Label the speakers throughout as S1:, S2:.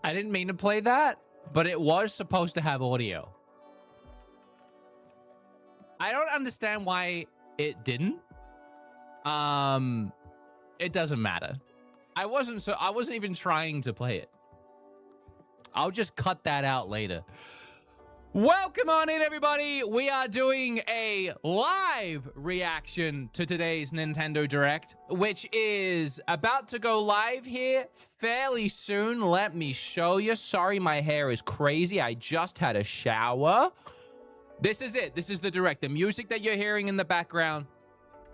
S1: I didn't mean to play that, but it was supposed to have audio. I don't understand why it didn't. It doesn't matter. I wasn't even trying to play it. I'll just cut that out later. Welcome on in, everybody. We are doing a live reaction to today's Nintendo Direct, which is about to go live here fairly soon. Let me show you. Sorry, my hair is crazy. I just had a shower. This is it. This is the Direct. The music that you're hearing in the background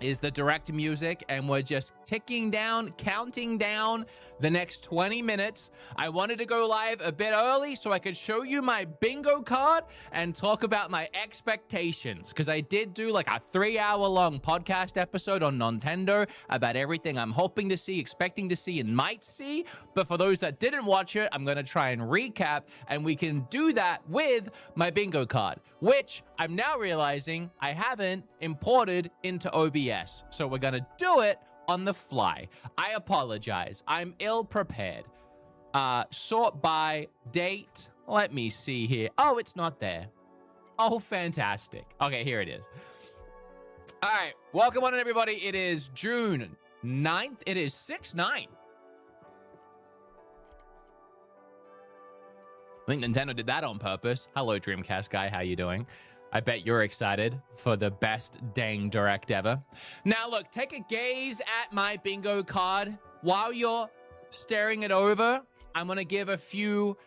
S1: is the Direct music, and we're just ticking down, counting down the next 20 minutes. I wanted to go live a bit early so I could show you my bingo card and talk about my expectations, because I did do like a 3-hour-long podcast episode on Nintendo about everything I'm hoping to see, expecting to see, and might see. But for those that didn't watch it, I'm going to try and recap, and we can do that with my bingo card, which I'm now realizing I haven't imported into OBS. So we're gonna do it on the fly. I apologize. I'm ill-prepared. Sort by date. Let me see here. Oh, it's not there. Oh, fantastic. Okay, here it is. All right, welcome on, everybody. It is June 9th. It is 6/9. I think Nintendo did that on purpose. Hello, Dreamcast guy. How you doing? I bet you're excited for the best dang Direct ever. Now, look, take a gaze at my bingo card. While you're staring it over, I'm going to give a few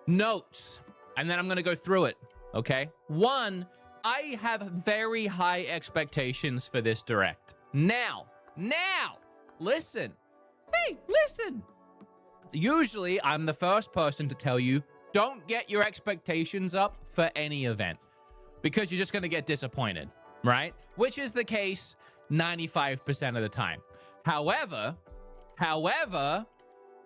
S1: notes, and then I'm going to go through it, okay? One, I have very high expectations for this Direct. Now, listen. Hey, listen. Usually, I'm the first person to tell you, don't get your expectations up for any event, because you're just going to get disappointed, right? Which is the case 95% of the time. However,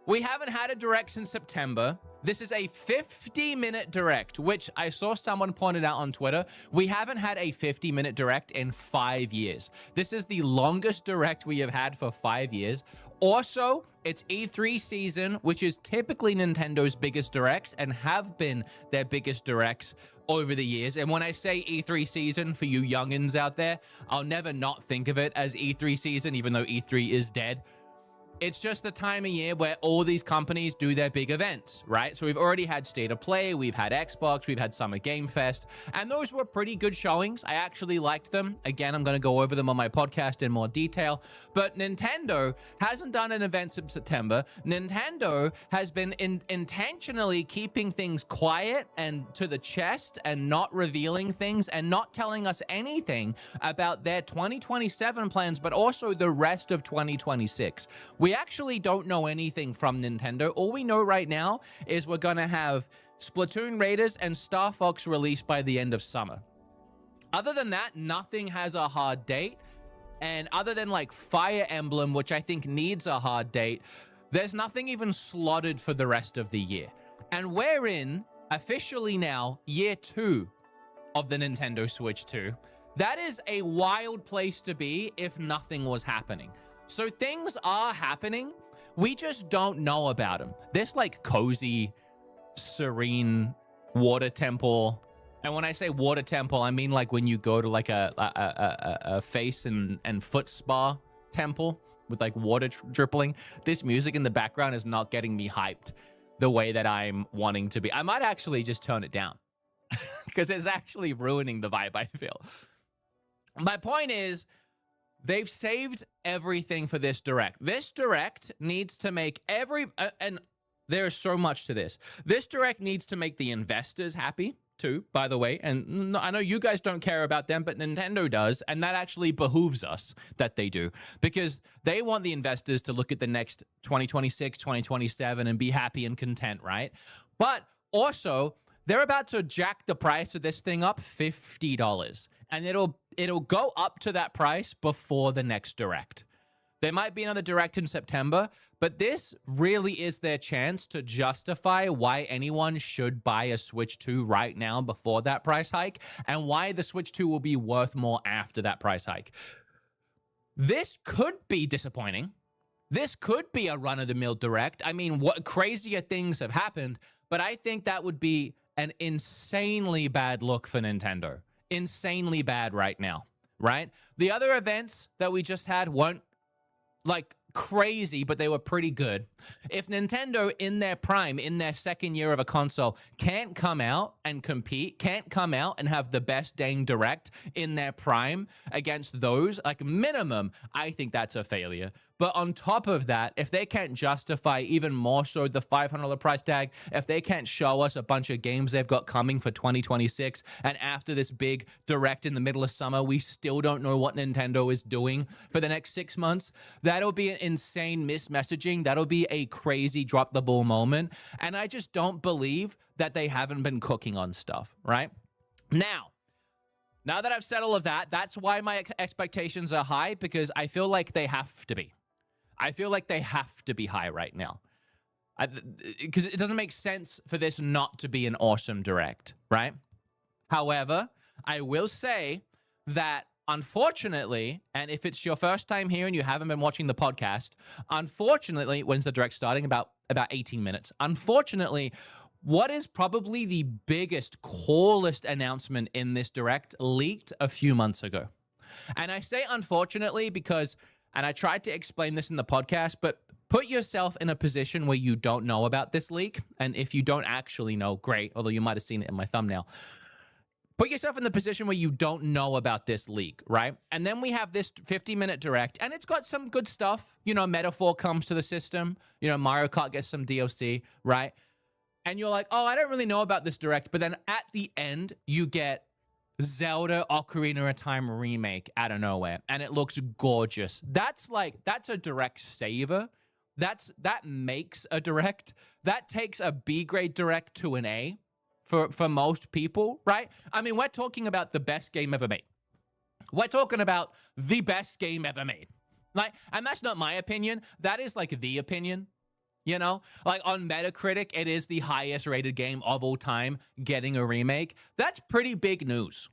S1: we haven't had a Direct since September. This is a 50-minute Direct, which I saw someone pointed out on Twitter. We haven't had a 50-minute Direct in 5 years. This is the longest Direct we have had for 5 years. Also, it's E3 season, which is typically Nintendo's biggest Directs and have been their biggest Directs over the years. And when I say E3 season, for you youngins out there, I'll never not think of it as E3 season, even though E3 is dead. It's just the time of year where all these companies do their big events, right? So we've already had State of Play, we've had Xbox, we've had Summer Game Fest, and those were pretty good showings. I actually liked them. Again, I'm going to go over them on my podcast in more detail. But Nintendo hasn't done an event since September. Nintendo has been intentionally keeping things quiet and to the chest and not revealing things and not telling us anything about their 2027 plans, but also the rest of 2026. We actually don't know anything from Nintendo. All we know right now is we're going to have Splatoon Raiders and Star Fox released by the end of summer. Other than that, nothing has a hard date. And other than like Fire Emblem, which I think needs a hard date, there's nothing even slotted for the rest of the year. And we're in, officially now, year 2 of the Nintendo Switch 2. That is a wild place to be if nothing was happening. So things are happening. We just don't know about them. This like cozy, serene water temple. And when I say water temple, I mean like when you go to like a face and foot spa temple with like water dripping. This music in the background is not getting me hyped the way that I'm wanting to be. I might actually just turn it down because it's actually ruining the vibe, I feel. My point is, they've saved everything for this Direct. This Direct needs to make and there is so much to this. This Direct needs to make the investors happy too, by the way. And I know you guys don't care about them, but Nintendo does. And that actually behooves us that they do, because they want the investors to look at the next 2026, 2027 and be happy and content, right? But also, they're about to jack the price of this thing up $50. And it'll go up to that price before the next Direct. There might be another Direct in September, but this really is their chance to justify why anyone should buy a Switch 2 right now before that price hike, and why the Switch 2 will be worth more after that price hike. This could be disappointing. this could be a run-of-the-mill direct. I mean, what crazier things have happened, but I think that would be an insanely bad look for Nintendo. Insanely bad right now, right? The other events that we just had weren't like crazy, but they were pretty good. If Nintendo in their prime, in their second year of a console, can't come out and compete, can't come out and have the best dang direct in their prime against those, like minimum, I think that's a failure. But on top of that, if they can't justify even more so the $500 price tag, if they can't show us a bunch of games they've got coming for 2026, and after this big direct in the middle of summer, we still don't know what Nintendo is doing for the next 6 months, that'll be an insane mismessaging. That'll be a crazy drop the ball moment. And I just don't believe that they haven't been cooking on stuff, right? Now that I've said all of that, that's why my expectations are high, because I feel like they have to be. I feel like they have to be high right now. Because it doesn't make sense for this not to be an awesome direct, right? However, I will say that unfortunately, and if it's your first time here and you haven't been watching the podcast, unfortunately, when's the direct starting? About 18 minutes. Unfortunately, what is probably the biggest, coolest announcement in this direct leaked a few months ago. And I say unfortunately because, and I tried to explain this in the podcast, but put yourself in a position where you don't know about this leak. And if you don't actually know, great, although you might have seen it in my thumbnail. Put yourself in the position where you don't know about this leak, right? And then we have this 50-minute direct, and it's got some good stuff. You know, Metaphor comes to the system. You know, Mario Kart gets some DLC, right? And you're like, oh, I don't really know about this direct. But then at the end, you get Zelda Ocarina of Time remake out of nowhere, and it looks gorgeous. That's a direct saver. That makes a direct. That takes a B grade direct to an A for most people, right? I mean, we're talking about the best game ever made. We're talking about the best game ever made. Like, and that's not my opinion. That is like the opinion. You know, like on Metacritic, it is the highest rated game of all time getting a remake. That's pretty big news.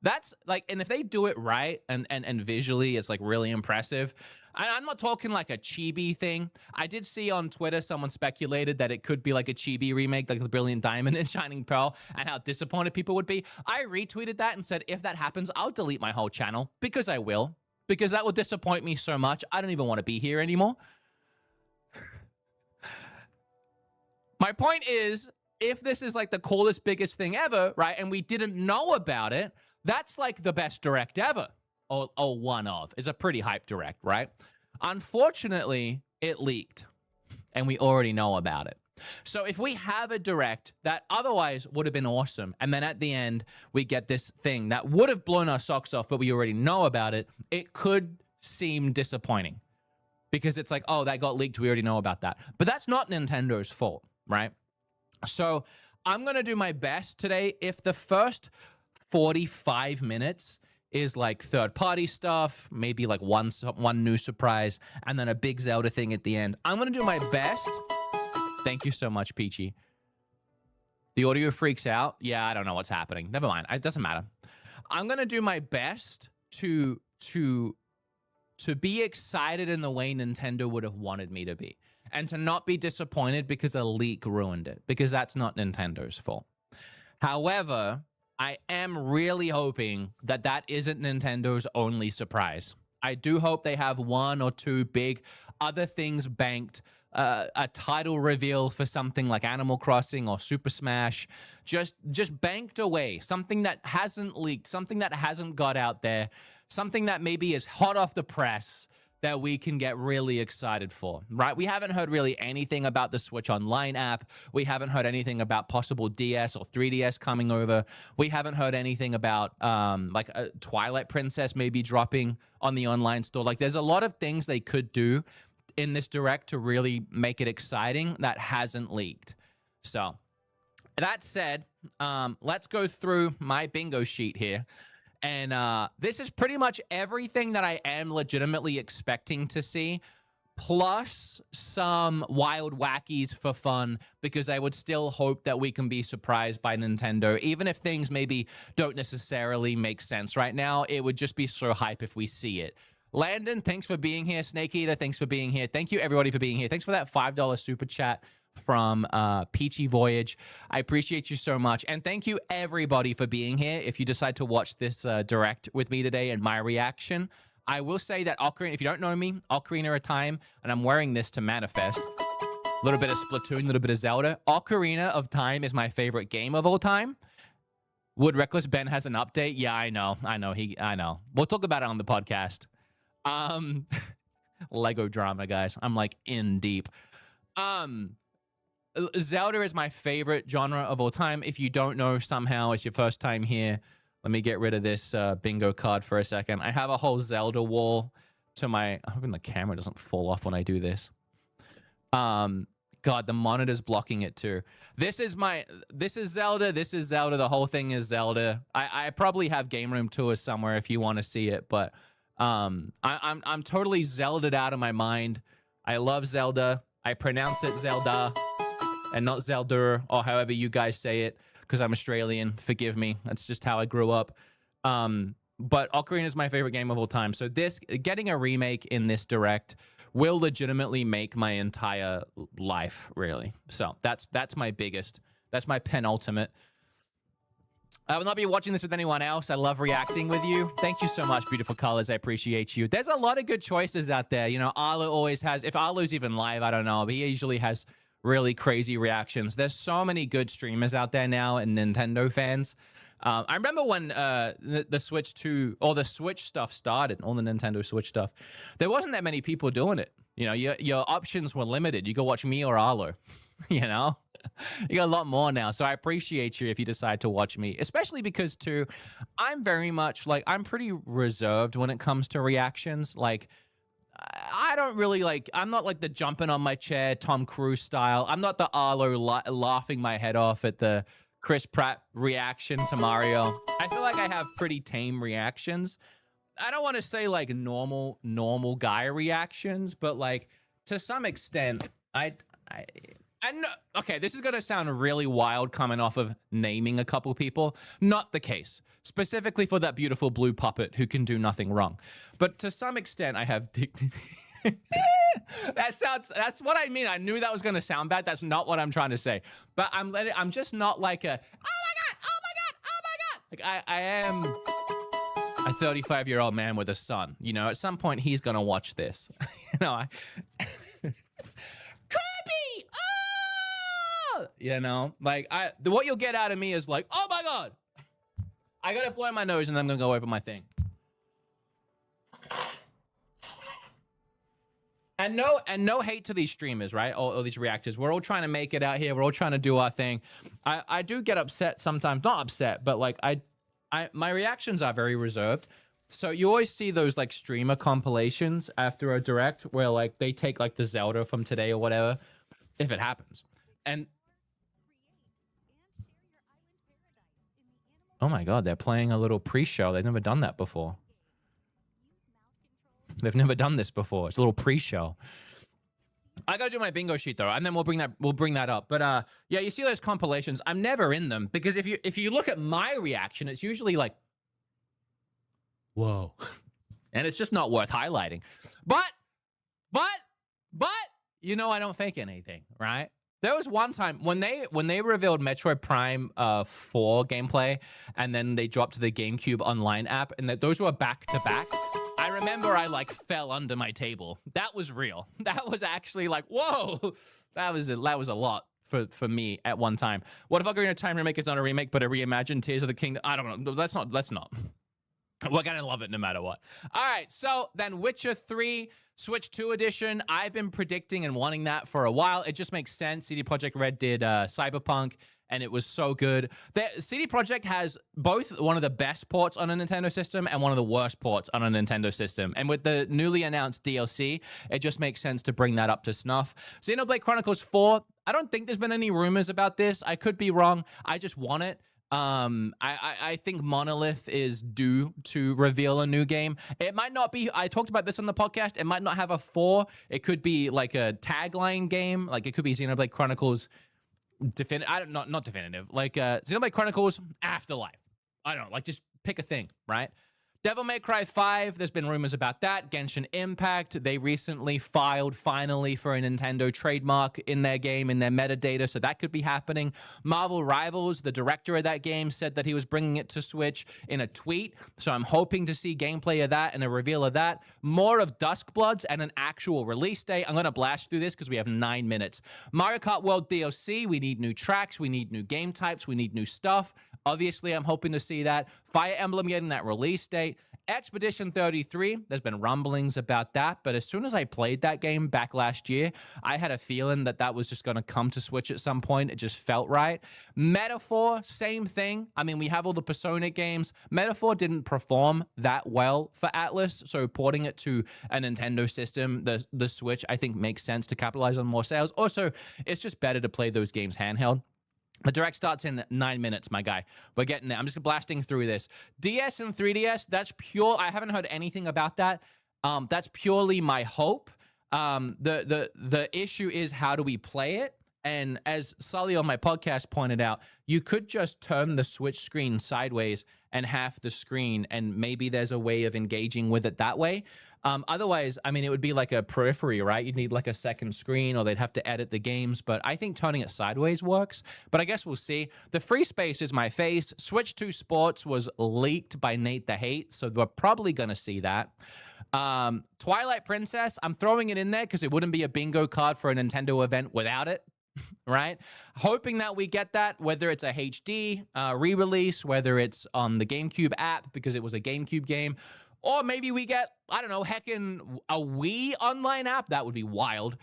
S1: That's like, and if they do it right and visually, it's like really impressive. I'm not talking like a chibi thing. I did see on Twitter someone speculated that it could be like a chibi remake, like the Brilliant Diamond and Shining Pearl, and how disappointed people would be. I retweeted that and said, if that happens, I'll delete my whole channel, because I will, because that will disappoint me so much. I don't even want to be here anymore. My point is, if this is like the coolest, biggest thing ever, right, and we didn't know about it, that's like the best direct ever, or one of. It's a pretty hype direct, right? Unfortunately, it leaked, and we already know about it. So if we have a direct that otherwise would have been awesome, and then at the end, we get this thing that would have blown our socks off, but we already know about it, it could seem disappointing. Because it's like, oh, that got leaked, we already know about that. But that's not Nintendo's fault, right? So I'm going to do my best today. If the first 45 minutes is like third-party stuff, maybe like one new surprise, and then a big Zelda thing at the end, I'm going to do my best. Thank you so much, Peachy. The audio freaks out. Yeah, I don't know what's happening. Never mind. It doesn't matter. I'm going to do my best to be excited in the way Nintendo would have wanted me to be, and to not be disappointed because a leak ruined it, because that's not Nintendo's fault. However, I am really hoping that that isn't Nintendo's only surprise. I do hope they have one or two big other things banked, a title reveal for something like Animal Crossing or Super Smash, just banked away, something that hasn't leaked, something that hasn't got out there, something that maybe is hot off the press that we can get really excited for, right? We haven't heard really anything about the Switch Online app. We haven't heard anything about possible DS or 3DS coming over. We haven't heard anything about like a Twilight Princess maybe dropping on the online store. Like, there's a lot of things they could do in this direct to really make it exciting that hasn't leaked. So that said, let's go through my bingo sheet here. And this is pretty much everything that I am legitimately expecting to see, plus some wild wackies for fun, because I would still hope that we can be surprised by Nintendo. Even if things maybe don't necessarily make sense right now, it would just be so hype if we see it. Landon, thanks for being here. Snake Eater, thanks for being here. Thank you, everybody, for being here. Thanks for that $5 super chat from Peachy Voyage. I appreciate you so much. And thank you, everybody, for being here. If you decide to watch this direct with me today and my reaction, I will say that Ocarina, if you don't know me, Ocarina of Time, and I'm wearing this to manifest. A little bit of Splatoon, a little bit of Zelda. Ocarina of Time is my favorite game of all time. Would Reckless Ben has an update? Yeah, I know. I know. We'll talk about it on the podcast. Lego drama, guys. I'm like in deep. Zelda is my favorite genre of all time. If you don't know, somehow it's your first time here. Let me get rid of this bingo card for a second. I have a whole Zelda wall to my... I'm hoping the camera doesn't fall off when I do this. God, the monitor's blocking it too. This is Zelda. This is Zelda. The whole thing is Zelda. I probably have game room tours somewhere if you want to see it, but I'm totally Zelda'd out of my mind. I love Zelda. I pronounce it Zelda and not Zelda, or however you guys say it, because I'm Australian. Forgive me. That's just how I grew up. But Ocarina is my favorite game of all time. So this getting a remake in this direct will legitimately make my entire life, really. So that's my biggest. That's my penultimate. I will not be watching this with anyone else. I love reacting with you. Thank you so much, beautiful colors. I appreciate you. There's a lot of good choices out there. You know, Arlo always has, if Arlo's even live, I don't know, but he usually has really crazy reactions. There's so many good streamers out there now and Nintendo fans. I remember when the Switch 2, or the Switch stuff started, all the Nintendo Switch stuff, there wasn't that many people doing it. You know, your options were limited. You could watch me or Arlo, you know? You got a lot more now, so I appreciate you if you decide to watch me, especially because, too, I'm very much, like, I'm pretty reserved when it comes to reactions. Like, I don't really, like, I'm not, like, the jumping on my chair, Tom Cruise style. I'm not the Arlo laughing my head off at the Chris Pratt reaction to Mario. I feel like I have pretty tame reactions. I don't want to say, like, normal guy reactions, but, like, to some extent, I know, okay, this is going to sound really wild coming off of naming a couple people. Not the case. Specifically for that beautiful blue puppet who can do nothing wrong. But to some extent, I have dignity. That's what I mean. I knew that was going to sound bad. That's not what I'm trying to say. But I'm just not like a, oh my God. Like I am a 35-year-old man with a son. You know, at some point he's going to watch this. You know, Kirby! Oh! You know, like what you'll get out of me is like, oh my God. I gotta blow my nose and then I'm gonna go over my thing. And no hate to these streamers, right? All these reactors. We're all trying to make it out here. We're all trying to do our thing. I do get upset sometimes. Not upset, but like my reactions are very reserved. So you always see those like streamer compilations after a direct where like they take like the Zelda from today or whatever, if it happens. And oh my God, they're playing a little pre-show. They've never done that before. They've never done this before. It's a little pre-show. I gotta do my bingo sheet though, and then we'll bring that up. But yeah, you see those compilations. I'm never in them because if you look at my reaction, it's usually like, whoa, and it's just not worth highlighting. But you know, I don't fake anything, right? There was one time when they revealed Metroid Prime 4 gameplay, and then they dropped the GameCube Online app, and those were back to back. I remember I like fell under my table. That was real. That was actually like, whoa, that was a lot for me at one time. What if Ocarina of Time remake is not a remake, but a reimagined Tears of the Kingdom? I don't know. Let's not. We're gonna love it no matter what. All right, so then Witcher 3 Switch 2 edition. I've been predicting and wanting that for a while. It just makes sense. CD Projekt Red did Cyberpunk, and it was so good. CD Projekt has both one of the best ports on a Nintendo system and one of the worst ports on a Nintendo system. And with the newly announced DLC, it just makes sense to bring that up to snuff. Xenoblade Chronicles 4, I don't think there's been any rumors about this. I could be wrong. I just want it. I think Monolith is due to reveal a new game. It might not be, I talked about this on the podcast, it might not have a 4. It could be like a tagline game. Like it could be Xenoblade Chronicles not definitive. Like Xenoblade Chronicles Afterlife. I don't know, like just pick a thing, right? Devil May Cry 5, there's been rumors about that. Genshin Impact, they recently filed finally for a Nintendo trademark in their game, in their metadata, so that could be happening. Marvel Rivals, the director of that game, said that he was bringing it to Switch in a tweet, so I'm hoping to see gameplay of that and a reveal of that. More of Duskbloods and an actual release date. I'm going to blast through this because we have 9 minutes. Mario Kart World DLC, we need new tracks, we need new game types, we need new stuff. Obviously, I'm hoping to see that. Fire Emblem getting that release date. Expedition 33, there's been rumblings about that, but as soon as I played that game back last year, I had a feeling that that was just going to come to Switch at some point. It just felt right. Metaphor, same thing. I mean, we have all the Persona games. Metaphor didn't perform that well for Atlas, so porting it to a Nintendo system, the Switch, I think makes sense to capitalize on more sales. Also, it's just better to play those games handheld. The direct starts in 9 minutes, my guy. We're getting there. I'm just blasting through this. DS and 3DS, that's pure. I haven't heard anything about that. That's purely my hope. The issue is, how do we play it? And as Sully on my podcast pointed out, you could just turn the Switch screen sideways and half the screen, and maybe there's a way of engaging with it that way. Otherwise, I mean, it would be like a periphery, right? You'd need like a second screen, or they'd have to edit the games. But I think turning it sideways works. But I guess we'll see. The free space is my face. Switch 2 Sports was leaked by Nate the Hate, so we're probably going to see that. Twilight Princess, I'm throwing it in there because it wouldn't be a bingo card for a Nintendo event without it. Right? Hoping that we get that, whether it's a HD re-release, whether it's on the GameCube app because it was a GameCube game, or maybe we get, I don't know, heckin' a Wii online app. That would be wild.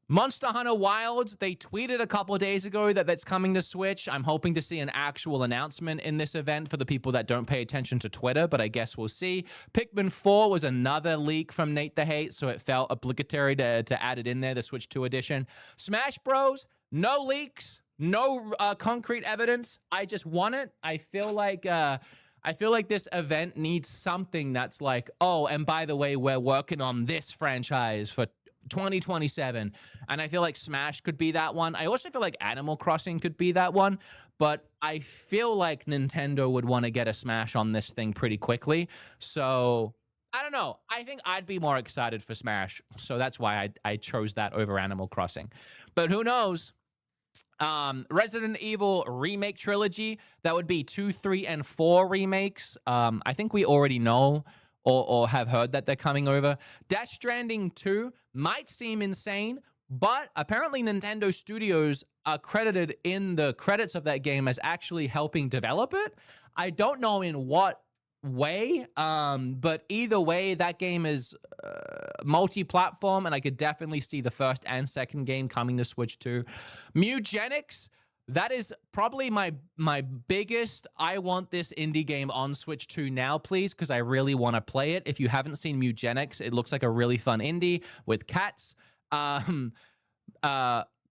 S1: Monster Hunter Wilds, they tweeted a couple of days ago that that's coming to Switch. I'm hoping to see an actual announcement in this event for the people that don't pay attention to Twitter, but I guess we'll see. Pikmin 4 was another leak from Nate the Hate, so it felt obligatory to add it in there, the Switch 2 edition. Smash Bros, no leaks, no concrete evidence. I just want it. I feel like this event needs something that's like, oh, and by the way, we're working on this franchise for 2027, and I feel like Smash could be that one. I also feel like Animal Crossing could be that one, but I feel like Nintendo would want to get a Smash on this thing pretty quickly. So I don't know. I think I'd be more excited for Smash, so that's why I chose that over Animal Crossing. But who knows? Resident Evil remake trilogy, that would be 2, 3, and 4 remakes. I think we already know or have heard that they're coming over. Death Stranding 2 might seem insane, but apparently Nintendo Studios are credited in the credits of that game as actually helping develop it. I don't know in what way, but either way, that game is multi-platform, and I could definitely see the first and second game coming to Switch 2. Mugenics, that is probably my biggest, I want this indie game on Switch 2 now, please, because I really want to play it. If you haven't seen Mugenics, it looks like a really fun indie with cats.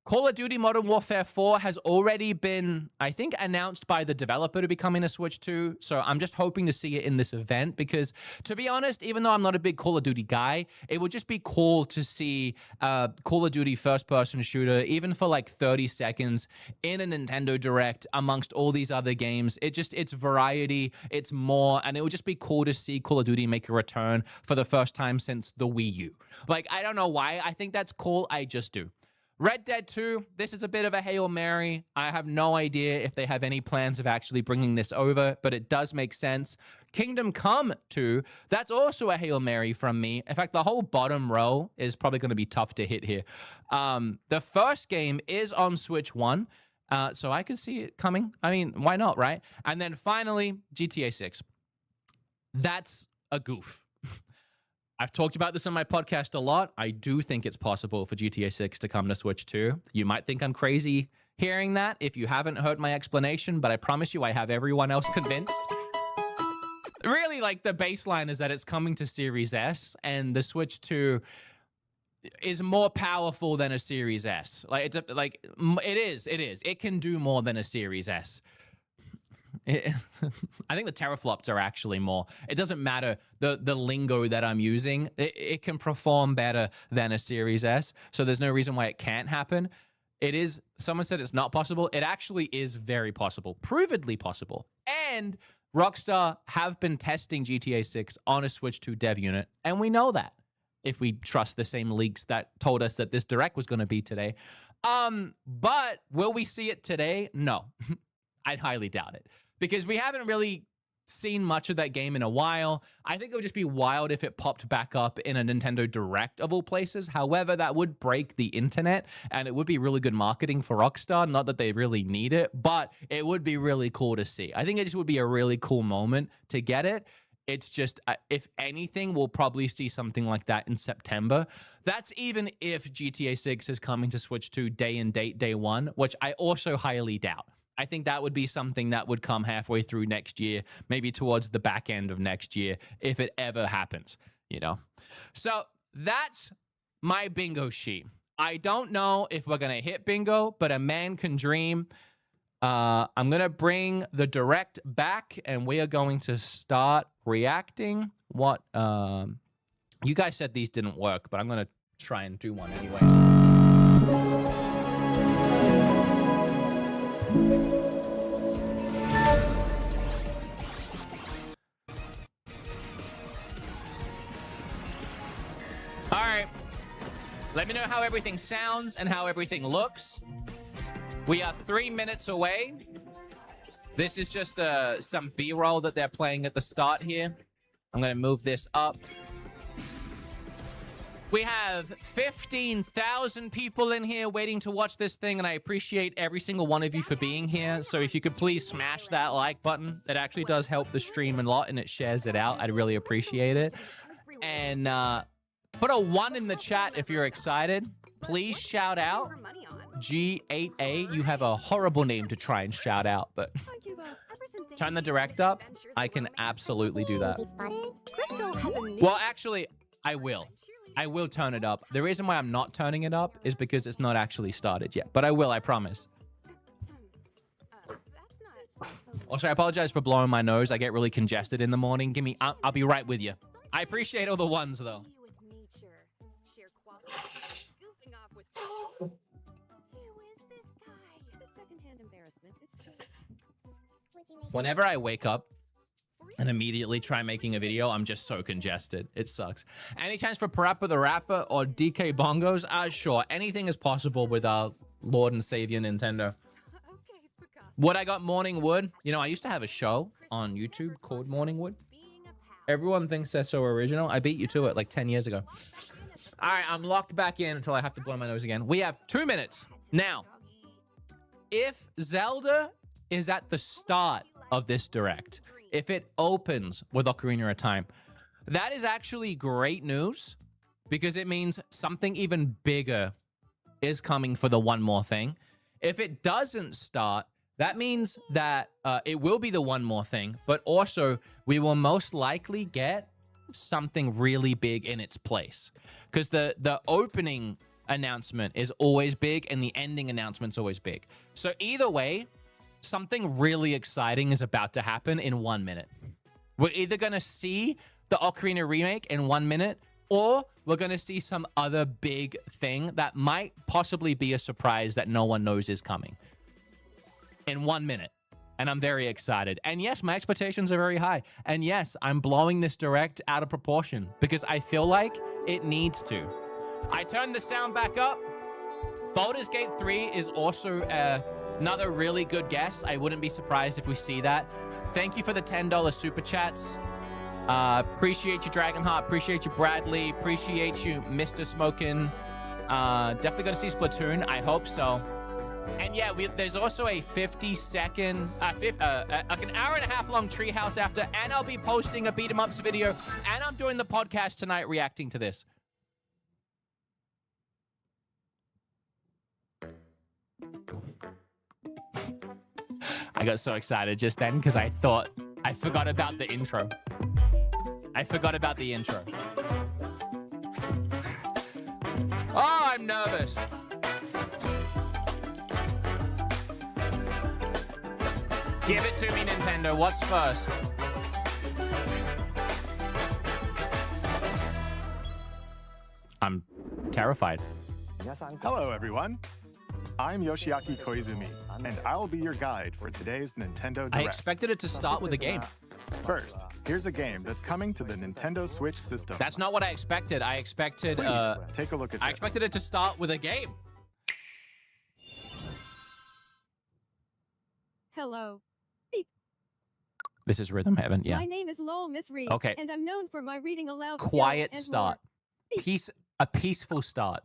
S1: Call of Duty Modern Warfare 4 has already been, I think, announced by the developer to be coming to Switch 2. So I'm just hoping to see it in this event because, to be honest, even though I'm not a big Call of Duty guy, it would just be cool to see Call of Duty first-person shooter, even for like 30 seconds in a Nintendo Direct amongst all these other games. It's variety, it's more, and it would just be cool to see Call of Duty make a return for the first time since the Wii U. Like, I don't know why I think that's cool, I just do. Red Dead 2, this is a bit of a Hail Mary. I have no idea if they have any plans of actually bringing this over, but it does make sense. Kingdom Come 2, that's also a Hail Mary from me. In fact, the whole bottom row is probably going to be tough to hit here. The first game is on Switch 1, so I could see it coming. I mean, why not, right? And then finally, GTA 6. That's a goof. I've talked about this on my podcast a lot. I do think it's possible for GTA 6 to come to Switch 2. You might think I'm crazy hearing that if you haven't heard my explanation, but I promise you I have everyone else convinced. Really, like, the baseline is that it's coming to Series S, and the Switch 2 is more powerful than a Series S. Like, it is. It can do more than a Series S. I think the teraflops are actually more. It doesn't matter the lingo that I'm using. It can perform better than a Series S, so there's no reason why it can't happen. It is, someone said it's not possible. It actually is very possible, provedly possible. And Rockstar have been testing GTA 6 on a Switch 2 dev unit, and we know that if we trust the same leaks that told us that this direct was going to be today. But will we see it today? No, I'd highly doubt it because we haven't really seen much of that game in a while. I think it would just be wild if it popped back up in a Nintendo Direct of all places. However, that would break the internet and it would be really good marketing for Rockstar. Not that they really need it, but it would be really cool to see. I think it just would be a really cool moment to get it. It's just, if anything, we'll probably see something like that in September. That's even if GTA 6 is coming to Switch 2 day and date, day one, which I also highly doubt. I think that would be something that would come halfway through next year, maybe towards the back end of next year, if it ever happens, you know? So that's my bingo sheet. I don't know if we're going to hit bingo, but a man can dream. I'm going to bring the direct back, and we are going to start reacting. What, you guys said these didn't work, but I'm going to try and do one anyway. All right, let me know how everything sounds and how everything looks. We are 3 minutes away. This is just some B-roll that they're playing at the start here. I'm going to move this up. We have 15,000 people in here waiting to watch this thing, and I appreciate every single one of you for being here. So if you could please smash that like button, it actually does help the stream a lot, and it shares it out. I'd really appreciate it. And put a 1 in the chat if you're excited. Please shout out G8A. You have a horrible name to try and shout out, but turn the direct up. I can absolutely do that. Well, actually, I will. I will turn it up. The reason why I'm not turning it up is because it's not actually started yet, but I will, I promise. Also, I apologize for blowing my nose. I get really congested in the morning. Give me, I'll be right with you. I appreciate all the ones, though. Whenever I wake up and immediately try making a video, I'm just so congested. It sucks. Any chance for Parappa the Rapper or DK Bongos? Sure. Anything is possible with our Lord and Savior Nintendo. Would I got Morning Wood? You know, I used to have a show on YouTube called Morning Wood. Everyone thinks they're so original. I beat you to it like 10 years ago. All right, I'm locked back in until I have to blow my nose again. We have 2 minutes. Now, if Zelda is at the start of this direct, if it opens with Ocarina of Time, that is actually great news because it means something even bigger is coming for the One More Thing. If it doesn't start, that means that it will be the One More Thing, but also we will most likely get something really big in its place because the opening announcement is always big and the ending announcement's always big. So either way, something really exciting is about to happen in 1 minute. We're either going to see the Ocarina remake in 1 minute, or we're going to see some other big thing that might possibly be a surprise that no one knows is coming in 1 minute. And I'm very excited. And yes, my expectations are very high. And yes, I'm blowing this direct out of proportion because I feel like it needs to. I turned the sound back up. Baldur's Gate 3 is also another really good guess. I wouldn't be surprised if we see that. Thank you for the $10 super chats. Appreciate you, Dragonheart. Appreciate you, Bradley. Appreciate you, Mr. Smokin'. Definitely going to see Splatoon. I hope so. And yeah, there's also a 50-second, like an hour and a half long treehouse after, and I'll be posting a BeatEmUps video, and I'm doing the podcast tonight reacting to this. I got so excited just then because I thought I forgot about the intro. I forgot about the intro. Oh, I'm nervous. Give it to me, Nintendo. What's first? I'm terrified.
S2: Hello, everyone. I'm Yoshiaki Koizumi, and I'll be your guide for today's Nintendo Direct.
S1: I expected it to start with a game.
S2: First, here's a game that's coming to the Nintendo Switch system.
S1: That's not what I expected. I expected
S2: Please, take a look at this.
S1: I expected it to start with a game.
S3: Hello.
S1: This is Rhythm Heaven, yeah.
S3: My name is Lowell Miss Reed.
S1: Okay.
S3: And I'm known for my reading aloud
S1: Quiet
S3: skills and
S1: start.
S3: more.
S1: A peaceful start.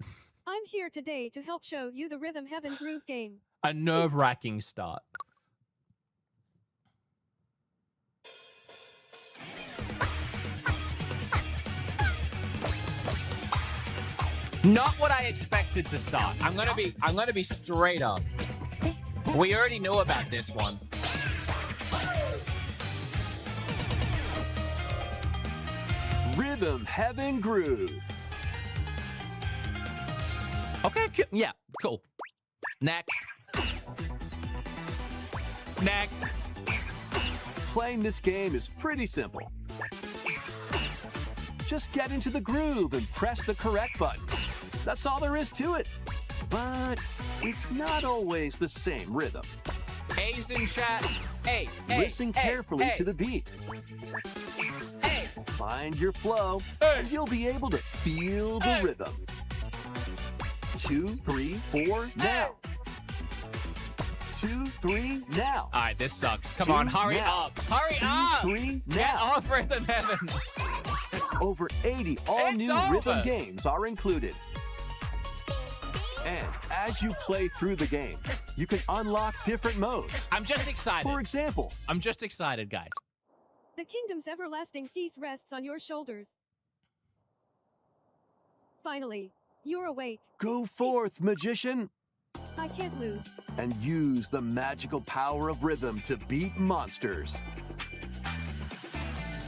S3: I'm here today to help show you the Rhythm Heaven Groove game.
S1: A nerve-wracking start. Not what I expected to start. I'm gonna be straight up. We already knew about this one.
S4: Rhythm Heaven Groove.
S1: Okay, yeah, cool. Next. Next.
S4: Playing this game is pretty simple. Just get into the groove and press the correct button. That's all there is to it. But it's not always the same rhythm.
S1: A's in chat. A.
S4: Listen carefully to the beat.
S1: A.
S4: Find your flow, and you'll be able to feel the rhythm. 2, 3, 4, now. 2, 3, now.
S1: All right, this sucks. Come
S4: 2,
S1: on, hurry
S4: now.
S1: up. Hurry
S4: 2,
S1: up.
S4: 3,
S1: Get
S4: now.
S1: off Rhythm Heaven.
S4: Over 80 all-new
S1: over.
S4: rhythm games are included. And as you play through the game, you can unlock different modes.
S1: I'm just excited.
S4: For example,
S1: I'm just excited, guys.
S3: The kingdom's everlasting peace rests on your shoulders. Finally, you're awake.
S4: go forth, magician,
S3: I can't lose.
S4: and use the magical power of rhythm to beat monsters.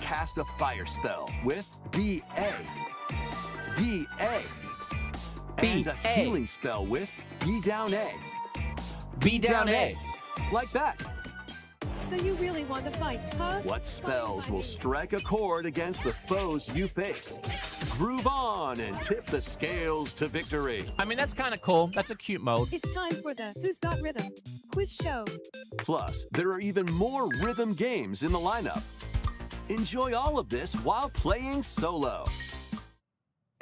S4: Cast a fire spell with B.A. B.A. And a
S1: B.A..
S4: healing spell with B down A.
S1: B down A.
S4: Like that.
S3: So you really want to fight, huh?
S4: What spells will strike a chord against the foes you face? Groove on and tip the scales to victory.
S1: I mean, that's kind of cool. That's a cute mode.
S3: It's time for the Who's Got Rhythm quiz show.
S4: Plus, there are even more rhythm games in the lineup. Enjoy all of this while playing solo.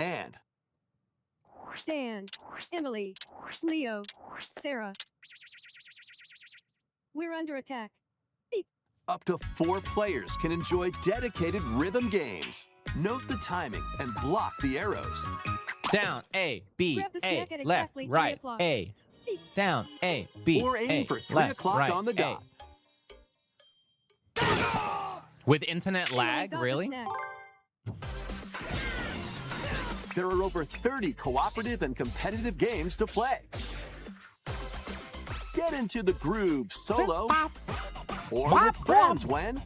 S4: And
S3: Dan, Emily, Leo, Sarah. We're under attack.
S4: up to 4 players can enjoy dedicated rhythm games. Note the timing and block the arrows.
S1: Down A, B,
S3: Grab the
S1: A,
S3: snack at
S1: left,
S3: exactly 3
S1: right,
S3: o'clock.
S1: A. Down A, B,
S4: Or aim
S1: A,
S4: for 3
S1: left,
S4: o'clock
S1: right,
S4: on the
S1: A.
S4: dot.
S1: With internet
S3: Emily
S1: lag,
S3: got the
S1: really?
S3: snack.
S4: There are over 30 cooperative and competitive games to play. Get into the groove solo or with friends when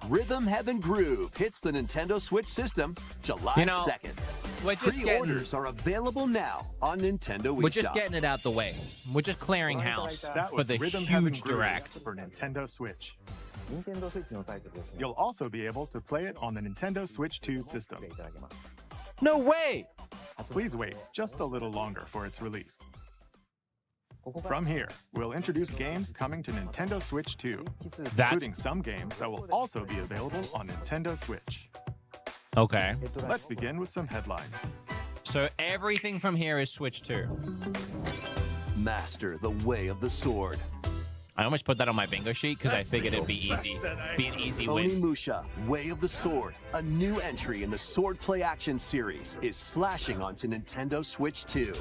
S4: Rhythm Heaven Groove hits the Nintendo Switch system July
S1: You know,
S4: 2nd.
S1: We're just getting,
S4: Pre-orders are available now on Nintendo Wii
S1: we're just
S4: Shop.
S1: getting it out the way. We're just clearing house
S2: That
S1: for
S2: was
S1: the
S2: Rhythm Heaven
S1: huge
S2: Groove
S1: direct.
S2: for Nintendo Switch.
S5: 任天堂スイッチのタイトルですね。
S2: You'll also be able to play it on the Nintendo Switch 2 system.
S5: いただけます。
S1: No way!
S2: Please wait just a little longer for its release.
S5: ここから
S2: From here, we'll introduce games coming to Nintendo Switch 2,
S1: That's
S2: including some games that will also be available on Nintendo Switch.
S1: okay.
S2: Let's begin with some headlines.
S1: So everything from here is Switch 2.
S4: Master the way of the sword.
S1: I almost put that on my bingo sheet because I figured it'd be easy. Be an easy win.
S4: Onimusha, Way of the Sword, a new entry in the Sword Play Action series, is slashing onto Nintendo Switch 2.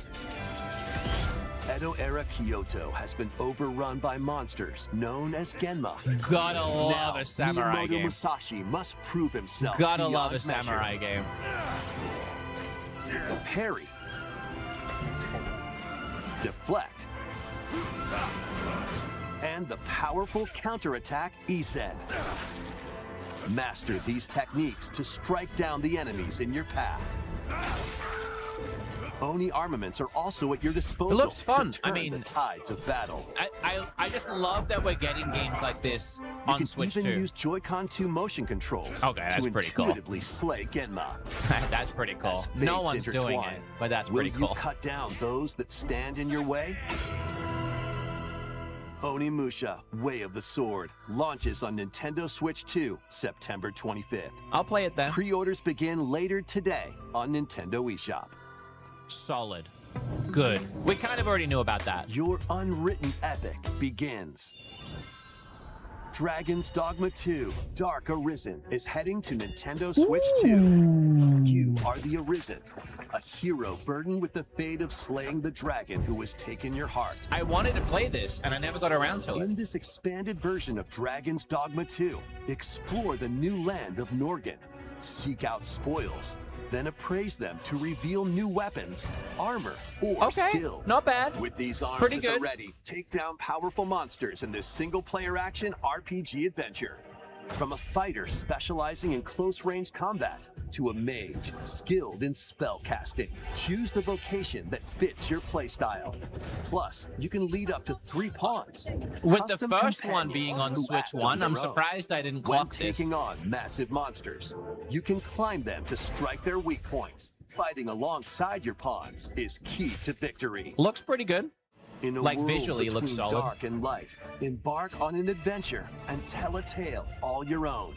S4: Edo-era Kyoto has been overrun by monsters known as Genma.
S1: Gotta love
S4: Now,
S1: a samurai
S4: Miyamoto
S1: game.
S4: Musashi must prove himself
S1: Gotta
S4: beyond
S1: love a
S4: measure.
S1: samurai game.
S4: Parry. Deflect. And the powerful counterattack Isen. Master these techniques to strike down the enemies in your path. Oni armaments are also at your disposal
S1: looks fun.
S4: to
S1: I
S4: turn
S1: mean-
S4: the tides of battle.
S1: I just love that we're getting games like this
S4: You
S1: on
S4: can
S1: Switch
S4: even
S1: 2.
S4: use Joy-Con 2 motion controls
S1: Okay, that's
S4: to
S1: pretty cool.
S4: intuitively slay Genma.
S1: That's pretty cool.
S4: As
S1: No
S4: fates
S1: one's doing it,
S4: intertwine,
S1: but that's
S4: Will
S1: pretty
S4: you
S1: cool.
S4: cut down those that stand in your way? Onimusha, Way of the Sword, launches on Nintendo Switch 2, September 25th.
S1: I'll play it then.
S4: Pre-orders begin later today on Nintendo eShop.
S1: Solid. Good. We kind of already knew about that.
S4: Your unwritten epic begins. Dragon's Dogma 2, Dark Arisen, is heading to Nintendo Switch 2. You are the Arisen, a hero burdened with the fate of slaying the dragon who has taken your heart.
S1: I wanted to play this, and I never got around to it.
S4: In this expanded version of Dragon's Dogma 2, explore the new land of Norgan, seek out spoils, then appraise them to reveal new weapons, armor, or skills.
S1: Not bad.
S4: With these arms
S1: Pretty
S4: at the
S1: good.
S4: ready, take down powerful monsters in this single-player action RPG adventure. From a fighter specializing in close-range combat to a mage skilled in spell casting, choose the vocation that fits your playstyle. Plus, you can lead up to 3 pawns.
S1: With the
S4: Custom
S1: first one
S4: companions
S1: being on
S4: who
S1: Switch
S4: act
S1: 1,
S4: on
S1: I'm
S4: their own.
S1: surprised I didn't
S4: When
S1: clock this.
S4: taking on massive monsters, you can climb them to strike their weak points. Fighting alongside your pawns is key to victory.
S1: Looks pretty good.
S4: In a
S1: Like,
S4: world
S1: visually, it looks
S4: between
S1: solid.
S4: dark and light, embark on an adventure and tell a tale all your own.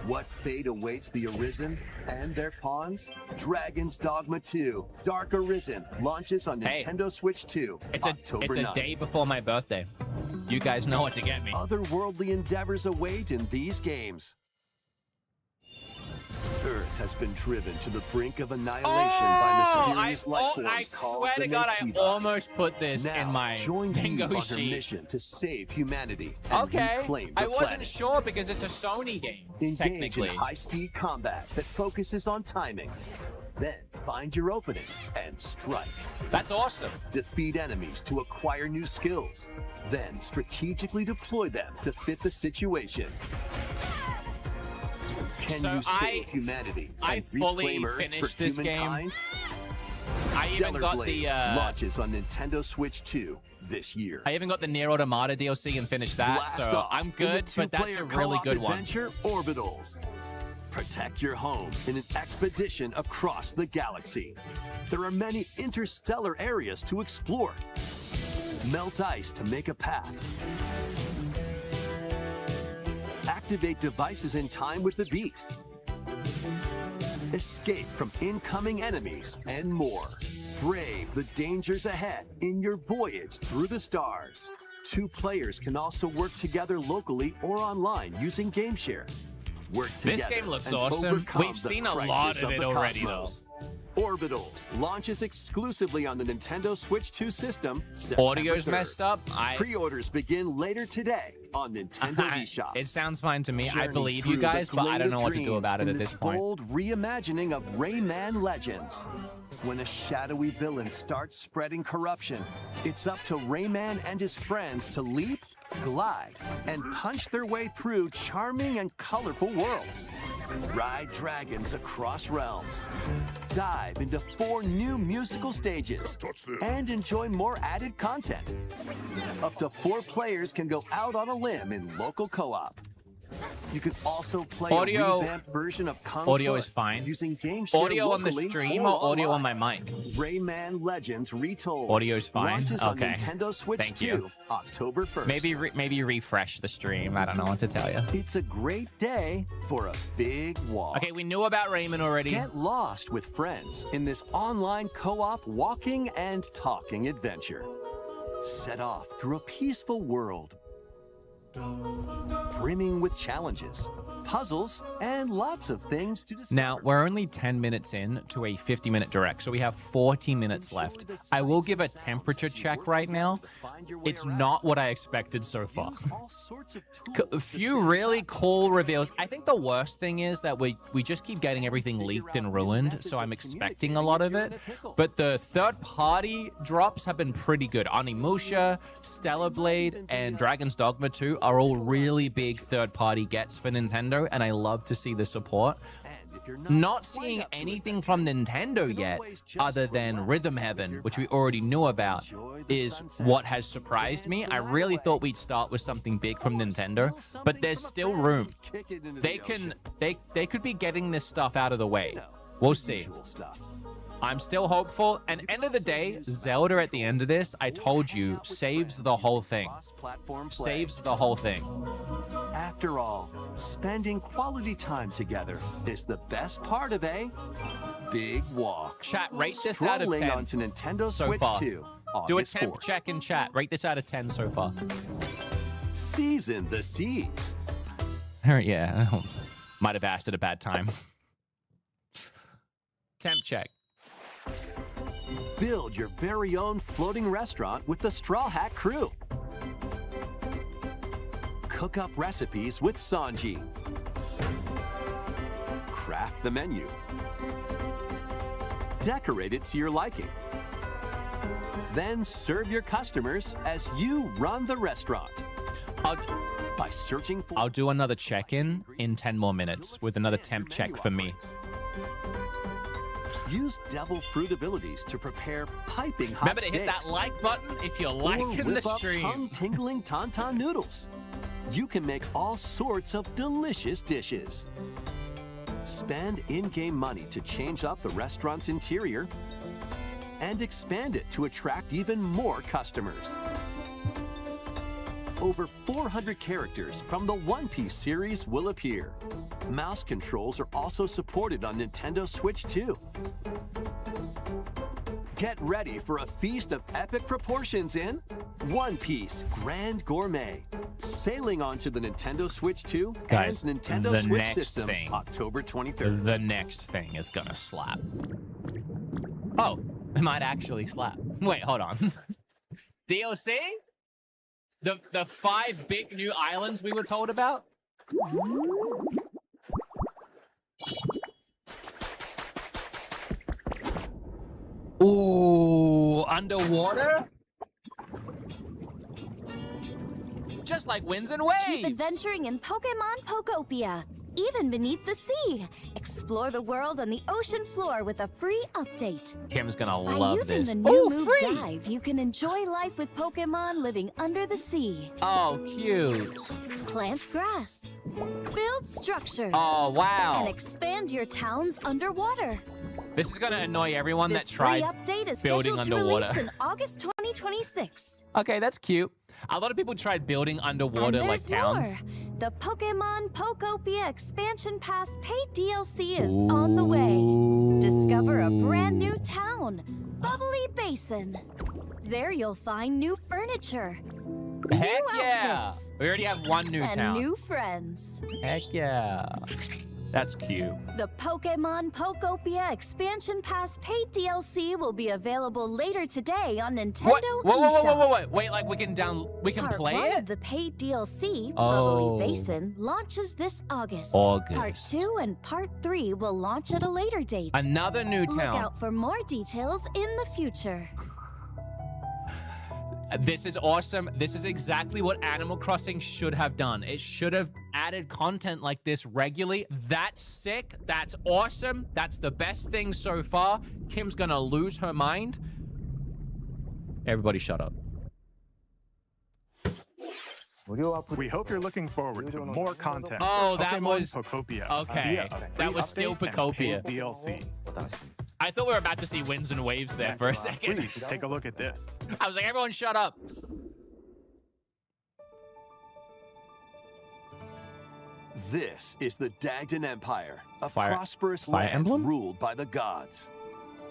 S4: What fate awaits the Arisen and their pawns? Dragon's Dogma 2, Dark Arisen, launches on
S1: Hey,
S4: Nintendo Switch 2, October
S1: It's a
S4: 9th.
S1: day before my birthday. You guys know what to get me.
S4: Otherworldly endeavors await in these games. Earth has been driven to the brink of annihilation by mysterious life forms
S1: I
S4: called
S1: swear
S4: the
S1: to God, I
S4: Netiba.
S1: almost put this
S4: Now,
S1: in my
S4: join Eve
S1: bingo
S4: on her
S1: sheet.
S4: mission to save humanity and
S1: Okay,
S4: reclaim the
S1: I wasn't
S4: planet.
S1: sure because it's a Sony game,
S4: Engage
S1: technically.
S4: in high-speed combat that focuses on timing. Then find your opening and strike.
S1: That's awesome.
S4: Defeat enemies to acquire new skills. Then strategically deploy them to fit the situation. Can
S1: So
S4: you save humanity
S1: I
S4: and
S1: fully
S4: reclaim Earth
S1: finished
S4: for
S1: this game.
S4: humankind?
S1: I even
S4: Stellar
S1: got
S4: Blade
S1: the
S4: launches on Nintendo Switch 2 this year.
S1: I even got the Nier Automata DLC and finished that,
S4: Blast
S1: so
S4: off
S1: I'm
S4: in the
S1: good, but that's a
S4: two-player
S1: really
S4: co-op
S1: good one.
S4: adventure, Orbitals. Protect your home in an expedition across the galaxy. There are many interstellar areas to explore. Melt ice to make a path. Activate devices in time with the beat. Escape from incoming enemies and more. Brave the dangers ahead in your voyage through the stars. 2 players can also work together locally or online using GameShare. Work together.
S1: This game looks
S4: and
S1: awesome.
S4: overcome
S1: We've
S4: the
S1: seen a lot
S4: crisis
S1: of it
S4: the
S1: already,
S4: cosmos. Orbitals launches exclusively on the Nintendo Switch 2 system. September
S1: Audio's
S4: 3rd.
S1: messed up.
S4: Pre-orders begin later today on Nintendo eShop.
S1: It sounds fine to me. I
S4: Journey
S1: believe you
S4: through the
S1: guys, but I
S4: glade
S1: don't
S4: of
S1: know what to do
S4: dreams
S1: about it
S4: in
S1: at this point.
S4: bold reimagining of Rayman Legends. When a shadowy villain starts spreading corruption, it's up to Rayman and his friends to leap, glide, and punch their way through charming and colorful worlds. Ride dragons across realms. Dive into 4 new musical stages. And enjoy more added content. Up to 4 players can go out on a limb in local co-op. You can also play
S1: Audio-
S4: a revamped version of Kung
S1: Audio
S4: Fu
S1: is fine.
S4: using GameShare
S1: Audio on the
S4: locally
S1: stream
S4: or
S1: or audio on
S4: online.
S1: my mic?
S4: Rayman Legends Retold.
S1: Audio's fine?
S4: Launches on
S1: Okay.
S4: Nintendo Switch
S1: Thank
S4: 2,
S1: you.
S4: October 1st.
S1: Maybe refresh the stream. I don't know what to tell you.
S4: It's a great day for a big walk.
S1: Okay, we knew about Rayman already.
S4: Get lost with friends in this online co-op walking and talking adventure. Set off through a peaceful world brimming with challenges, puzzles, and lots of things to discover.
S1: Now, we're only 10 minutes in to a 50-minute direct, so we have 40 minutes left. I will give a temperature check right now. It's not what I expected so far. A few really cool reveals. I think the worst thing is that we just keep getting everything leaked and ruined, so I'm expecting a lot of it. But the third-party drops have been pretty good. Onimusha, Stellar Blade, and Dragon's Dogma 2 are all really big third-party gets for Nintendo, and I love to see the support. Not seeing anything from Nintendo yet, other than Rhythm Heaven, which we already knew about, is what has surprised me. I really thought we'd start with something big from Nintendo, but there's still room. They could be getting this stuff out of the way. We'll see. I'm still hopeful. And end of the day, Zelda at the end of this, I told you, saves the whole thing.
S4: Cross-platform play.
S1: Saves the whole thing.
S4: After all, spending quality time together is the best part of a big walk.
S1: Chat, rate this out of
S4: Strolling
S1: 10
S4: onto Nintendo
S1: so
S4: Switch
S1: far.
S4: 2.
S1: Do a
S4: August
S1: temp
S4: 4th.
S1: check in chat. Rate this out of 10 so far.
S4: Season the seas.
S1: Yeah, might have asked at a bad time. Temp check.
S4: Build your very own floating restaurant with the Straw Hat crew. Cook up recipes with Sanji. Craft the menu. Decorate it to your liking. Then serve your customers as you run the restaurant. By searching for...
S1: I'll do another check-in in 10 more minutes with another temp check for me.
S4: Use devil fruit abilities to prepare piping hot
S1: Remember to
S4: steaks.
S1: hit that like button if you're
S4: Or
S1: liking the
S4: whip up
S1: stream.
S4: tongue-tingling tauntaun noodles. You can make all sorts of delicious dishes. Spend in-game money to change up the restaurant's interior and expand it to attract even more customers. Over 400 characters from the One Piece series will appear. Mouse controls are also supported on Nintendo Switch 2. Get ready for a feast of epic proportions in One Piece Grand Gourmet, sailing onto the Nintendo Switch 2
S1: Guys,
S4: and Nintendo
S1: the
S4: Switch
S1: next
S4: systems
S1: thing.
S4: October 23rd.
S1: The next thing is gonna slap. Oh, it might actually slap. Wait, hold on. DLC? The 5 big new islands we were told about? Ooh, underwater? Just like winds and waves.
S6: Keep adventuring in Pokemon Pokopia, even beneath the sea. Explore the world on the ocean floor with a free update.
S1: Kim's gonna
S6: By
S1: love
S6: using
S1: this.
S6: the new
S1: Ooh,
S6: move
S1: free!
S6: Dive, you can enjoy life with Pokemon living under the sea.
S1: Oh, cute.
S6: Plant grass, build structures,
S1: Oh,
S6: and
S1: wow.
S6: expand your towns underwater.
S1: This is gonna annoy everyone that
S6: This
S1: tried.
S6: free update is
S1: building
S6: scheduled to
S1: underwater.
S6: release in August 2026.
S1: Okay, that's cute. A lot of people tried building underwater
S6: And
S1: like
S6: there's
S1: towns.
S6: more. The Pokemon Pokopia Expansion Pass paid DLC is on the way. Discover a brand new town, Bubbly Basin. There you'll find new furniture,
S1: Heck
S6: new
S1: yeah!
S6: outfits,
S1: We already have one new
S6: and
S1: town.
S6: new friends.
S1: Heck yeah. That's cute.
S6: The Pokemon Pokopia Expansion Pass paid DLC will be available later today on Nintendo
S1: What? Whoa,
S6: eShop.
S1: Wait, like we can
S6: Part
S1: play
S6: 1
S1: it?
S6: of the paid DLC,
S1: Oh.
S6: Bubbly Basin, launches this August.
S1: August.
S6: Part 2 and Part 3 will launch at a later date.
S1: Another new
S6: Look
S1: town.
S6: out for more details in the future.
S1: This is awesome. This is exactly what Animal Crossing should have done. It should have added content like this regularly. That's sick. That's awesome. That's the best thing so far. Kim's gonna lose her mind. Everybody shut up.
S2: We hope you're looking forward to more content.
S1: Oh,
S2: for
S1: that
S2: Pokemon
S1: was-
S2: Pokopia.
S1: okay.
S2: via a
S1: That
S2: free
S1: was still
S2: update and
S1: Pokopia.
S2: paid DLC.
S1: I thought we were about to see winds and waves there for a second.
S2: Please take a look at this.
S1: I was like, everyone shut up.
S4: This is the Dagdan Empire, a
S1: Fire-
S4: prosperous
S1: Fire
S4: land
S1: Emblem?
S4: ruled by the gods.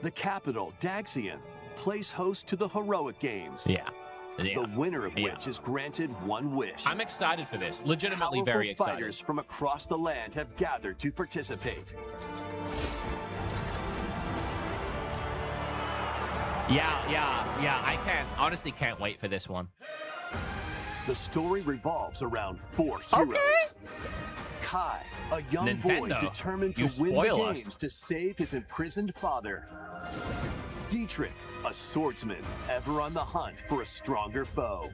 S4: The capital, Daxian, plays host to the heroic games.
S1: Yeah.
S4: The winner of
S1: Yeah.
S4: which is granted one wish.
S1: I'm excited for this. Legitimately
S4: Powerful
S1: very excited.
S4: fighters from across the land have gathered to participate.
S1: Yeah. I honestly can't wait for this one.
S4: The story revolves around 4 heroes. Kai, a young boy
S1: Nintendo,
S4: determined
S1: you
S4: to win the
S1: spoil us.
S4: games to save his imprisoned father. Dietrich, a swordsman ever on the hunt for a stronger foe.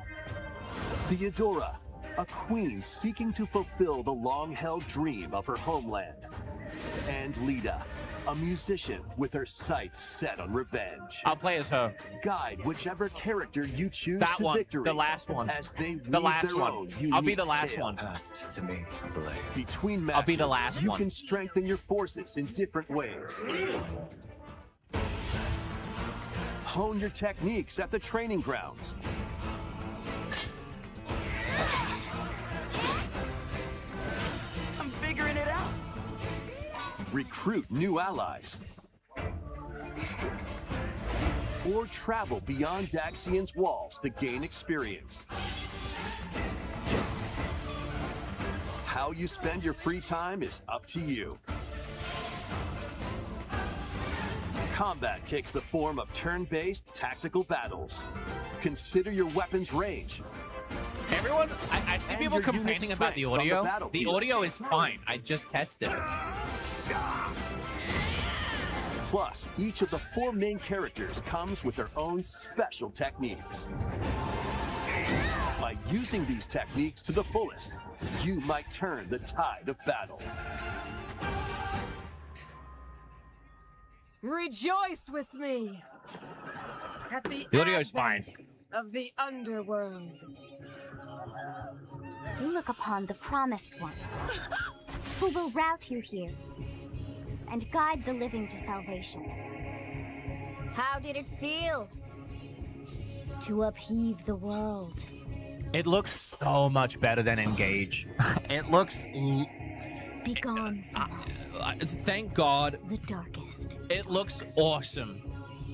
S4: Theodora, a queen seeking to fulfill the long-held dream of her homeland. And Lita, a musician with her sights set on revenge.
S1: I'll play as her.
S4: Guide whichever character you choose
S1: That
S4: to
S1: one,
S4: victory.
S1: the last one.
S4: As they weave
S1: The last
S4: their
S1: one.
S4: own
S1: I'll be
S4: unique
S1: the last
S4: tale.
S1: one.
S4: Between matches,
S1: I'll be the last
S4: you
S1: one.
S4: can strengthen your forces in different ways. hone your techniques at the training grounds.
S7: I'm figuring it out.
S4: Recruit new allies. Or travel beyond Daxian's walls to gain experience. How you spend your free time is up to you. Combat takes the form of turn-based tactical battles. Consider your weapon's range.
S1: Everyone, I see
S4: And
S1: people
S4: your
S1: complaining
S4: unit's
S1: about the
S4: strengths on the
S1: audio. The
S4: battlefield.
S1: audio is fine. I just tested it.
S4: Plus, each of the 4 main characters comes with their own special techniques. By using these techniques to the fullest, you might turn the tide of battle.
S8: Rejoice with me at the
S1: audio's fine.
S8: advent of the underworld.
S6: You look upon the promised one, who will route you here and guide the living to salvation. How did it feel to upheave the world?
S1: It looks so much better than Engage. It looks...
S6: Be gone from us,
S1: Thank God.
S6: the darkest.
S1: It looks awesome.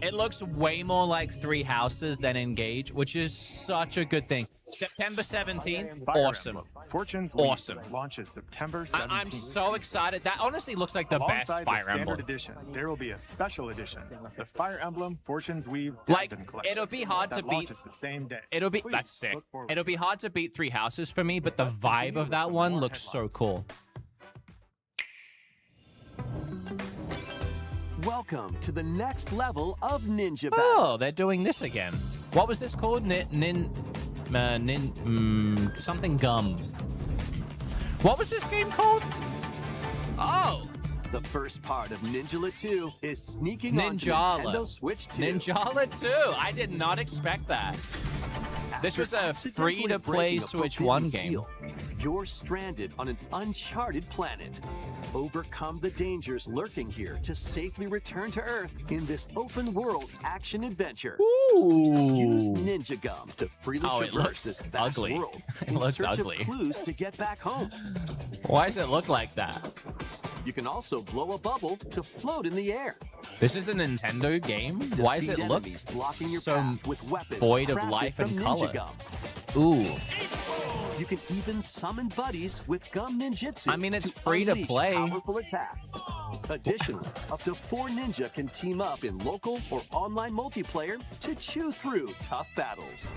S1: It looks way more like 3 Houses than Engage, which is such a good thing. September 17th,
S2: Fire
S1: awesome.
S2: Emblem Fortune's Weave
S1: Awesome.
S2: launches September 17th.
S1: I'm so excited. That honestly looks like the best
S2: Alongside the
S1: Fire
S2: standard
S1: Emblem.
S2: edition, there will be a special edition, the Fire Emblem Fortune's Weave
S1: Like,
S2: Diamond Collection.
S1: it'll be hard
S2: that
S1: to beat.
S2: launches the same day.
S1: It'll be
S2: Please
S1: that's sick.
S2: look forward
S1: It'll be hard to beat 3 Houses for me, but the
S2: Let's
S1: vibe
S2: continue
S1: of
S2: with
S1: that
S2: some
S1: one
S2: more
S1: looks so
S2: headlines.
S1: cool.
S4: Welcome to the next level of ninja
S1: Oh,
S4: battles.
S1: they're doing this again. What was this called? Something gum. What was this game called? Oh,
S4: The first part of Ninjala 2 is sneaking onto
S1: Ninjala.
S4: Nintendo Switch 2.
S1: Ninjala 2. I did not expect that. This
S4: After
S1: was a
S4: accidentally
S1: free-to-play
S4: breaking a
S1: Switch
S4: forbidden
S1: 1 game.
S4: seal, you're stranded on an uncharted planet. Overcome the dangers lurking here to safely return to Earth in this open-world action-adventure. Use
S1: Ooh.
S4: Ninja Gum to freely
S1: Oh, it
S4: traverse
S1: looks
S4: this vast
S1: ugly.
S4: world
S1: It
S4: in
S1: looks
S4: search
S1: ugly.
S4: of clues to get back home.
S1: Why does it look like that?
S4: You can also blow a bubble to float in the air.
S1: This is a Nintendo game? Why does it
S4: Defeat
S1: look
S4: enemies blocking your
S1: so
S4: path with weapons
S1: void of
S4: crafted
S1: life and
S4: from
S1: color?
S4: Ninja Gum.
S1: Ooh.
S4: You can even summon buddies with Gum Ninjutsu.
S1: I mean, it's
S4: to
S1: free to
S4: unleash
S1: play.
S4: Powerful attacks. Additionally, up to 4 ninja can team up in local or online multiplayer to chew through tough battles.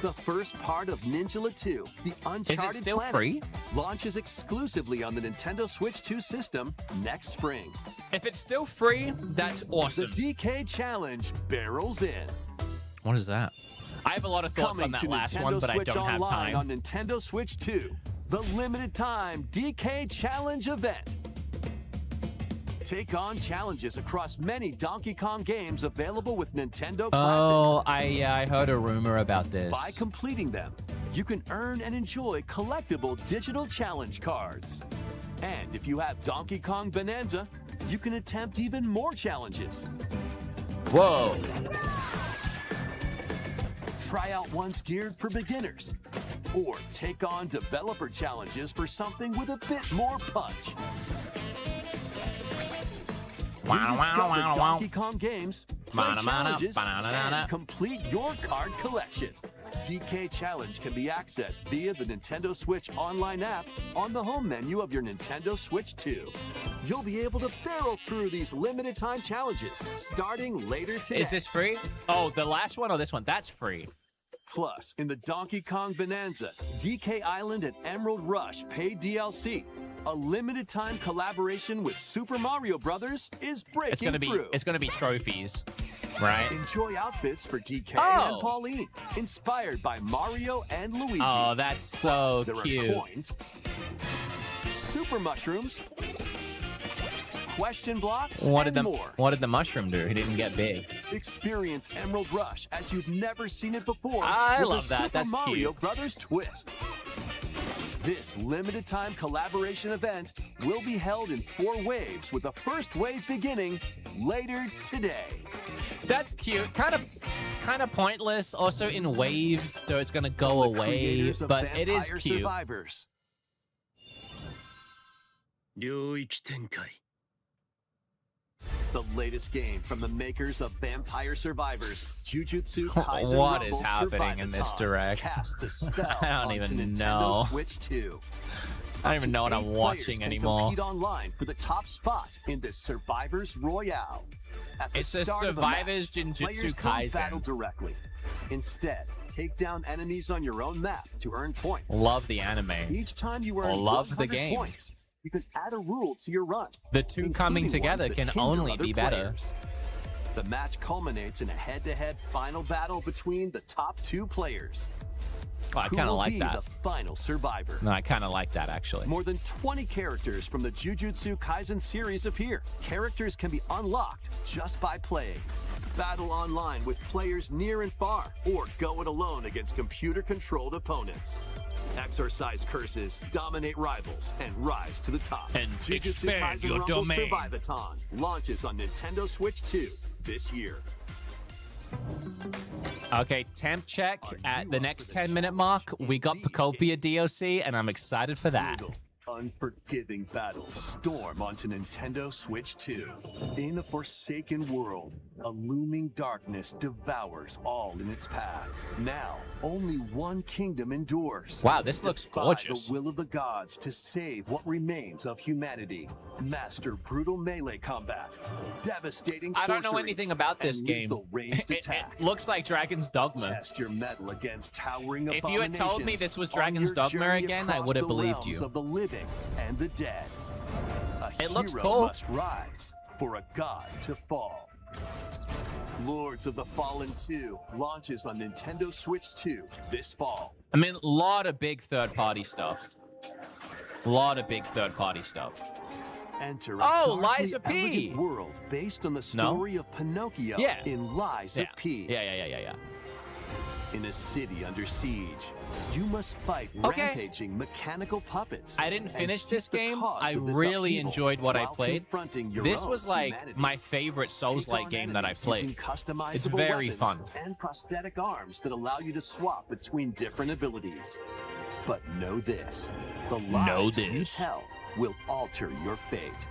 S4: The first part of Ninjala 2, the Uncharted
S1: still
S4: Planet,
S1: free?
S4: launches exclusively on the Nintendo Switch 2 system next spring.
S1: If it's still free, that's
S4: The
S1: awesome.
S4: DK Challenge barrels in.
S1: What is that? I have a lot of thoughts on
S4: Coming
S1: that
S4: to
S1: last
S4: Nintendo
S1: one, but I
S4: Switch
S1: don't have
S4: Online
S1: time.
S4: on Nintendo Switch 2, the limited time DK Challenge event. Take on challenges across many Donkey Kong games available with Nintendo
S1: Oh,
S4: Classics.
S1: I heard a rumor about this.
S4: By completing them, you can earn and enjoy collectible digital challenge cards. And if you have Donkey Kong Bonanza, you can attempt even more challenges.
S1: Whoa.
S4: Try out ones geared for beginners, or take on developer challenges for something with a bit more punch. Rediscover Donkey Kong games, play challenges, and complete your card collection. DK Challenge can be accessed via the Nintendo Switch Online app on the home menu of your Nintendo Switch 2. You'll be able to barrel through these limited time challenges starting later today.
S1: Is this free? Oh, the last one or this one? That's free.
S4: Plus, in the Donkey Kong Bonanza, DK Island and Emerald Rush paid DLC, a limited time collaboration with Super Mario Brothers is breaking
S1: It's gonna be trophies, right?
S4: Enjoy outfits for DK
S1: Oh.
S4: and Pauline, inspired by Mario and Luigi.
S1: Oh, that's so
S4: There
S1: cute.
S4: are coins, super mushrooms, question blocks,
S1: What
S4: and
S1: did the
S4: more.
S1: What did the mushroom do? He didn't get big.
S4: Experience Emerald Rush as you've never seen it before.
S1: I
S4: with
S1: love
S4: a
S1: that.
S4: Super
S1: That's
S4: Mario
S1: cute.
S4: Brothers twist. This limited time collaboration event will be held in 4 waves, with the first wave beginning later today.
S1: That's cute. Kind of pointless. Also in waves, so it's gonna go
S4: The
S1: away.
S4: creators of
S1: But it is
S4: Vampire
S1: cute.
S4: Survivors.
S7: 領域展開
S4: The latest game from the makers of Vampire Survivors, Jujutsu Kaisen
S1: What
S4: Rumble
S1: is happening in this
S4: Survivathon
S1: direct?
S4: casts a spell
S1: I don't
S4: onto
S1: even
S4: Nintendo
S1: know.
S4: Switch 2.
S1: I don't even know what I'm
S4: 8 players
S1: watching
S4: can
S1: anymore.
S4: Compete online for the top spot in this Survivors Royale. At the
S1: It's a
S4: start of the
S1: Survivors
S4: match,
S1: Jujutsu
S4: players don't battle
S1: Kaisen.
S4: directly. Instead, take down enemies on your own map to earn points.
S1: Love the anime.
S4: Each time you earn
S1: Love the
S4: 100
S1: game.
S4: points, you can add a rule to your run.
S1: The two coming
S4: including
S1: together
S4: ones that
S1: can
S4: hinder
S1: only
S4: other
S1: be better.
S4: players. The match culminates in a head-to-head final battle between the top 2 players.
S1: Oh, I
S4: Who
S1: kind of
S4: will
S1: like
S4: be
S1: that.
S4: the final survivor?
S1: No, I kind of like that actually.
S4: More than 20 characters from the Jujutsu Kaisen series appear. Characters can be unlocked just by playing. Battle online with players near and far, or go it alone against computer-controlled opponents. Exorcise curses, dominate rivals, and rise to the top.
S1: And
S4: Jujutsu
S1: expand
S4: Kaisen
S1: your
S4: Rumble
S1: domain.
S4: Survivathon launches on Nintendo Switch 2 this year.
S1: Okay, temp check at the next 10-minute mark. We got Pocopia DLC, and I'm excited for that.
S4: Brutal, unforgiving battles storm onto Nintendo Switch 2. In a forsaken world, a looming darkness devours all in its path. Now, only one kingdom endures.
S1: Wow, this looks
S4: Defy
S1: gorgeous.
S4: the will of the gods to save what remains of humanity. Master brutal melee combat, devastating
S1: I don't know
S4: sorceries,
S1: anything about this
S4: and
S1: game.
S4: lethal ranged
S1: It
S4: attacks.
S1: looks like Dragon's Dogma.
S4: Test your mettle against towering
S1: If you had told me
S4: abominations
S1: this was
S4: on
S1: Dragon's
S4: your
S1: Dogma
S4: journey
S1: again, I
S4: across
S1: would have
S4: the
S1: believed
S4: realms
S1: you.
S4: Of the living and the dead. A
S1: It looks
S4: hero
S1: cool.
S4: must rise for a god to fall. Lords of the Fallen 2 launches on Nintendo Switch 2 this fall.
S1: I mean, a lot of big third-party stuff. A lot of big third-party stuff.
S4: Enter a
S1: Oh,
S4: darkly
S1: Lies of P.
S4: elegant world based on the
S1: No?
S4: story of Pinocchio
S1: Yeah.
S4: in Lies
S1: Yeah.
S4: of P.
S1: Yeah.
S4: In a city under siege, you must fight
S1: Okay.
S4: rampaging mechanical puppets.
S1: I didn't
S4: and
S1: finish
S4: seek
S1: this
S4: the
S1: game.
S4: cause
S1: I
S4: of this
S1: really
S4: upheaval
S1: enjoyed what I
S4: while
S1: played.
S4: confronting your
S1: This
S4: own
S1: was like
S4: humanity.
S1: my favorite
S4: Take
S1: Souls-like
S4: on
S1: game that I've
S4: enemies
S1: played.
S4: using customizable
S1: It's very
S4: weapons
S1: fun.
S4: and prosthetic arms that allow you to swap between different abilities. But know this: the lies you
S1: this.
S4: tell will alter your fate.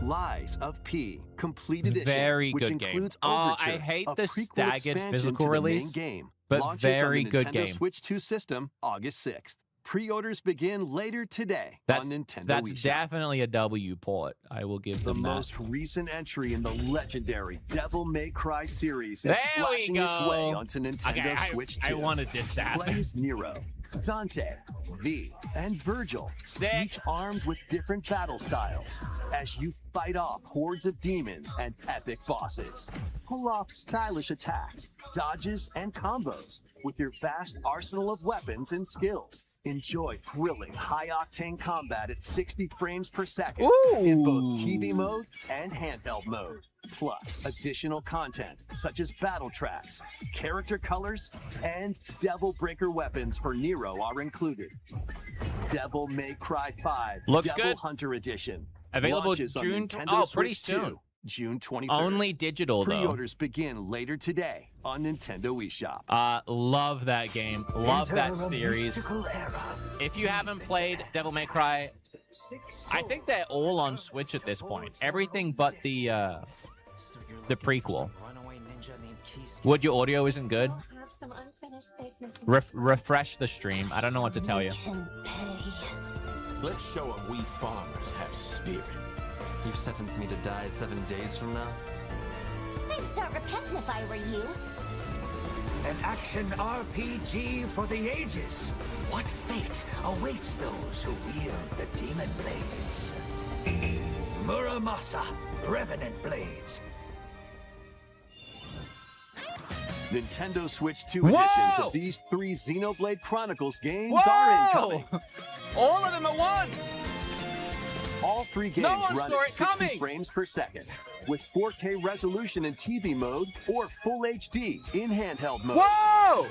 S4: Lies of P, complete edition,
S1: Very
S4: which
S1: good game.
S4: includes
S1: I
S4: Overture,
S1: hate
S4: a
S1: the
S4: prequel
S1: staggered
S4: expansion
S1: physical
S4: to the main
S1: release,
S4: game.
S1: but
S4: Launches
S1: very
S4: on the
S1: good
S4: Nintendo
S1: game.
S4: Switch 2 system August 6th. Pre-orders begin later today
S1: That's
S4: on Nintendo
S1: that's
S4: eShop.
S1: definitely a W port. I will give
S4: The
S1: them that.
S4: most recent entry in the legendary Devil May Cry series is
S1: There we
S4: slashing its way
S1: go.
S4: onto Nintendo
S1: Okay,
S4: Switch 2.
S1: I want to diss that.
S4: Plays Nero, Dante, V, and Virgil,
S1: Sick.
S4: each armed with different battle styles, as you fight off hordes of demons and epic bosses. Pull off stylish attacks, dodges, and combos with your vast arsenal of weapons and skills. Enjoy thrilling, high-octane combat at 60 frames per second in both TV mode and handheld mode. Plus, additional content such as battle tracks, character colors, and Devil Breaker weapons for Nero are included. Devil May Cry 5
S1: Looks
S4: Devil
S1: good.
S4: Hunter Edition.
S1: Available
S4: Launches on
S1: June
S4: Nintendo
S1: oh,
S4: Switch
S1: pretty
S4: 2,
S1: soon.
S4: June 23rd.
S1: Only digital though.
S4: Pre-orders begin later today on Nintendo eShop.
S1: Love that game. Love that
S8: Enter a
S1: series.
S8: mystical era.
S1: If you haven't played Devil May Cry, I think they're all on Switch at this point. Everything but the prequel. Wood, your audio isn't good.
S9: Have some unfinished business.
S1: Refresh the stream. I don't know what to tell you.
S10: Let's show them we farmers have spirit.
S7: You've sentenced me to die 7 days from now?
S9: I'd start repenting if I were you.
S8: An action RPG for the ages. What fate awaits those who wield the demon blades? Muramasa, Revenant Blades.
S4: Nintendo Switch 2
S1: Whoa!
S4: editions of these 3 Xenoblade Chronicles games are incoming.
S1: All of them at once!
S4: All 3 games
S1: No one
S4: run
S1: saw
S4: at
S1: it
S4: 60
S1: coming!
S4: frames per second, with 4K resolution in TV mode or Full HD in handheld mode.
S1: Whoa!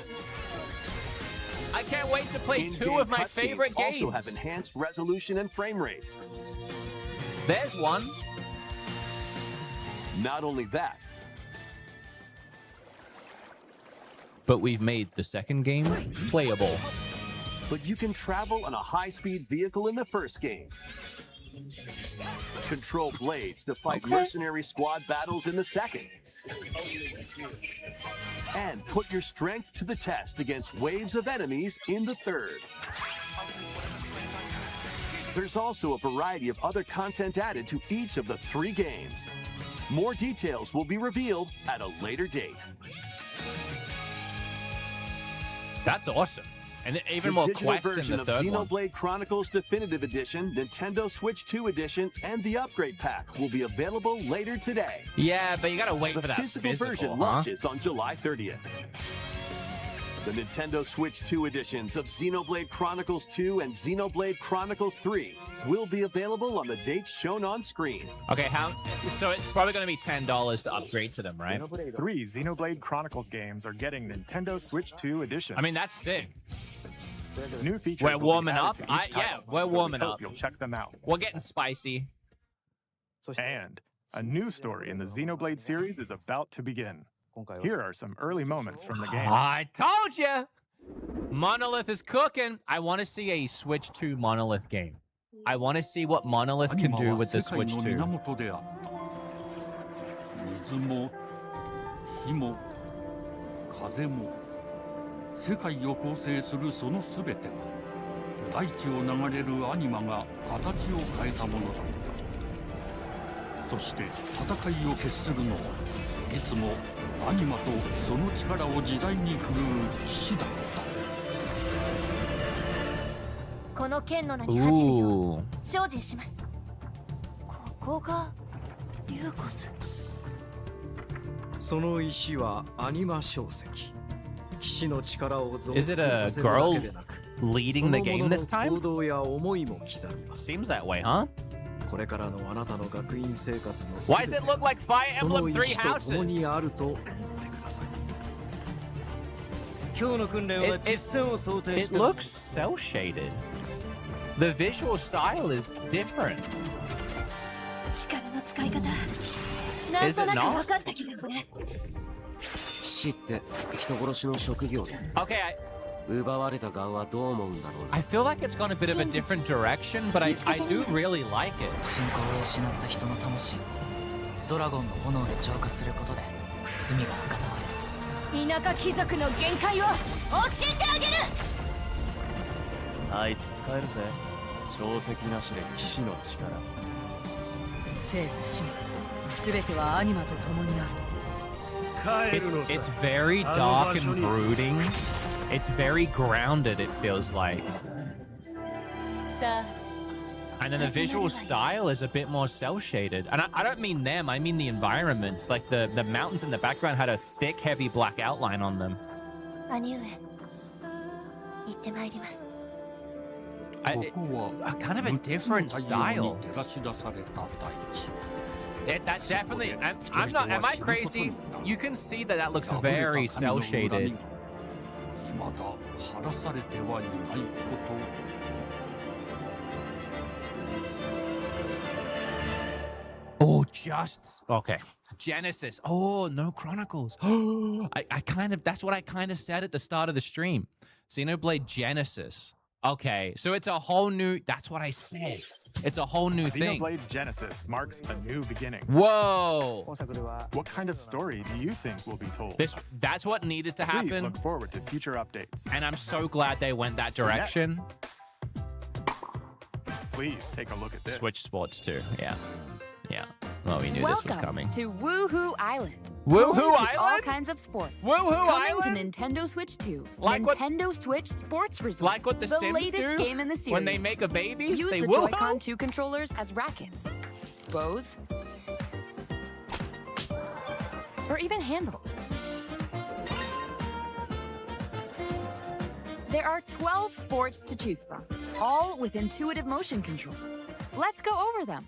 S1: I can't wait to play
S4: In-game
S1: 2 of my
S4: cutscenes
S1: favorite games.
S4: also have enhanced resolution and frame rate.
S1: There's one.
S4: Not only that,
S1: but we've made the second game playable.
S4: but you can travel on a high-speed vehicle in the first game. Control blades to fight mercenary squad battles in the second. And put your strength to the test against waves of enemies in the third. There's also a variety of other content added to each of the 3 games. More details will be revealed at a later date.
S1: That's awesome. And even
S4: The
S1: more
S4: digital
S1: quests in
S4: version
S1: the
S4: of
S1: third one.
S4: Xenoblade Chronicles Definitive Edition, Nintendo Switch 2 Edition, and the Upgrade Pack will be available later today.
S1: Yeah, but you gotta wait
S4: The
S1: for that
S4: physical version
S1: huh?
S4: launches on July 30th. The Nintendo Switch 2 editions of Xenoblade Chronicles 2 and Xenoblade Chronicles 3 will be available on the dates shown on screen.
S1: Okay, so it's probably gonna be $10 to upgrade to them, right?
S2: 3 Xenoblade Chronicles games are getting Nintendo Switch 2 editions.
S1: I mean, that's sick.
S2: New features
S1: We're
S2: will be
S1: warming
S2: added
S1: up.
S2: to each
S1: Yeah,
S2: title,
S1: we're
S2: so we
S1: warming
S2: hope
S1: up.
S2: You'll check them out.
S1: We're getting spicy.
S2: And a new story in the Xenoblade series is about to begin. Here are some early moments from the game.
S1: I told you! Monolith is cooking. I want to see a Switch 2 Monolith game. I want to see what Monolith can do with the Switch 2.
S11: 世界を構成するそのすべては大地を流れるアニマが形を変えたものだった。そして戦いを決するのはいつもアニマとその力を自在に振るう騎士だった。
S6: この剣の名に恥じるよう
S1: Ooh.
S6: 精進します。ここがリューコス。
S12: その石はアニマ小石。騎士の力を増幅
S1: Is it a
S12: させるだ
S1: girl
S12: けでなく、
S1: leading the game this
S12: そのものの
S1: time?
S12: 行動や思いも刻みます。
S1: Seems that way, huh?
S12: これからのあなたの学院生活の
S1: Why does it look like Fire
S12: その
S1: Emblem Three
S12: 石と共
S1: Houses?
S12: にあると思ってください。今日の訓練は
S1: It
S12: 実践を想定して
S1: looks cel shaded. The visual style is different.
S6: 力の使い方。なん
S1: Is
S6: と
S1: it
S6: なく
S1: not?
S6: 分かった気がする。
S7: 騎士って人殺しの職業で
S1: Okay,
S7: 奪われた側はどう思うんだろう
S1: I feel like it's gone a bit of a different direction, but I do really like it.
S13: 信仰を失った人の魂をドラゴンの炎で浄化することで罪が贖われる。
S3: 田舎貴族の限界を教えてあげる。
S14: あいつ使えるぜ。小石なしで騎士の力。
S3: 生と死すべてはアニマと共にある。
S1: It's very dark and brooding. It's very grounded, it feels like. And then the visual style is a bit more cel-shaded. And I don't mean them, I mean the environments. Like the mountains in the background had a thick, heavy black outline on them.
S6: 兄上、行ってまいります。
S1: Kind of a different style. That definitely, I'm not, am I crazy? You can see that that looks very cel-shaded. Oh, just, okay. Genesis. Oh, no Chronicles. I kind of, that's what I kind of said at the start of the stream. Xenoblade Genesis. Okay, so it's a whole new, that's what I said. It's a whole new thing.
S2: Xenoblade Genesis marks a new beginning.
S1: Whoa!
S2: What kind of story do you think will be told?
S1: That's what needed to happen.
S2: Please look forward to future updates.
S1: And I'm so glad they went that direction.
S2: Please take a look at this.
S1: Switch Sports 2, yeah. Yeah. Well, we knew this was coming.
S15: Welcome to Woohoo Island.
S1: Woohoo
S15: Home to
S1: Island?
S15: All kinds of sports.
S1: Woohoo
S15: Coming
S1: Island?
S15: to Nintendo Switch 2.
S1: Like what-
S15: Nintendo Switch Sports Resort.
S1: Like what the Sims
S15: latest
S1: do
S15: game in the series.
S1: when they make a baby?
S15: Use
S1: They
S15: the
S1: woohoo?
S15: Joy-Con 2 controllers as rackets, bows, or even handles. There are 12 sports to choose from, all with intuitive motion controls. Let's go over them.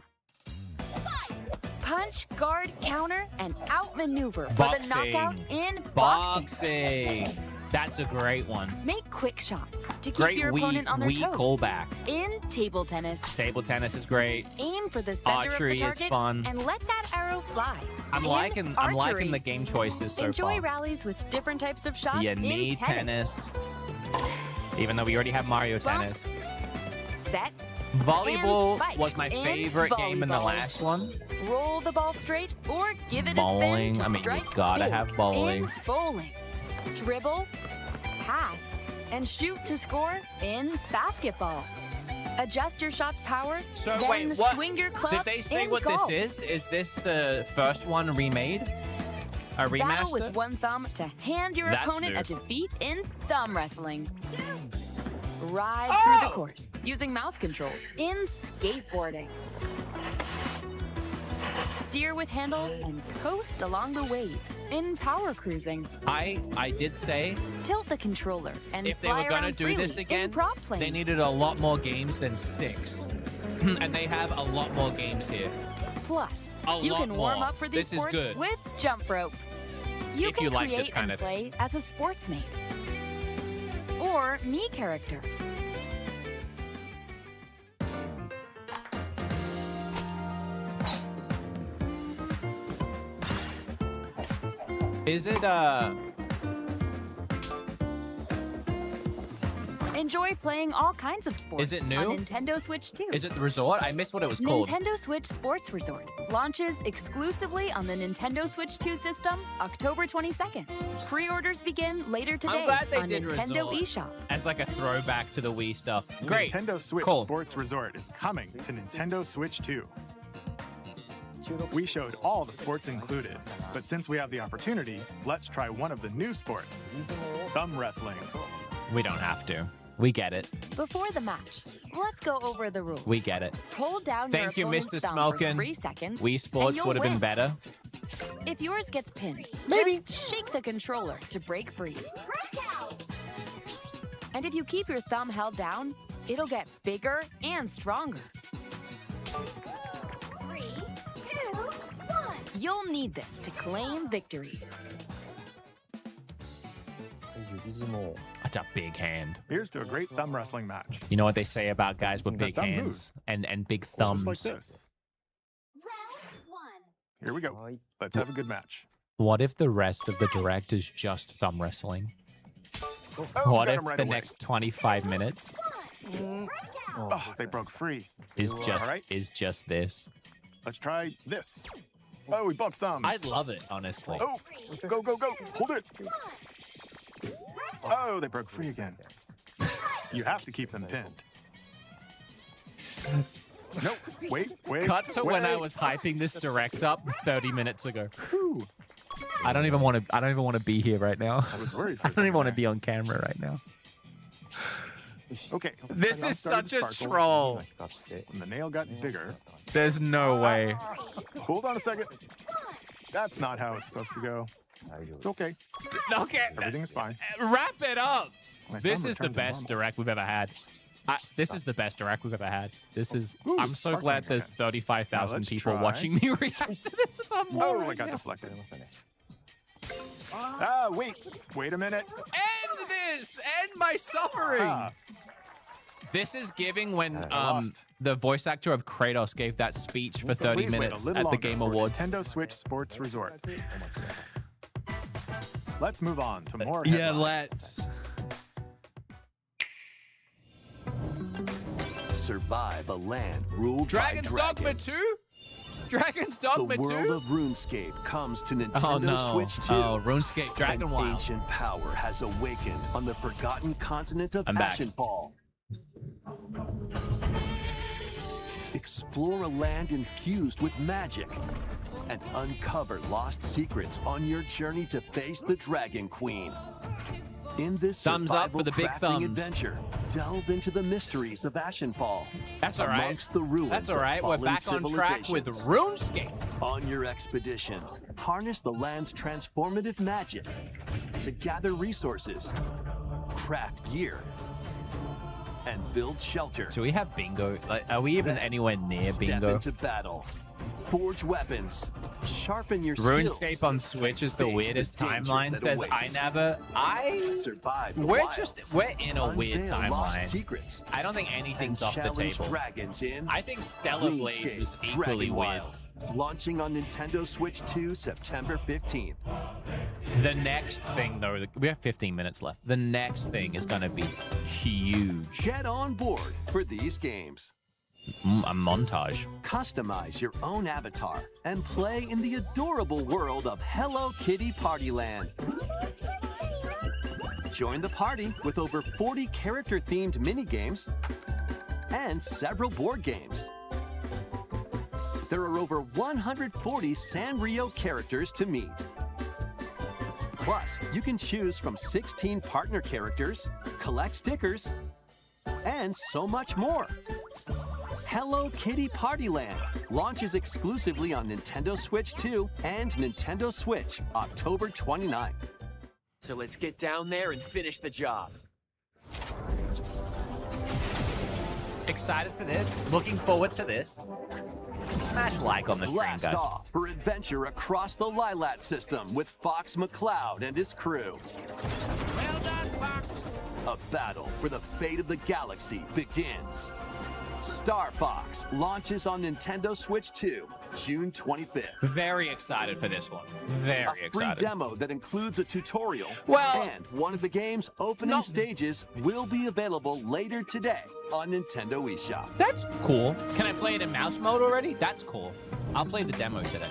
S15: Punch, guard, counter, and outmaneuver for the knockout in boxing.
S1: That's a great one.
S15: Make quick shots to keep
S1: Great
S15: your opponent on their
S1: Wii
S15: toes.
S1: callback.
S15: In table tennis,
S1: Table tennis is great.
S15: aim for the center
S1: Archery
S15: of the
S1: is
S15: target
S1: fun.
S15: and let that arrow fly.
S1: I'm
S15: In
S1: liking
S15: archery,
S1: the game choices so
S15: enjoy
S1: far.
S15: rallies with different types of shots.
S1: You
S15: in
S1: need
S15: tennis.
S1: Even though we already have Mario
S15: Block.
S1: Tennis.
S15: Set.
S1: Volleyball
S15: spike
S1: was my
S15: in
S1: favorite game in the
S15: volleyball.
S1: last one.
S15: Roll the ball straight or give it
S1: Bowling.
S15: a spin to
S1: I mean, you
S15: strike
S1: gotta
S15: big.
S1: have bowling.
S15: In bowling. Dribble, pass, and shoot to score in basketball. Adjust your shot's power,
S1: So
S15: then
S1: wait, what?
S15: swing your club
S1: Did they say
S15: in
S1: what
S15: golf.
S1: this is? Is this the first one remade? A
S15: Battle
S1: remaster?
S15: with one thumb to hand your
S1: That's
S15: opponent
S1: new.
S15: a defeat in thumb wrestling. Ride
S1: Oh!
S15: through the course using mouse controls in skateboarding. Steer with handles and coast along the waves in power cruising.
S1: I did say
S15: Tilt the controller and
S1: if they
S15: fly
S1: were gonna
S15: around
S1: do this
S15: freely
S1: again,
S15: in prop playing.
S1: they needed a lot more games than 6. And they have a lot more games here.
S15: Plus,
S1: A
S15: you
S1: lot
S15: can warm
S1: more.
S15: up for these
S1: This is
S15: sports
S1: good.
S15: with jump rope. You
S1: If
S15: can
S1: you like
S15: create
S1: this kind
S15: and
S1: of
S15: play as a sportsmate or me character.
S1: Is it
S15: Enjoy playing all kinds of sports.
S1: Is it new?
S15: On Nintendo Switch 2.
S1: is it the resort? I missed what it was called.
S15: Nintendo Switch Sports Resort launches exclusively on the Nintendo Switch 2 system October 22nd. Pre-orders begin later today
S1: I'm glad they
S15: on
S1: did
S15: Nintendo
S1: resort
S15: eShop.
S1: as like a throwback to the Wii stuff. Great.
S2: Nintendo Switch
S1: Cool.
S2: Sports Resort is coming to Nintendo Switch 2. We showed all the sports included, but since we have the opportunity, let's try one of the new sports, thumb wrestling.
S1: We don't have to. We get it.
S15: Before the match, let's go over the rules.
S1: We get it.
S15: Hold down
S1: Thank you,
S15: your opponent's
S1: Mr.
S15: thumb
S1: Smokin'.
S15: for 3 seconds.
S1: Wii
S15: and
S1: Sports
S15: you'll
S1: would have been
S15: win.
S1: better.
S15: If yours gets pinned, just shake the controller to break free. And if you keep your thumb held down, it'll get bigger and stronger.
S9: 3, 2, 1.
S15: You'll need this to claim victory.
S1: That's a big hand.
S2: Here's to a great thumb wrestling match.
S1: You know what they say about guys with
S2: The
S1: big
S2: thumb
S1: hands and big
S2: Just
S1: thumbs.
S2: like this.
S9: Round 1.
S2: Here we go. Let's have a good match.
S1: What if the rest of the direct is just thumb wrestling?
S2: Oh,
S1: What
S2: got
S1: if
S2: him right
S1: the
S2: away.
S1: next 25 minutes
S2: Oh, they broke free.
S1: is just
S2: All right.
S1: just this?
S2: Let's try this. Oh, we bumped thumbs.
S1: I'd love it, honestly.
S2: Oh, go, go, go. Hold it. Oh, they broke free again. You have to keep them pinned. Nope. Wait.
S1: Cut to when I
S2: wait.
S1: was hyping this direct up 30 minutes ago. Whew. I don't even want to be here right now.
S2: I was worried for
S1: I
S2: a
S1: don't even
S2: second
S1: want to
S2: there.
S1: be on camera right now.
S2: Okay.
S1: This
S2: now
S1: is
S2: started
S1: such
S2: to
S1: a
S2: sparkle.
S1: troll.
S2: When the nail got bigger.
S1: There's no way.
S2: Hold on a second. That's not how it's supposed to go. It's okay.
S1: Okay.
S2: Everything's fine.
S1: Wrap it up.
S2: My
S1: This
S2: thumb
S1: is the
S2: returned to
S1: best
S2: normal.
S1: direct we've ever had. This is the best direct we've ever had. This is.
S2: Ooh,
S1: I'm so
S2: sparkling
S1: glad there's
S2: again.
S1: 35,000
S2: Now let's
S1: people
S2: try.
S1: watching me react to this thumb war
S2: Oh,
S1: right
S2: I got
S1: now.
S2: deflected. Ah, wait a minute.
S1: End this! End my suffering!
S2: Ah.
S1: This is giving when
S2: I lost.
S1: the voice actor of Kratos gave that speech for 30
S2: Please wait a
S1: minutes
S2: little
S1: at the
S2: longer
S1: Game
S2: for
S1: Awards.
S2: Nintendo Switch Sports Resort. Let's move on to more
S1: Yeah,
S2: headlines.
S1: let's.
S4: Survive a land ruled
S1: Dragon's
S4: by
S1: Dogma
S4: dragons.
S1: 2? Dragon's Dogma
S4: The
S1: 2?
S4: world of RuneScape comes to Nintendo
S1: Oh no.
S4: Switch 2.
S1: Oh, RuneScape Dragon
S4: An
S1: Wild.
S4: ancient power has awakened on the forgotten continent of
S1: I'm back.
S4: Ashenfall. Explore a land infused with magic and uncover lost secrets on your journey to face the Dragon Queen. In this
S1: Thumbs up
S4: survival
S1: for the big
S4: crafting
S1: thumbs.
S4: adventure, delve into the mysteries of Ashenfall.
S1: That's all right.
S4: Amongst the ruins
S1: That's all
S4: of
S1: right. We're
S4: fallen
S1: back on track with
S4: civilizations.
S1: RuneScape.
S4: On your expedition, harness the land's transformative magic to gather resources, craft gear, and build shelter.
S1: Do we have bingo? Like, are we even
S4: Then
S1: anywhere near
S4: step
S1: bingo?
S4: into battle. Forge weapons. Sharpen your
S1: RuneScape
S4: skills.
S1: on Switch is the
S4: Face
S1: weirdest
S4: danger
S1: timeline,
S4: that
S1: says
S4: awaits. Survive the
S1: We're
S4: wild.
S1: in a weird
S4: Unveil lost
S1: timeline.
S4: secrets.
S1: I don't think anything's
S4: And
S1: off the
S4: challenge
S1: table.
S4: dragons in
S1: I think Stellar Blade
S4: RuneScape
S1: was equally
S4: Dragon
S1: weird.
S4: Wilds, launching on Nintendo Switch 2 September 15th.
S1: The next thing, though, we have 15 minutes left. The next thing is going to be huge.
S4: Get on board for these games.
S1: A montage.
S4: Customize your own avatar and play in the adorable world of Hello Kitty Partyland. Join the party with over 40 character-themed minigames and several board games. There are over 140 Sanrio characters to meet. Plus, you can choose from 16 partner characters, collect stickers, and so much more. Hello Kitty Partyland launches exclusively on Nintendo Switch 2 and Nintendo Switch October 29th.
S16: So let's get down there and finish the job.
S1: Excited for this. Looking forward to this. Smash like on the stream,
S4: Blast
S1: guys.
S4: off for adventure across the Lilat system with Fox McCloud and his crew.
S8: Well done, Fox.
S4: A battle for the fate of the galaxy begins. Star Fox launches on Nintendo Switch 2, June 25th.
S1: Very excited for this one. Very
S4: A free
S1: excited.
S4: demo that includes a tutorial.
S1: Well,
S4: and one of the game's opening stages will be available later today on Nintendo eShop.
S1: That's cool. Can I play it in mouse mode already? That's cool. I'll play the demo today.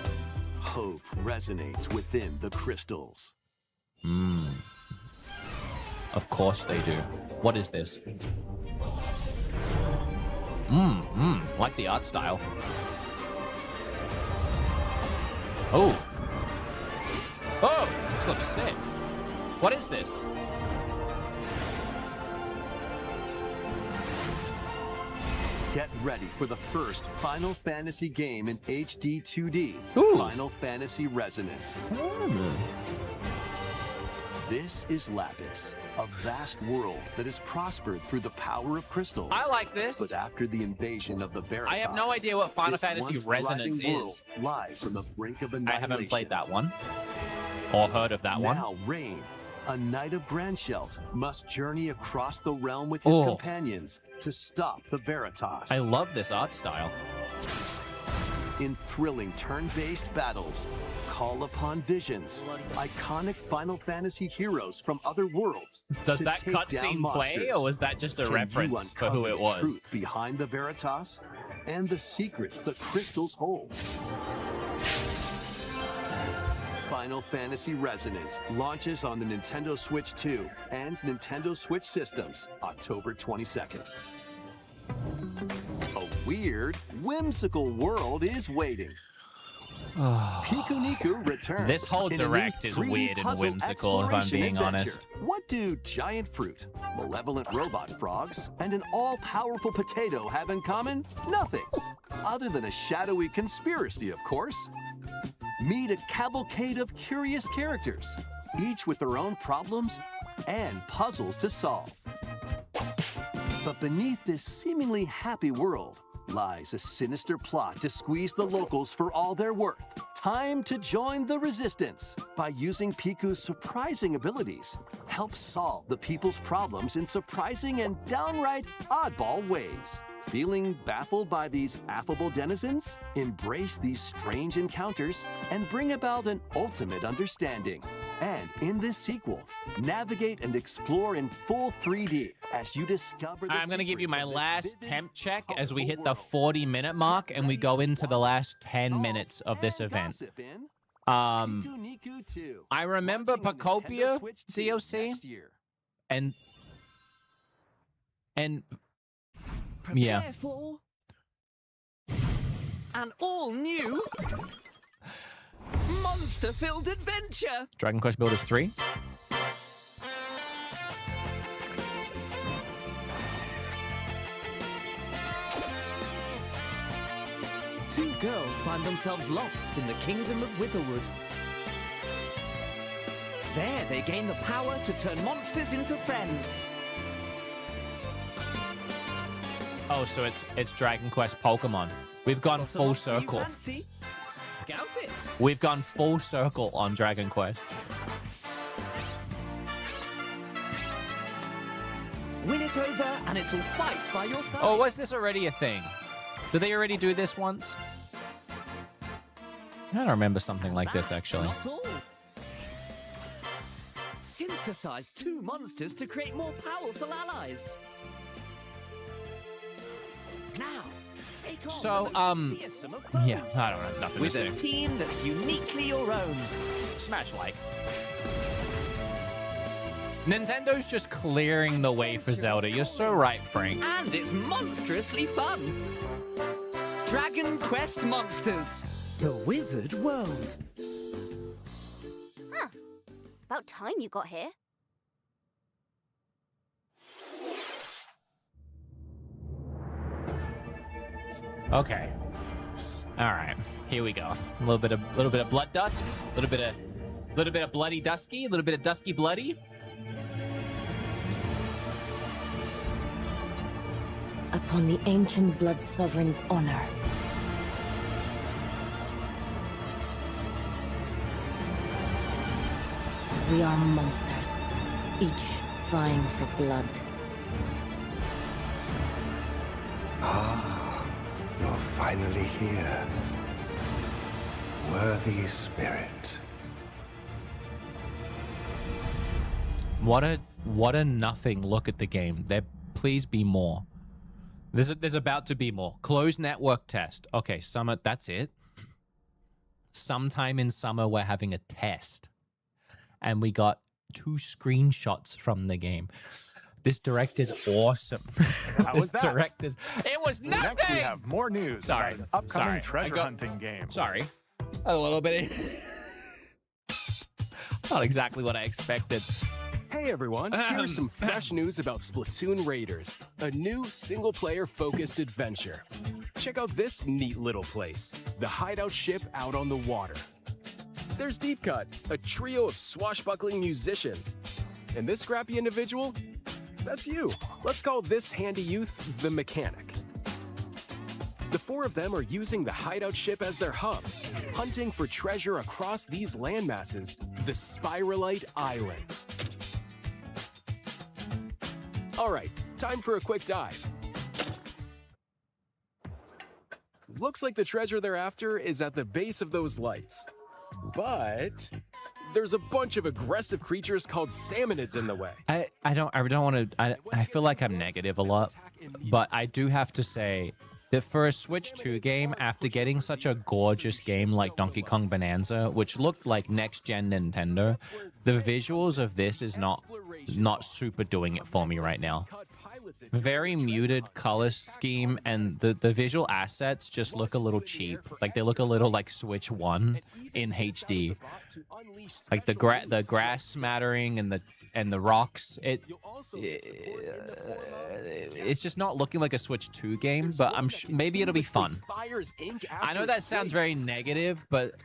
S4: Hope resonates within the crystals.
S1: Of course they do. What is this? Like the art style. Oh. Oh, this looks sick. What is this?
S4: Get ready for the first Final Fantasy game in HD 2D.
S1: Ooh.
S4: Final Fantasy Resonance. This is Lapis, a vast world that has prospered through the power of crystals.
S1: I like this.
S4: But after the invasion of the Veritas,
S1: I have no idea what Final
S4: this
S1: Fantasy
S4: once
S1: Resonance
S4: thriving world
S1: is.
S4: lies on the brink of
S1: I
S4: annihilation.
S1: haven't played that one. Or heard of that one.
S4: Now Rain, a knight of Grandshelt, must journey across the realm with his companions to stop the Veritas.
S1: I love this art style.
S4: In thrilling turn-based battles, call upon visions, iconic Final Fantasy heroes from other worlds.
S1: Does
S4: to
S1: that
S4: take down
S1: cutscene play,
S4: monsters.
S1: or was that just a
S4: Can
S1: reference
S4: you
S1: for who
S4: uncover
S1: it
S4: the
S1: was?
S4: Truth behind the Veritas and the secrets the crystals hold. Final Fantasy Resonance launches on the Nintendo Switch 2 and Nintendo Switch systems October 22nd. A weird, whimsical world is waiting. Pikuniku returns.
S1: This whole
S4: in a new
S1: direct is
S4: 3D
S1: weird and
S4: puzzle
S1: whimsical, if I'm
S4: exploration
S1: being
S4: adventure.
S1: honest.
S4: What do giant fruit, malevolent robot frogs, and an all-powerful potato have in common? Nothing. Other than a shadowy conspiracy, of course. Meet a cavalcade of curious characters, each with their own problems and puzzles to solve. But beneath this seemingly happy world lies a sinister plot to squeeze the locals for all they're worth. Time to join the resistance. By using Piku's surprising abilities, help solve the people's problems in surprising and downright oddball ways. Feeling baffled by these affable denizens? Embrace these strange encounters and bring about an ultimate understanding. And in this sequel, navigate and explore in full 3D as you discover the
S1: I'm going to give you my
S4: secrets of this
S1: last
S4: vivid,
S1: temp check as
S4: colorful
S1: we hit the
S4: world.
S1: 40-minute mark and we go into the last 10 minutes of this
S4: And
S1: event.
S4: gossip in
S1: Um,
S4: Pikuniku 2,
S1: I remember
S4: launching on
S1: Pacopia
S4: Nintendo Switch 2
S1: DLC
S4: next year.
S1: and yeah.
S16: For an all-new monster-filled adventure.
S1: Dragon Quest Builders 3.
S16: Two girls find themselves lost in the kingdom of Witherwood. There, they gain the power to turn monsters into friends.
S1: Oh, so it's Dragon Quest Pokemon. We've gone
S16: What's
S1: full
S16: enough, do you
S1: circle.
S16: fancy? out it.
S1: We've gone full circle on Dragon Quest.
S16: Win it over and it'll fight by your side.
S1: Oh, was this already a thing? Did they already do this once? I don't remember something like this, actually.
S16: Not all. Synthesize 2 monsters to create more powerful allies. Now, take on
S1: So,
S16: the most fearsome of foes.
S1: Yeah, I don't know. Nothing
S16: With
S1: to
S16: a
S1: say.
S16: team that's uniquely your own.
S1: Smash like. Nintendo's just clearing the way for Zelda. You're so right, Frank.
S16: And it's monstrously fun. Dragon Quest Monsters. The Wizard World.
S9: Huh. About time you got here.
S1: Okay. All right. Here we go. A little bit of blood dusk. A little bit of bloody dusky. A little bit of dusky bloody.
S3: Upon the ancient blood sovereign's honor. We are monsters, each vying for blood.
S17: Ah, you're finally here. Worthy spirit.
S1: What a nothing look at the game. There, please be more. There's about to be more. Closed network test. Okay, summer, that's it. Sometime in summer, we're having a test. And we got 2 screenshots from the game. This direct is awesome.
S2: How was that?
S1: Direct is... It was nothing!
S2: Next, we have more news
S1: Sorry.
S2: about an upcoming
S1: Sorry.
S2: treasure hunting game.
S1: Sorry. A little bit... Not exactly what I expected.
S10: Hey everyone, here's some fresh news about Splatoon Raiders, a new single-player focused adventure. Check out this neat little place, the hideout ship out on the water. There's Deep Cut, a trio of swashbuckling musicians. And this scrappy individual? That's you. Let's call this handy youth the Mechanic. The 4 of them are using the hideout ship as their hub, hunting for treasure across these landmasses, the Spiralite Islands. All right, time for a quick dive. Looks like the treasure they're after is at the base of those lights. But there's a bunch of aggressive creatures called salmonids in the way.
S1: I don't want to... I feel like I'm negative a lot, but I do have to say that for a Switch 2 game, after getting such a gorgeous game like Donkey Kong Bonanza, which looked like next-gen Nintendo, the visuals of this is not super doing it for me right now. Very muted color scheme, and the visual assets just look a little cheap. Like they look a little like Switch 1 in HD. Like the grass smattering and the rocks. It's just not looking like a Switch 2 game, but maybe it'll be fun. I know that sounds very negative, but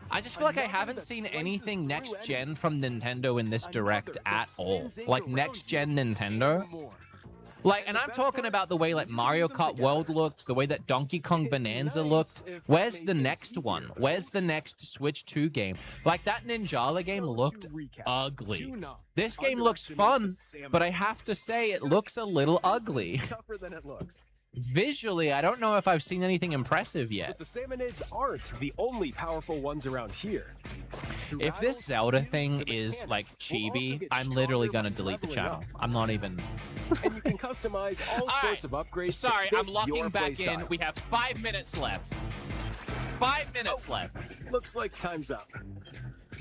S1: I just feel like I haven't seen anything next-gen from Nintendo in this Direct at all. Like, next-gen Nintendo. Like, and I'm talking about the way, like, Mario Kart World looked, the way that Donkey Kong Bonanza looked. Where's the next one? Where's the next Switch 2 game? Like, that Ninjala game looked ugly. This game looks fun, but I have to say it looks a little ugly.
S10: Tougher than it looks.
S1: Visually, I don't know if I've seen anything impressive yet.
S10: But the salmonids aren't the only powerful ones around here.
S1: If this Zelda thing is like chibi, I'm literally gonna delete the channel. I'm not even...
S10: And you can customize all sorts of upgrades.
S1: Sorry,
S10: to fit
S1: I'm locking
S10: your
S1: back
S10: playstyle.
S1: in. We have 5 minutes left. 5 minutes left.
S10: Looks like time's up.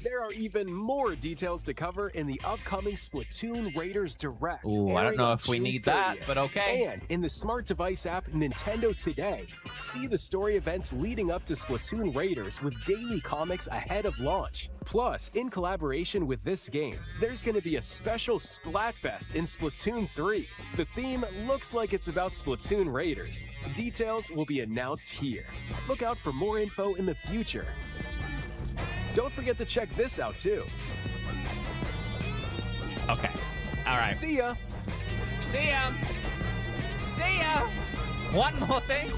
S10: There are even more details to cover in the upcoming Splatoon Raiders Direct.
S1: Ooh, I don't know if we
S10: June
S1: need that,
S10: 30th.
S1: but okay.
S10: And in the smart device app Nintendo Today, see the story events leading up to Splatoon Raiders with daily comics ahead of launch. Plus, in collaboration with this game, there's going to be a special Splatfest in Splatoon 3. The theme looks like it's about Splatoon Raiders. Details will be announced here. Look out for more info in the future. Don't forget to check this out, too.
S1: Okay. All right.
S10: See ya.
S1: See ya. See ya. One more thing.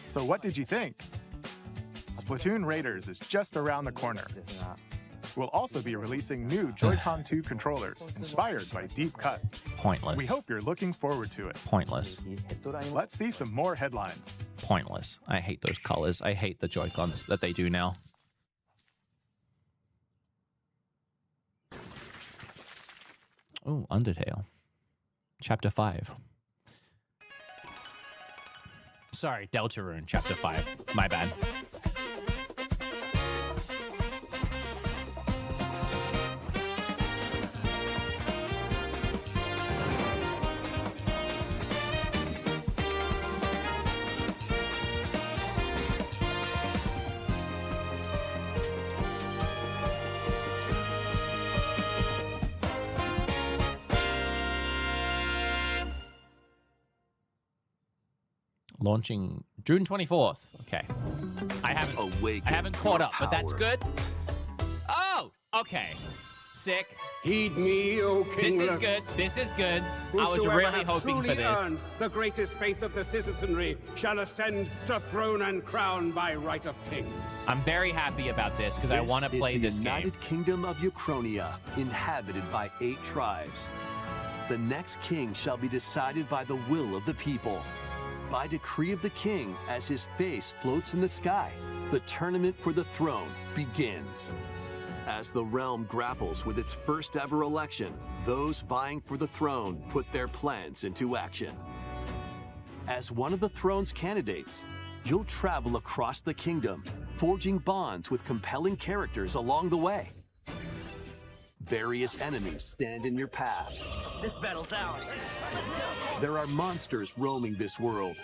S2: So what did you think? Splatoon Raiders is just around the corner. We'll also be releasing new Joy-Con 2 controllers inspired by Deep Cut.
S1: Pointless.
S2: We hope you're looking forward to it.
S1: Pointless.
S2: Let's see some more headlines.
S1: Pointless. I hate those colors. I hate the Joy-Cons that they do now. Oh, Undertale. Chapter 5. Sorry, Deltarune, Chapter 5. My bad. Launching June 24th. Okay. I haven't caught up, but that's good. Oh, okay. Sick.
S18: Heed me, O kingless.
S1: This is good. This is good. I was
S18: Whosoever
S1: really
S18: hath
S1: hoping for
S18: truly
S1: this.
S18: earned the greatest faith of the citizenry shall ascend to throne and crown by right of kings.
S1: I'm very happy about this because I want to play this
S4: the
S1: game.
S4: United Kingdom of Uchronia, inhabited by 8 tribes. The next king shall be decided by the will of the people. By decree of the king, as his face floats in the sky, the tournament for the throne begins. As the realm grapples with its first ever election, those vying for the throne put their plans into action. As one of the throne's candidates, you'll travel across the kingdom, forging bonds with compelling characters along the way. Various enemies stand in your path.
S16: This battle's ours.
S4: There are monsters roaming this world,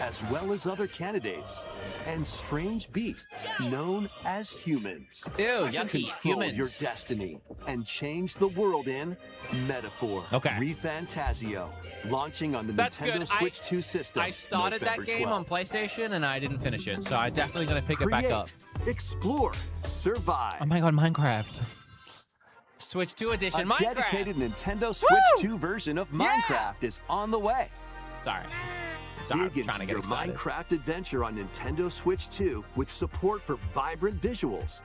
S4: as well as other candidates, and strange beasts known as humans.
S1: Ew, yucky,
S4: Control
S1: humans.
S4: your destiny and change the world in Metaphor.
S1: Okay.
S4: ReFantazio, launching on the
S1: That's
S4: Nintendo
S1: good.
S4: Switch 2 system.
S1: I started that
S4: November
S1: game
S4: 12th.
S1: on PlayStation and I didn't finish it, so I'm definitely going to pick it back up.
S4: Explore, survive.
S1: Oh my god, Minecraft. Switch 2 edition,
S4: A
S1: Minecraft.
S4: dedicated Nintendo Switch 2 version of Minecraft is on the way.
S1: Sorry.
S4: Dig into your Minecraft adventure on Nintendo Switch 2 with support for vibrant visuals.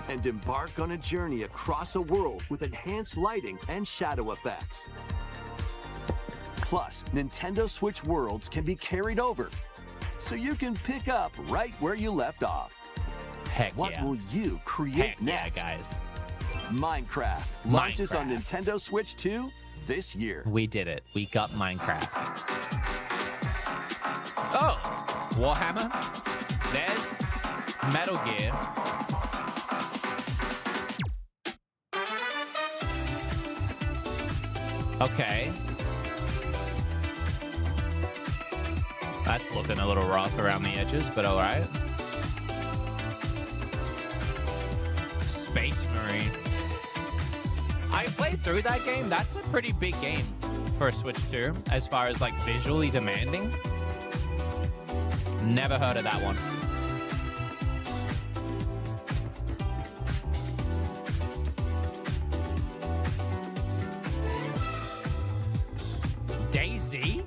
S4: And embark on a journey across a world with enhanced lighting and shadow effects. Plus, Nintendo Switch worlds can be carried over, so you can pick up right where you left off.
S1: Heck
S4: What
S1: yeah.
S4: will you create
S1: Heck
S4: next?
S1: yeah, guys.
S4: Minecraft launches on Nintendo Switch 2 this year.
S1: We did it. We got Minecraft. Oh, Warhammer. There's Metal Gear. Okay. That's looking a little rough around the edges, but all right. Space Marine. I played through that game. That's a pretty big game for a Switch 2, as far as like visually demanding. Never heard of that one. DayZ?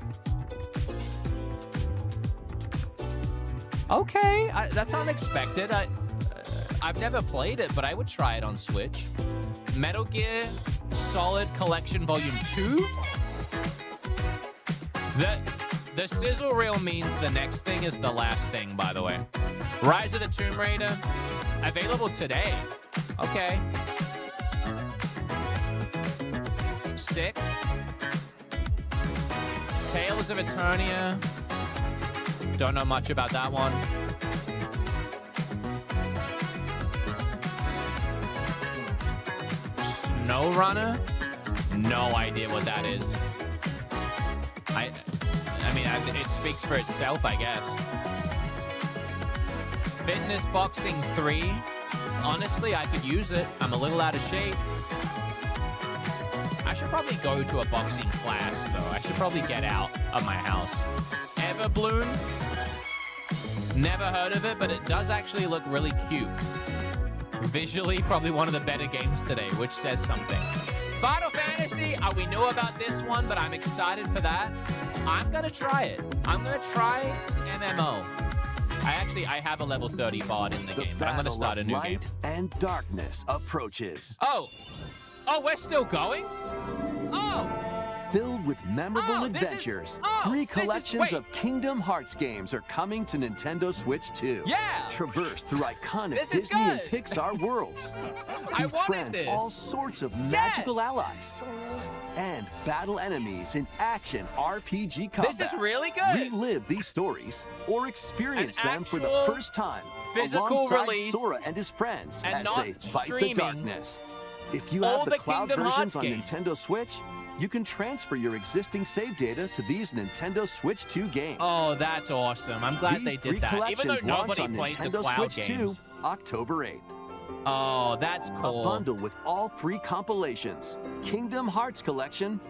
S1: Okay, that's unexpected. I've never played it, but I would try it on Switch. Metal Gear Solid Collection Volume 2? The sizzle reel means the next thing is the last thing, by the way. Rise of the Tomb Raider, available today. Okay. Sick. Tales of Eternia. Don't know much about that one. SnowRunner? No idea what that is. I mean, it speaks for itself, I guess. Fitness Boxing 3. Honestly, I could use it. I'm a little out of shape. I should probably go to a boxing class, though. I should probably get out of my house. Everbloom. Never heard of it, but it does actually look really cute. Visually, probably one of the better games today, which says something. Final Fantasy, we knew about this one, but I'm excited for that. I'm gonna try it. I'm gonna try an MMO. I have a level 30 bard in the game, but I'm gonna start a new game.
S4: Light and darkness approaches.
S1: Oh, we're still going? Oh.
S4: Filled with memorable adventures, 3 collections of Kingdom Hearts games are coming to Nintendo Switch 2.
S1: Yeah!
S4: Traverse through iconic Disney and Pixar worlds.
S1: I wanted
S4: Befriend all sorts of magical allies. And battle enemies in action RPG combat.
S1: This is really good.
S4: Relive these stories or experience them for the first time
S1: physical
S4: alongside
S1: release
S4: Sora and his friends
S1: and
S4: as
S1: not
S4: they fight the
S1: streaming
S4: darkness. If you
S1: all
S4: have the
S1: the
S4: cloud
S1: Kingdom
S4: versions
S1: Hearts
S4: on
S1: games.
S4: Nintendo Switch, you can transfer your existing save data to these Nintendo Switch 2 games.
S1: Oh, that's awesome. I'm glad
S4: These
S1: they
S4: 3
S1: did that. Even though
S4: collections launch
S1: nobody
S4: on
S1: plays the
S4: Nintendo
S1: cloud
S4: Switch
S1: games.
S4: 2, October 8th.
S1: Oh, that's cool.
S4: A bundle with all 3 compilations. Kingdom Hearts Collection.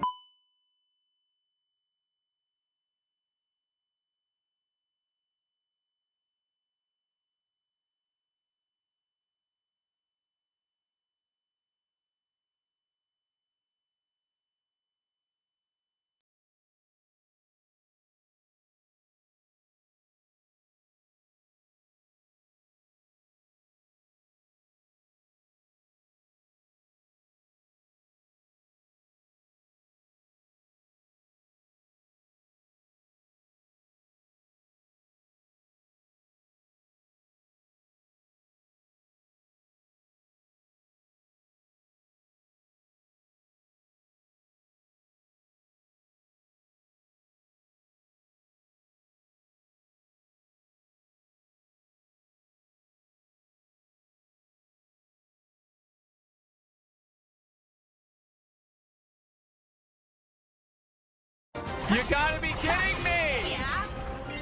S1: You gotta be kidding me! Yeah?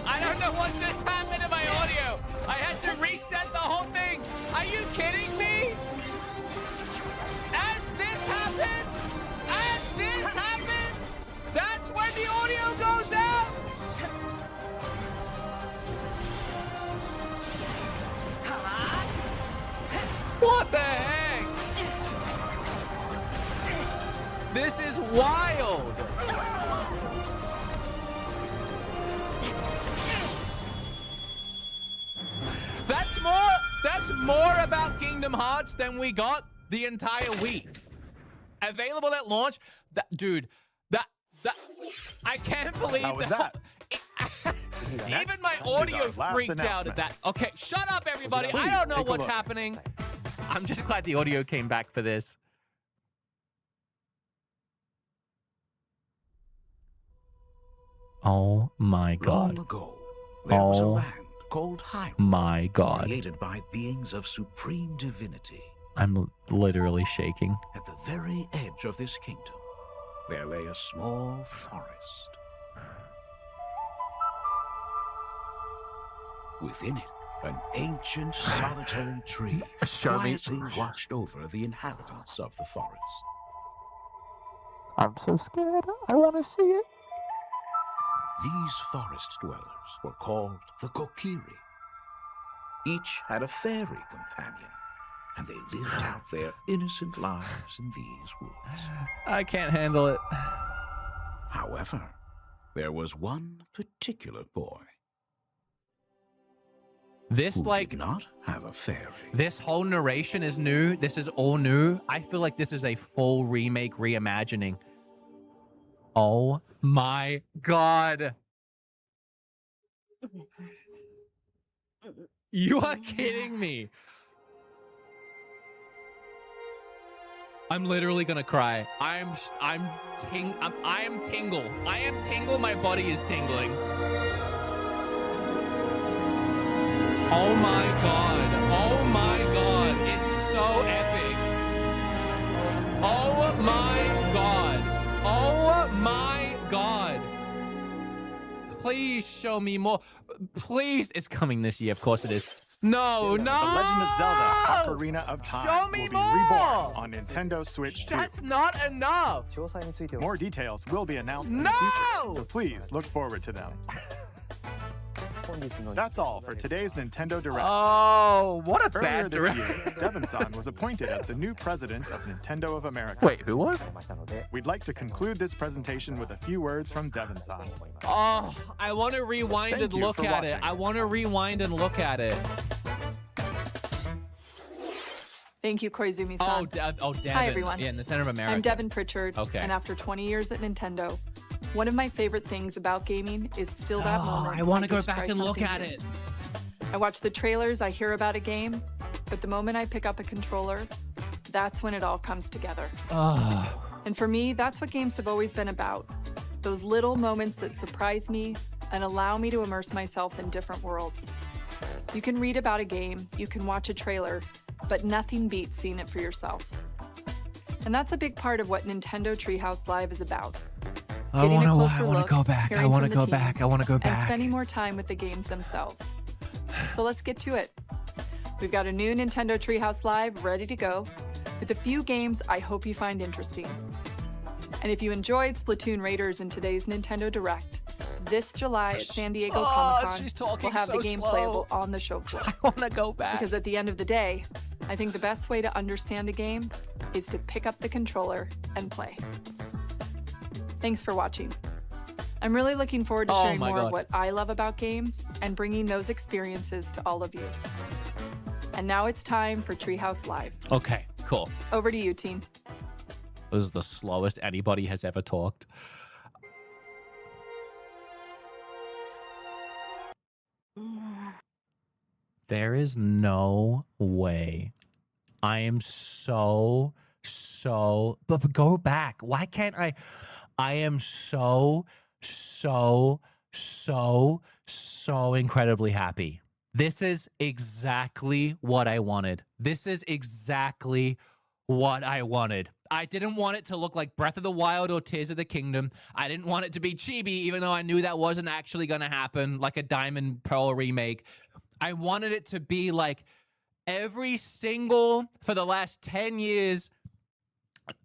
S1: I don't know what just happened to my audio. I had to reset the whole thing. Are you kidding me? As this happens, that's when the audio goes out. What the heck? This is wild. That's more about Kingdom Hearts than we got the entire week. Available at launch. Dude, I can't believe
S2: How was that?
S1: Even my audio freaked out at that. Okay, shut up, everybody. I don't know what's happening. I'm just glad the audio came back for this. Oh my God.
S8: Long ago, there was a
S1: Oh
S8: land called Hyrule,
S1: my God.
S8: created by beings of supreme divinity.
S1: I'm literally shaking.
S8: At the very edge of this kingdom, there lay a small forest. Within it, an ancient solitary tree quietly watched over the inhabitants of the forest.
S1: I'm so scared. I want to see it.
S8: These forest dwellers were called the Kokiri. Each had a fairy companion, and they lived out their innocent lives in these woods.
S1: I can't handle it.
S8: However, there was one particular boy
S1: This,
S8: who
S1: like,
S8: did not have a fairy.
S1: this whole narration is new. This is all new. I feel like this is a full remake, reimagining. Oh my God. You are kidding me. I'm literally gonna cry. I am tingle. I am tingle. My body is tingling. Oh my God. Oh my God. It's so epic. Oh my God. Oh my God. Please show me more. Please. It's coming this year. Of course it is. No, no.
S2: The Legend of Zelda: Ocarina of Time
S1: Show me
S2: will be
S1: more.
S2: reborn on Nintendo Switch 2.
S1: That's not enough.
S2: More details will be announced in
S1: No!
S2: the future, so please look forward to them. That's all for today's Nintendo Direct.
S1: Oh, what a
S2: Earlier
S1: bad
S2: this
S1: direct.
S2: year, Devon-san was appointed as the new president of Nintendo of America.
S1: Wait, who was?
S2: We'd like to conclude this presentation with a few words from Devon-san.
S1: Oh, I want to rewind
S2: Thank
S1: and
S2: you
S1: look
S2: for
S1: at it.
S2: watching.
S1: I want to rewind and look at it.
S19: Thank you, Koizumi-san.
S1: Oh, Devon.
S19: Hi, everyone.
S1: Yeah, Nintendo of America.
S19: I'm Devon Pritchard,
S1: Okay.
S19: and after 20 years at Nintendo, one of my favorite things about gaming is still that moment.
S1: I want to
S19: get
S1: go
S19: try
S1: back and look
S19: something
S1: at
S19: new.
S1: it.
S19: I watch the trailers, I hear about a game, but the moment I pick up a controller, that's when it all comes together.
S1: Oh.
S19: And for me, that's what games have always been about. Those little moments that surprise me and allow me to immerse myself in different worlds. You can read about a game, you can watch a trailer, but nothing beats seeing it for yourself. And that's a big part of what Nintendo Treehouse Live is about.
S1: I
S19: Getting a
S1: want
S19: closer
S1: to
S19: look,
S1: go back. I
S19: hearing
S1: want to
S19: from the
S1: go back.
S19: teams,
S1: I want to go
S19: and
S1: back.
S19: spending more time with the games themselves. So let's get to it. We've got a new Nintendo Treehouse Live ready to go with a few games I hope you find interesting. And if you enjoyed Splatoon Raiders in today's Nintendo Direct, this July at San Diego Comic-Con,
S1: she's talking
S19: we'll have
S1: so
S19: the game
S1: slow.
S19: playable on the show floor.
S1: I want to go back.
S19: Because at the end of the day, I think the best way to understand a game is to pick up the controller and play. Thanks for watching. I'm really looking forward to
S1: Oh
S19: sharing
S1: my
S19: more
S1: God.
S19: of what I love about games and bringing those experiences to all of you. And now it's time for Treehouse Live.
S1: Okay, cool.
S19: Over to you, team.
S1: This is the slowest anybody has ever talked. There is no way. I am so, but go back. Why can't I? I am so incredibly happy. This is exactly what I wanted. This is exactly what I wanted. I didn't want it to look like Breath of the Wild or Tears of the Kingdom. I didn't want it to be chibi, even though I knew that wasn't actually going to happen, like a Diamond Pearl remake. I wanted it to be like every single, for the last 10 years,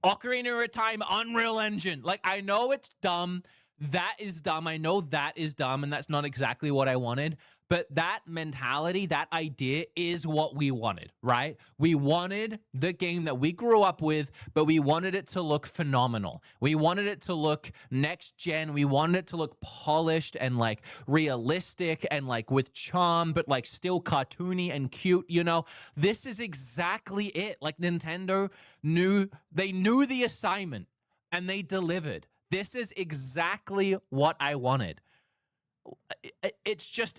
S1: Ocarina of Time Unreal Engine. Like, I know it's dumb. That is dumb. I know that is dumb, and that's not exactly what I wanted. But that mentality, that idea is what we wanted, right? We wanted the game that we grew up with, but we wanted it to look phenomenal. We wanted it to look next gen. We wanted it to look polished and like realistic and like with charm, but like still cartoony and cute, you know? This is exactly it. Like Nintendo knew the assignment and they delivered. This is exactly what I wanted. It just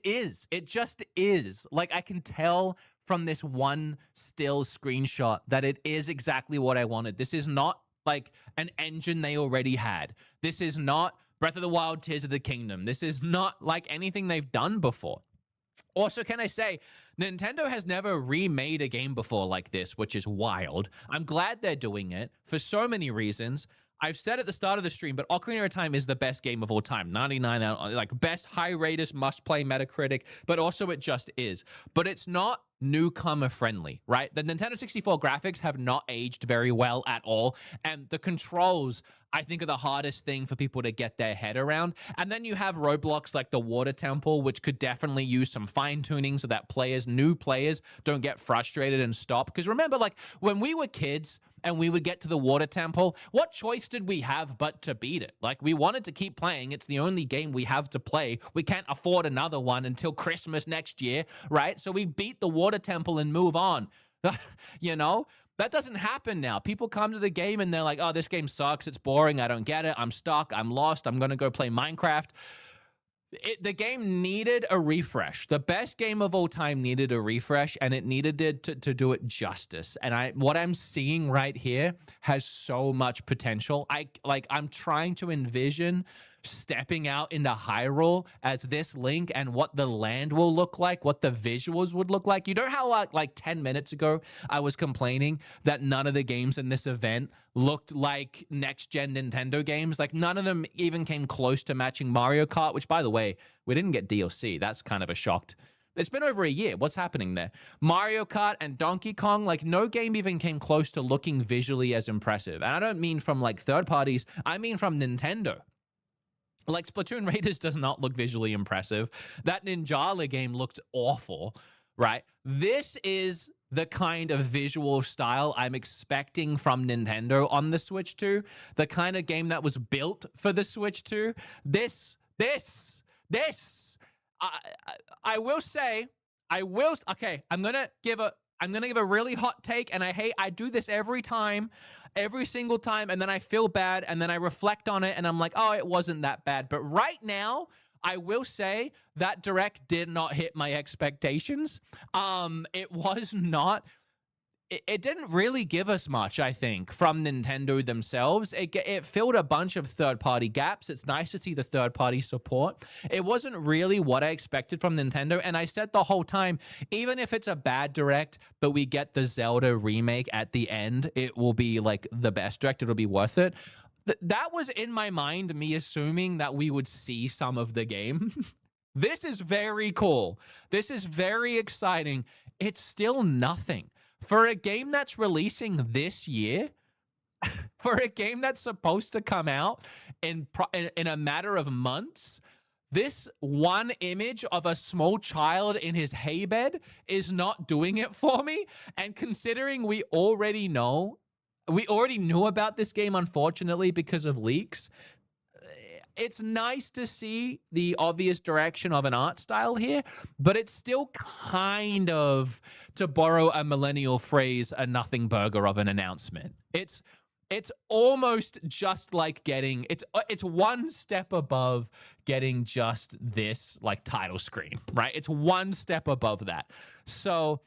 S1: is. Like, I can tell from this one still screenshot that it is exactly what I wanted. This is not like an engine they already had. This is not Breath of the Wild, Tears of the Kingdom. This is not like anything they've done before. Also, can I say, Nintendo has never remade a game before like this, which is wild. I'm glad they're doing it for so many reasons. I've said at the start of the stream, but Ocarina of Time is the best game of all time. 99 out, like best high raters, must play Metacritic, but also it just is. But it's not newcomer friendly, right? The Nintendo 64 graphics have not aged very well at all. And the controls, I think, are the hardest thing for people to get their head around. And then you have roadblocks like the Water Temple, which could definitely use some fine tuning so that new players don't get frustrated and stop. Because remember, like when we were kids and we would get to the Water Temple, what choice did we have but to beat it? Like, we wanted to keep playing. It's the only game we have to play. We can't afford another one until Christmas next year, right? So we beat the Water Temple and move on. You know? That doesn't happen now. People come to the game and they're like, oh, this game sucks. It's boring. I don't get it. I'm stuck. I'm lost. I'm going to go play Minecraft. The game needed a refresh. The best game of all time needed a refresh, and it needed to do it justice. And what I'm seeing right here has so much potential. I'm trying to envision stepping out into Hyrule as this Link and what the land will look like, what the visuals would look like. You know how like 10 minutes ago I was complaining that none of the games in this event looked like next-gen Nintendo games? Like, none of them even came close to matching Mario Kart, which, by the way, we didn't get DLC. That's kind of a shock. It's been over a year. What's happening there? Mario Kart and Donkey Kong, like, no game even came close to looking visually as impressive. And I don't mean from like third parties. I mean from Nintendo. Like, Splatoon Raiders does not look visually impressive. That Ninjala game looked awful, right? This is the kind of visual style I'm expecting from Nintendo on the Switch 2. The kind of game that was built for the Switch 2. This. I will say, okay, I'm gonna give a really hot take, and I do this every single time, and then I feel bad, and then I reflect on it, and I'm like, oh, it wasn't that bad. But right now, I will say that Direct did not hit my expectations. It was not. It didn't really give us much, I think, from Nintendo themselves. It filled a bunch of third-party gaps. It's nice to see the third-party support. It wasn't really what I expected from Nintendo, and I said the whole time, even if it's a bad Direct, but we get the Zelda remake at the end, it will be, like, the best Direct. It'll be worth it. That was in my mind, me assuming that we would see some of the game. This is very cool. This is very exciting. It's still nothing. For a game that's releasing this year, for a game that's supposed to come out in a matter of months, this one image of a small child in his haybed is not doing it for me. And considering we already knew about this game, unfortunately, because of leaks, it's nice to see the obvious direction of an art style here, but it's still kind of, to borrow a millennial phrase, a nothing burger of an announcement. It's almost just like getting, it's one step above getting just this, like, title screen, right? It's one step above that. So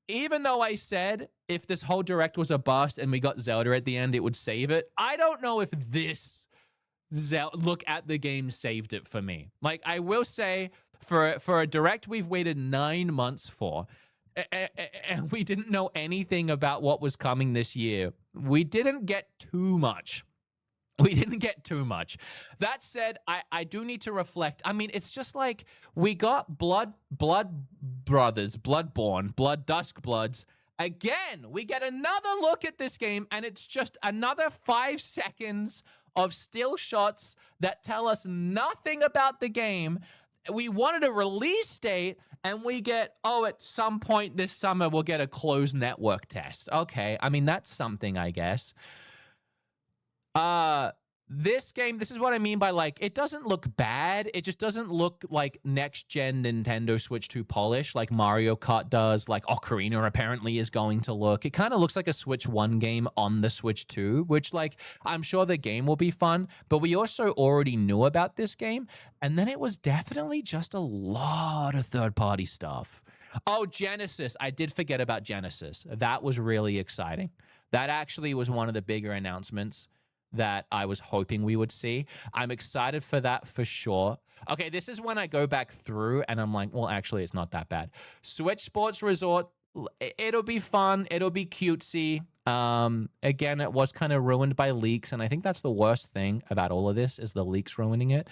S1: even though I said if this whole Direct was a bust and we got Zelda at the end, it would save it, I don't know if this look at the game saved it for me. Like, I will say, for a Direct we've waited 9 months for, and we didn't know anything about what was coming this year, we didn't get too much. That said, I do need to reflect. I mean, it's just like we got Blood Brothers, Bloodborne, Blood Dusk Bloods. Again, we get another look at this game, and it's just another 5 seconds of still shots that tell us nothing about the game. We wanted a release date, and we get, oh, at some point this summer we'll get a closed network test. Okay, I mean, that's something, I guess. This game, this is what I mean by, like, it doesn't look bad. It just doesn't look like next-gen Nintendo Switch 2 polish like Mario Kart does, like Ocarina apparently is going to look. It kind of looks like a Switch 1 game on the Switch 2, which, like, I'm sure the game will be fun, but we also already knew about this game, and then it was definitely just a lot of third-party stuff. Oh, Genesis. I did forget about Genesis. That was really exciting. That actually was one of the bigger announcements that I was hoping we would see. I'm excited for that for sure. Okay, this is when I go back through and I'm like, well, actually, it's not that bad. Switch Sports Resort, it'll be fun. It'll be cutesy. Again, it was kind of ruined by leaks, and I think that's the worst thing about all of this is the leaks ruining it.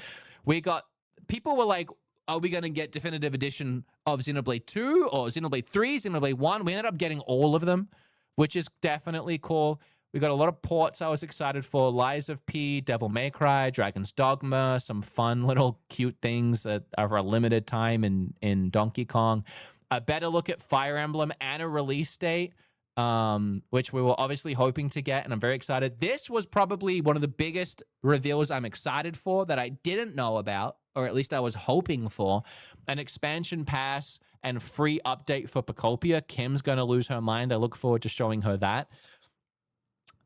S1: People were like, are we going to get definitive edition of Xenoblade 2 or Xenoblade 3, Xenoblade 1? We ended up getting all of them, which is definitely cool. We got a lot of ports I was excited for. Lies of P, Devil May Cry, Dragon's Dogma, some fun little cute things over a limited time in Donkey Kong. A better look at Fire Emblem and a release date, which we were obviously hoping to get, and I'm very excited. This was probably one of the biggest reveals I'm excited for that I didn't know about, or at least I was hoping for. An expansion pass and free update for Pocopia. Kim's going to lose her mind. I look forward to showing her that.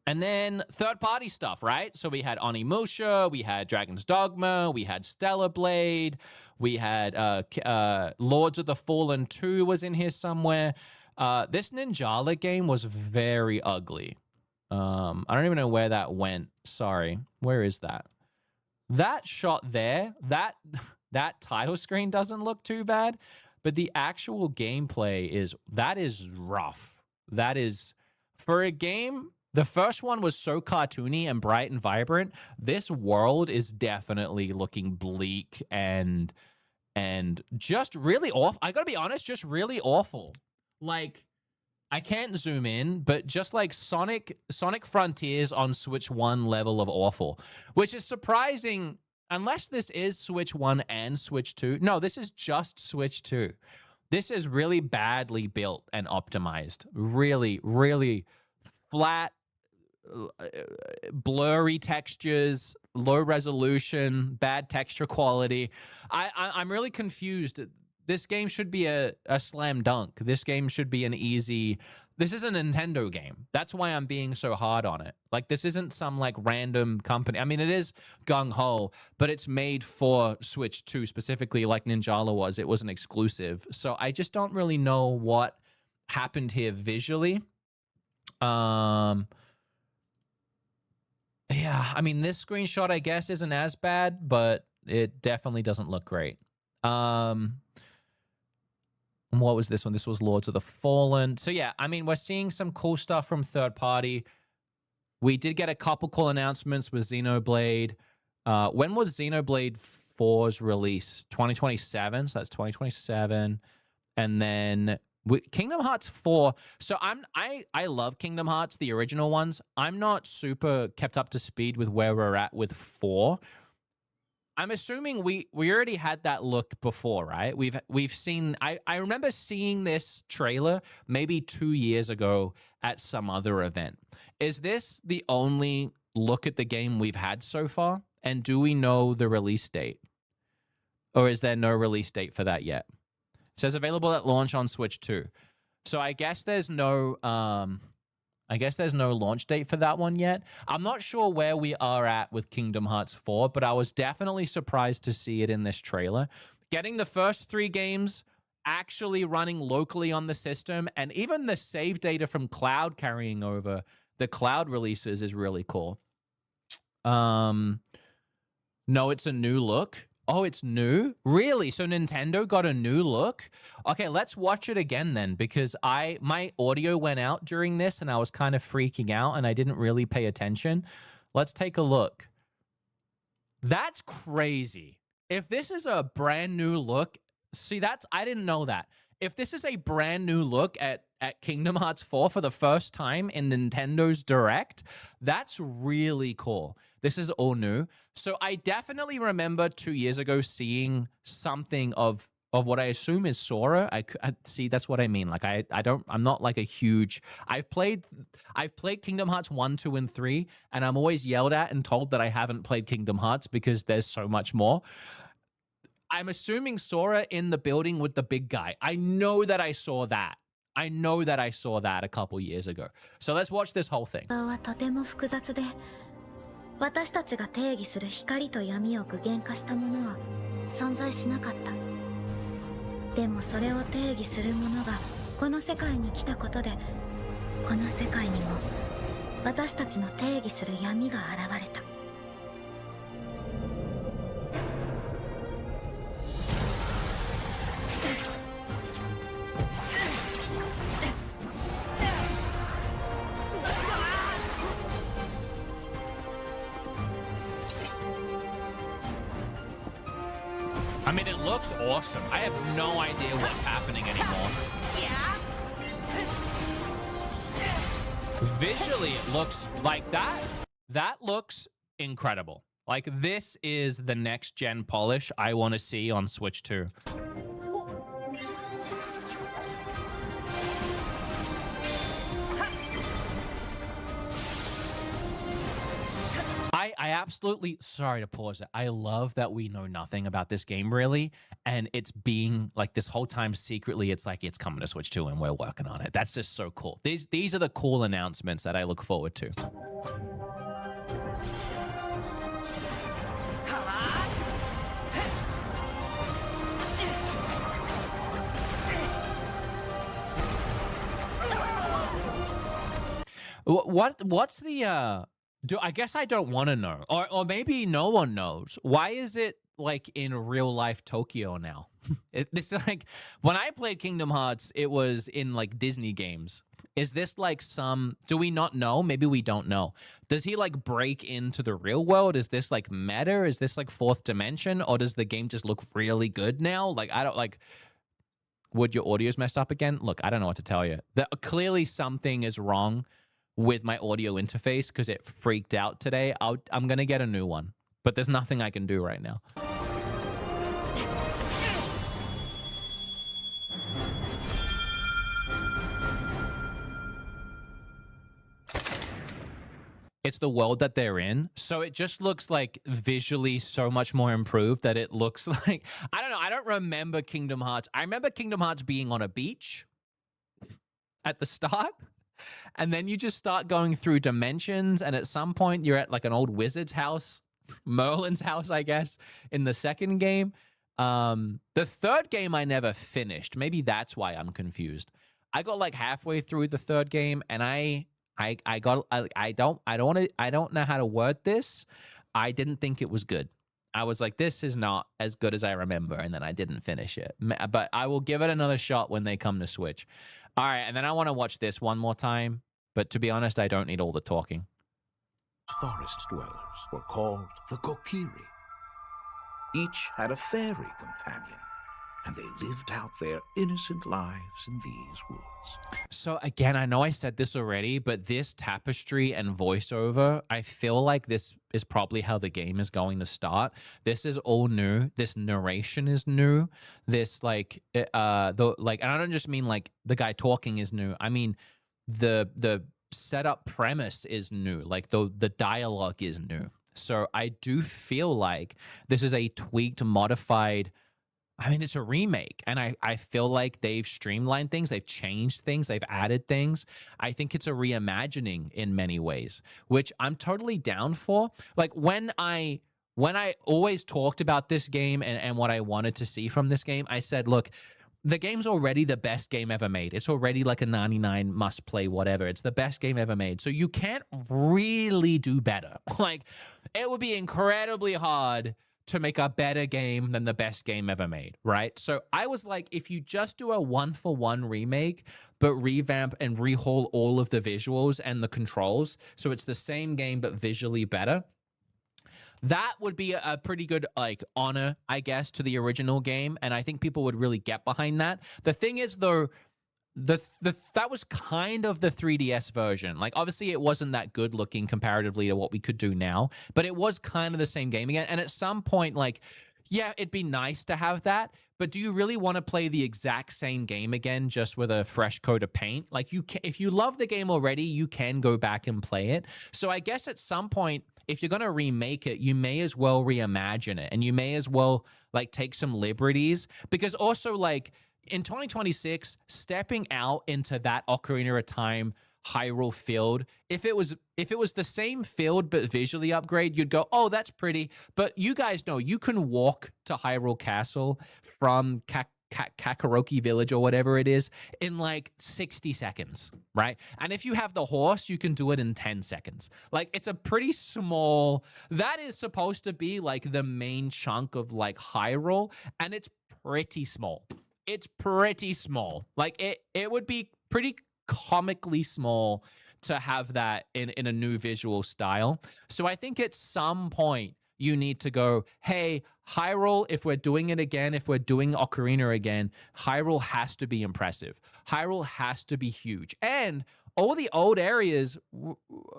S1: And then third-party stuff, right? So we had Onimusha, we had Dragon's Dogma, we had Stellar Blade, we had Lords of the Fallen 2 was in here somewhere. This Ninjala game was very ugly. I don't even know where that went. Sorry. Where is that? That shot there, that title screen doesn't look too bad, but the actual gameplay is rough. That is, for a game... The first one was so cartoony and bright and vibrant. This world is definitely looking bleak and just really awful. I gotta be honest, just really awful. Like, I can't zoom in, but just like Sonic Frontiers on Switch 1 level of awful, which is surprising. Unless this is Switch 1 and Switch 2. No, this is just Switch 2. This is really badly built and optimized. Really, really flat, blurry textures, low resolution, bad texture quality. I'm really confused. This game should be a slam dunk. This game should be an easy... This is a Nintendo game. That's why I'm being so hard on it. Like, this isn't some, like, random company. I mean, it is gung-ho, but it's made for Switch 2 specifically, like Ninjala was. It was an exclusive. So I just don't really know what happened here visually. Yeah, I mean, this screenshot, I guess, isn't as bad, but it definitely doesn't look great. What was this one? This was Lords of the Fallen. So yeah, I mean, we're seeing some cool stuff from third party. We did get a couple cool announcements with Xenoblade. When was Xenoblade 4's release? 2027. So that's 2027. And then with Kingdom Hearts 4. So I love Kingdom Hearts, the original ones. I'm not super kept up to speed with where we're at with 4. I'm assuming we already had that look before, right? We've seen... I remember seeing this trailer maybe 2 years ago at some other event. Is this the only look at the game we've had so far? And do we know the release date? Or is there no release date for that yet? It says available at launch on Switch 2. So I guess there's no... I guess there's no launch date for that one yet. I'm not sure where we are at with Kingdom Hearts 4, but I was definitely surprised to see it in this trailer. Getting the first 3 games actually running locally on the system, and even the save data from Cloud carrying over the Cloud releases is really cool. No, it's a new look. Oh, it's new? Really? So Nintendo got a new look? Okay, let's watch it again then, because my audio went out during this and I was kind of freaking out and I didn't really pay attention. Let's take a look. That's crazy. If this is a brand new look, see, I didn't know that. If this is a brand new look at Kingdom Hearts 4 for the first time in Nintendo's Direct, that's really cool. This is all new. So I definitely remember 2 years ago seeing something of what I assume is Sora. I see, that's what I mean. Like I'm not like a huge... I've played Kingdom Hearts 1, 2, and 3, and I'm always yelled at and told that I haven't played Kingdom Hearts because there's so much more. I'm assuming Sora in the building with the big guy. I know that I saw that. I know that I saw that a couple years ago. So let's watch this whole thing.
S20: 私たちが定義する光と闇を具現化したものは存在しなかった。でもそれを定義するものがこの世界に来たことで、この世界にも私たちの定義する闇が現れた。
S1: I mean, it looks awesome. I have no idea what's happening anymore.
S20: Yeah.
S1: Visually, it looks like that. That looks incredible. Like, this is the next gen polish I want to see on Switch 2. I absolutely, sorry to pause it. I love that we know nothing about this game really. And it's being like this whole time secretly, it's like it's coming to Switch 2 and we're working on it. That's just so cool. These are the cool announcements that I look forward to. What's the I guess I don't want to know, or maybe no one knows. Why is it like in real life Tokyo now? This is like when I played Kingdom Hearts, it was in like Disney games. Is this like do we not know? Maybe we don't know. Does he like break into the real world? Is this like meta? Is this like fourth dimension? Or does the game just look really good now? Like, I don't like, would your audio's messed up again? Look, I don't know what to tell you. Clearly something is wrong with my audio interface because it freaked out today. I'm going to get a new one. but there's nothing I can do right now. It's the world that they're in, so it just looks like visually so much more improved that it looks like, I don't know, I don't remember Kingdom Hearts. I remember Kingdom Hearts being on a beach at the start, and then you just start going through dimensions, and at some point you're at like an old wizard's house, Merlin's house, I guess, in the second game. The third game I never finished. Maybe that's why I'm confused. I got like halfway through the third game, and I don't know how to word this. I didn't think it was good. I was like, this is not as good as I remember, and then I didn't finish it. But I will give it another shot when they come to Switch. All right, and then I want to watch this one more time, but to be honest, I don't need all the talking.
S8: Forest dwellers were called the Kokiri. Each had a fairy companion, and they lived out their innocent lives in these woods.
S1: So again, I know I said this already, but this tapestry and voiceover, I feel like this is probably how the game is going to start. This is all new. This narration is new. This and I don't just mean like the guy talking is new. I mean the setup premise is new. Like the dialogue is new. So I do feel like this is a tweaked, modified, I mean, it's a remake, and I feel like they've streamlined things, they've changed things, they've added things. I think it's a reimagining in many ways, which I'm totally down for. Like when I always talked about this game and what I wanted to see from this game, I said, look, the game's already the best game ever made. It's already like a 99 must play, whatever. It's the best game ever made. So you can't really do better. Like it would be incredibly hard to make a better game than the best game ever made, right? So I was like, if you just do a 1-for-1 remake, but revamp and rehaul all of the visuals and the controls, so it's the same game but visually better, that would be a pretty good like honor, I guess, to the original game, and I think people would really get behind that. The thing is, though, that was kind of the 3DS version. Like, obviously, it wasn't that good looking comparatively to what we could do now, but it was kind of the same game again. And at some point, like, yeah, it'd be nice to have that, but do you really want to play the exact same game again just with a fresh coat of paint? Like, you can, if you love the game already, you can go back and play it. So I guess at some point, if you're going to remake it, you may as well reimagine it, and you may as well like take some liberties, because also like in 2026, stepping out into that Ocarina of Time Hyrule field, if it was the same field but visually upgrade, you'd go, oh, that's pretty. But you guys know you can walk to Hyrule Castle from Kakaroki Village or whatever it is in like 60 seconds, right? And if you have the horse, you can do it in 10 seconds. Like, it's a pretty small, that is supposed to be like the main chunk of like Hyrule, and it's pretty small. It's pretty small. Like it would be pretty comically small to have that in a new visual style. So I think at some point you need to go, hey, Hyrule, if we're doing it again, if we're doing Ocarina again, Hyrule has to be impressive. Hyrule has to be huge. And all the old areas,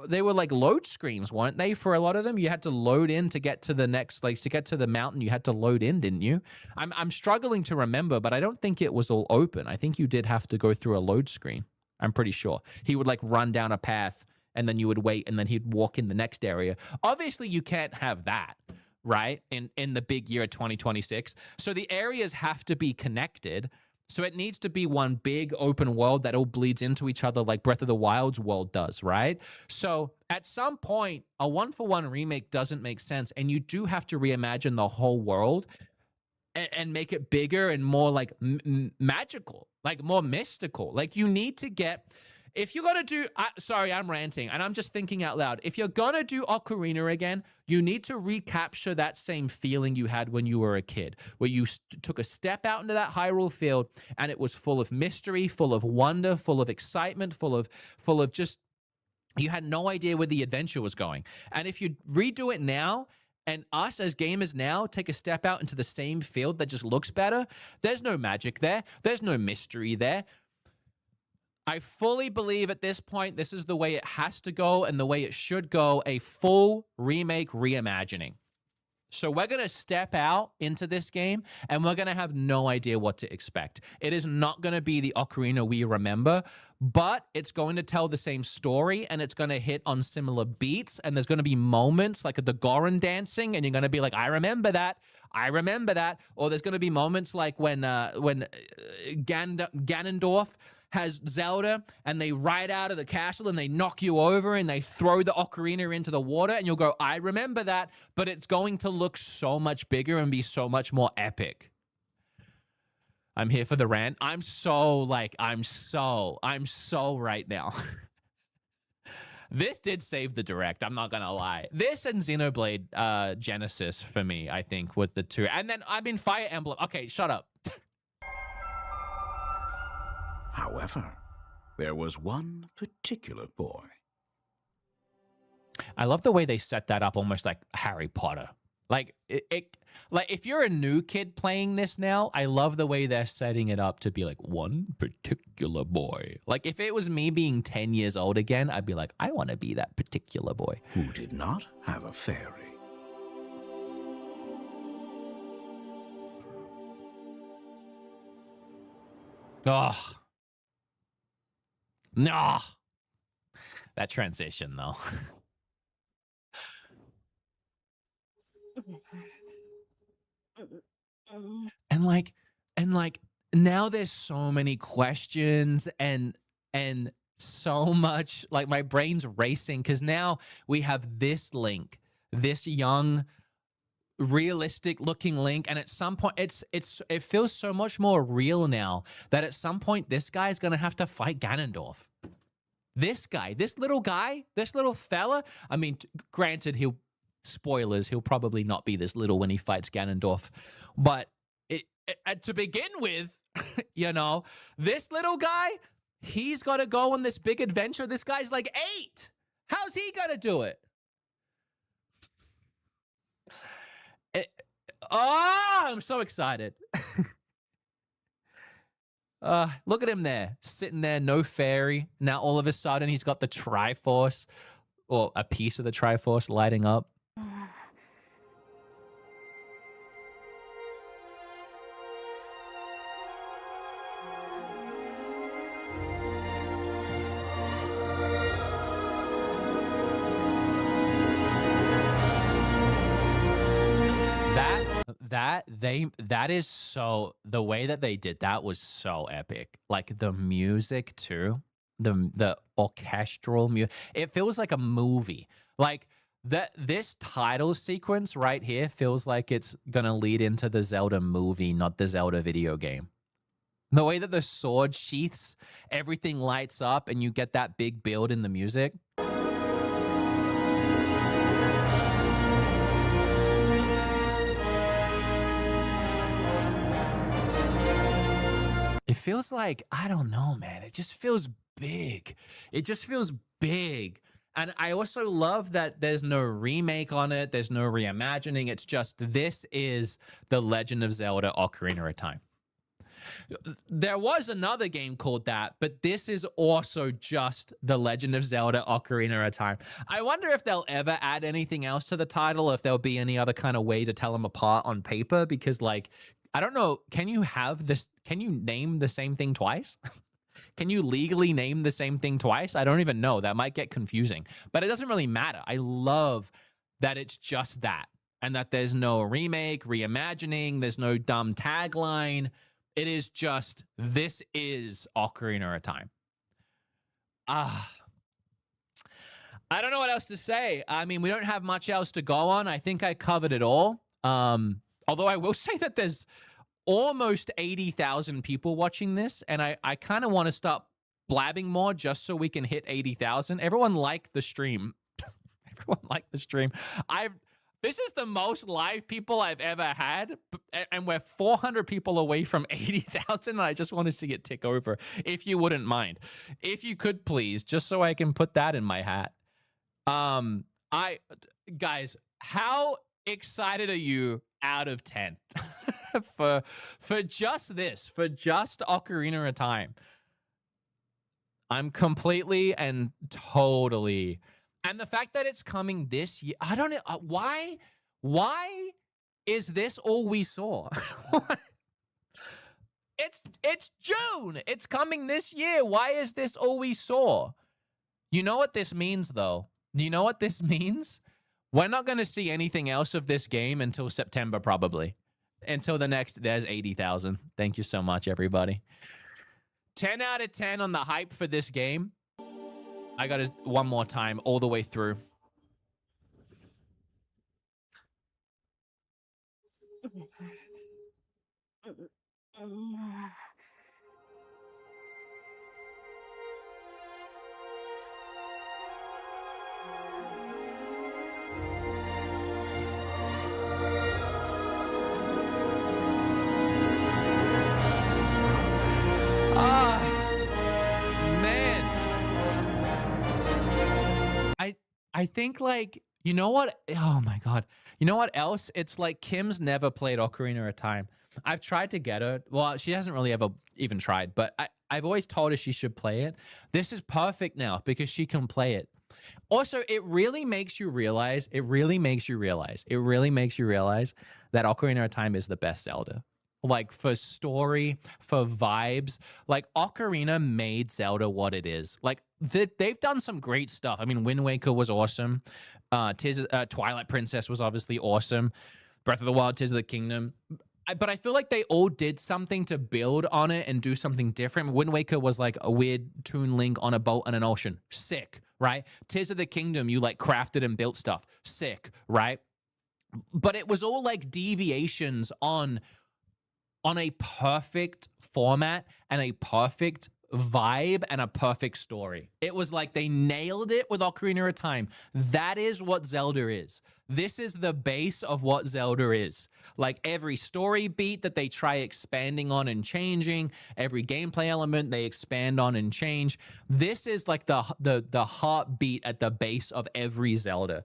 S1: they were like load screens, weren't they? For a lot of them, you had to load in to get to the next, like to get to the mountain, you had to load in, didn't you? I'm struggling to remember, but I don't think it was all open. I think you did have to go through a load screen. I'm pretty sure. He would like run down a path, and then you would wait, and then he'd walk in the next area. Obviously, you can't have that, right? In the big year of 2026. So the areas have to be connected. So it needs to be one big open world that all bleeds into each other like Breath of the Wild's world does, right? So at some point, a 1-for-1 remake doesn't make sense, and you do have to reimagine the whole world and make it bigger and more like magical, like more mystical. Like you need to get, if you're going to do, sorry, I'm ranting and I'm just thinking out loud. If you're going to do Ocarina again, you need to recapture that same feeling you had when you were a kid, where you took a step out into that Hyrule field and it was full of mystery, full of wonder, full of excitement, full of just, you had no idea where the adventure was going. And if you redo it now, and us as gamers now take a step out into the same field that just looks better, there's no magic there. There's no mystery there. I fully believe at this point, this is the way it has to go and the way it should go, a full remake reimagining. So we're going to step out into this game and we're going to have no idea what to expect. It is not going to be the ocarina we remember, but it's going to tell the same story and it's going to hit on similar beats. And there's going to be moments like the Goron dancing and you're going to be like, I remember that. I remember that. Or there's going to be moments like when Ganondorf has Zelda and they ride out of the castle and they knock you over and they throw the ocarina into the water and you'll go, I remember that, but it's going to look so much bigger and be so much more epic. I'm here for the rant. I'm so right now. This did save the direct, I'm not gonna lie. This and Xenoblade Genesis for me, I think, with the two. And then, I mean, Fire Emblem. Okay, shut up.
S8: However, there was one particular boy.
S1: I love the way they set that up almost like Harry Potter. Like, like if you're a new kid playing this now, I love the way they're setting it up to be like one particular boy. Like if it was me being 10 years old again, I'd be like, I want to be that particular boy.
S8: Who did not have a fairy.
S1: Ugh. No. That transition though. And like now there's so many questions and so much, like my brain's racing because now we have this Link, this young realistic looking Link, and at some point it feels so much more real now that at some point this guy's gonna have to fight Ganondorf. This guy, this little fella. I mean, granted, spoilers, he'll probably not be this little when he fights Ganondorf, but to begin with, you know, this little guy, he's got to go on this big adventure. This guy's like 8. How's he gonna do it? I'm so excited. Look at him there, sitting there, no fairy. Now all of a sudden he's got the Triforce, or a piece of the Triforce lighting up. That is so, the way that they did that was so epic. Like the music too, the orchestral music, it feels like a movie. Like this title sequence right here feels like it's gonna lead into the Zelda movie, not the Zelda video game. The way that the sword sheaths, everything lights up and you get that big build in the music. It feels like, I don't know, man. It just feels big. It just feels big. And I also love that there's no remake on it. There's no reimagining. It's just, this is The Legend of Zelda Ocarina of Time. There was another game called that, but this is also just The Legend of Zelda Ocarina of Time. I wonder if they'll ever add anything else to the title, if there'll be any other kind of way to tell them apart on paper, because like, I don't know, can you have this, can you name the same thing twice? Can you legally name the same thing twice? I don't even know. That might get confusing, but it doesn't really matter. I love that it's just that, and that there's no remake, reimagining, there's no dumb tagline. It is just, this is Ocarina of Time. I don't know what else to say. I mean, we don't have much else to go on. I think I covered it all. Although I will say that there's almost 80,000 people watching this, and I kind of want to stop blabbing more just so we can hit 80,000. Everyone like the stream. Everyone like the stream. This is the most live people I've ever had, and we're 400 people away from 80,000, and I just want to see it tick over, if you wouldn't mind. If you could, please, just so I can put that in my hat. Guys, how excited are you out of 10 for just this, for just Ocarina of Time? I'm completely and totally, and the fact that it's coming this year, I don't know why Is this all we saw? It's June. It's coming this year. Why is this all we saw? You know what this means, though? You know what this means? We're not going to see anything else of this game until September, probably. Until the next, there's 80,000. Thank you so much, everybody. 10 out of 10 on the hype for this game. I got it one more time, all the way through. I think, like, you know what? Oh my God. You know what else? It's like Kim's never played Ocarina of Time. I've tried to get her. Well, she hasn't really ever even tried, but I've always told her she should play it. This is perfect now because she can play it. Also, it really makes you realize that Ocarina of Time is the best Zelda. Like, for story, for vibes, like Ocarina made Zelda what it is. Like, they've done some great stuff. I mean, Wind Waker was awesome. Twilight Princess was obviously awesome. Breath of the Wild, Tears of the Kingdom. But I feel like they all did something to build on it and do something different. Wind Waker was like a weird Toon Link on a boat on an ocean. Sick, right? Tears of the Kingdom, you like crafted and built stuff. Sick, right? But it was all like deviations on a perfect format and a perfect vibe and a perfect story. It was like they nailed it with Ocarina of Time. That is what Zelda is. This is the base of what Zelda is. Like, every story beat that they try expanding on and changing, every gameplay element they expand on and change. This is like the heartbeat at the base of every Zelda.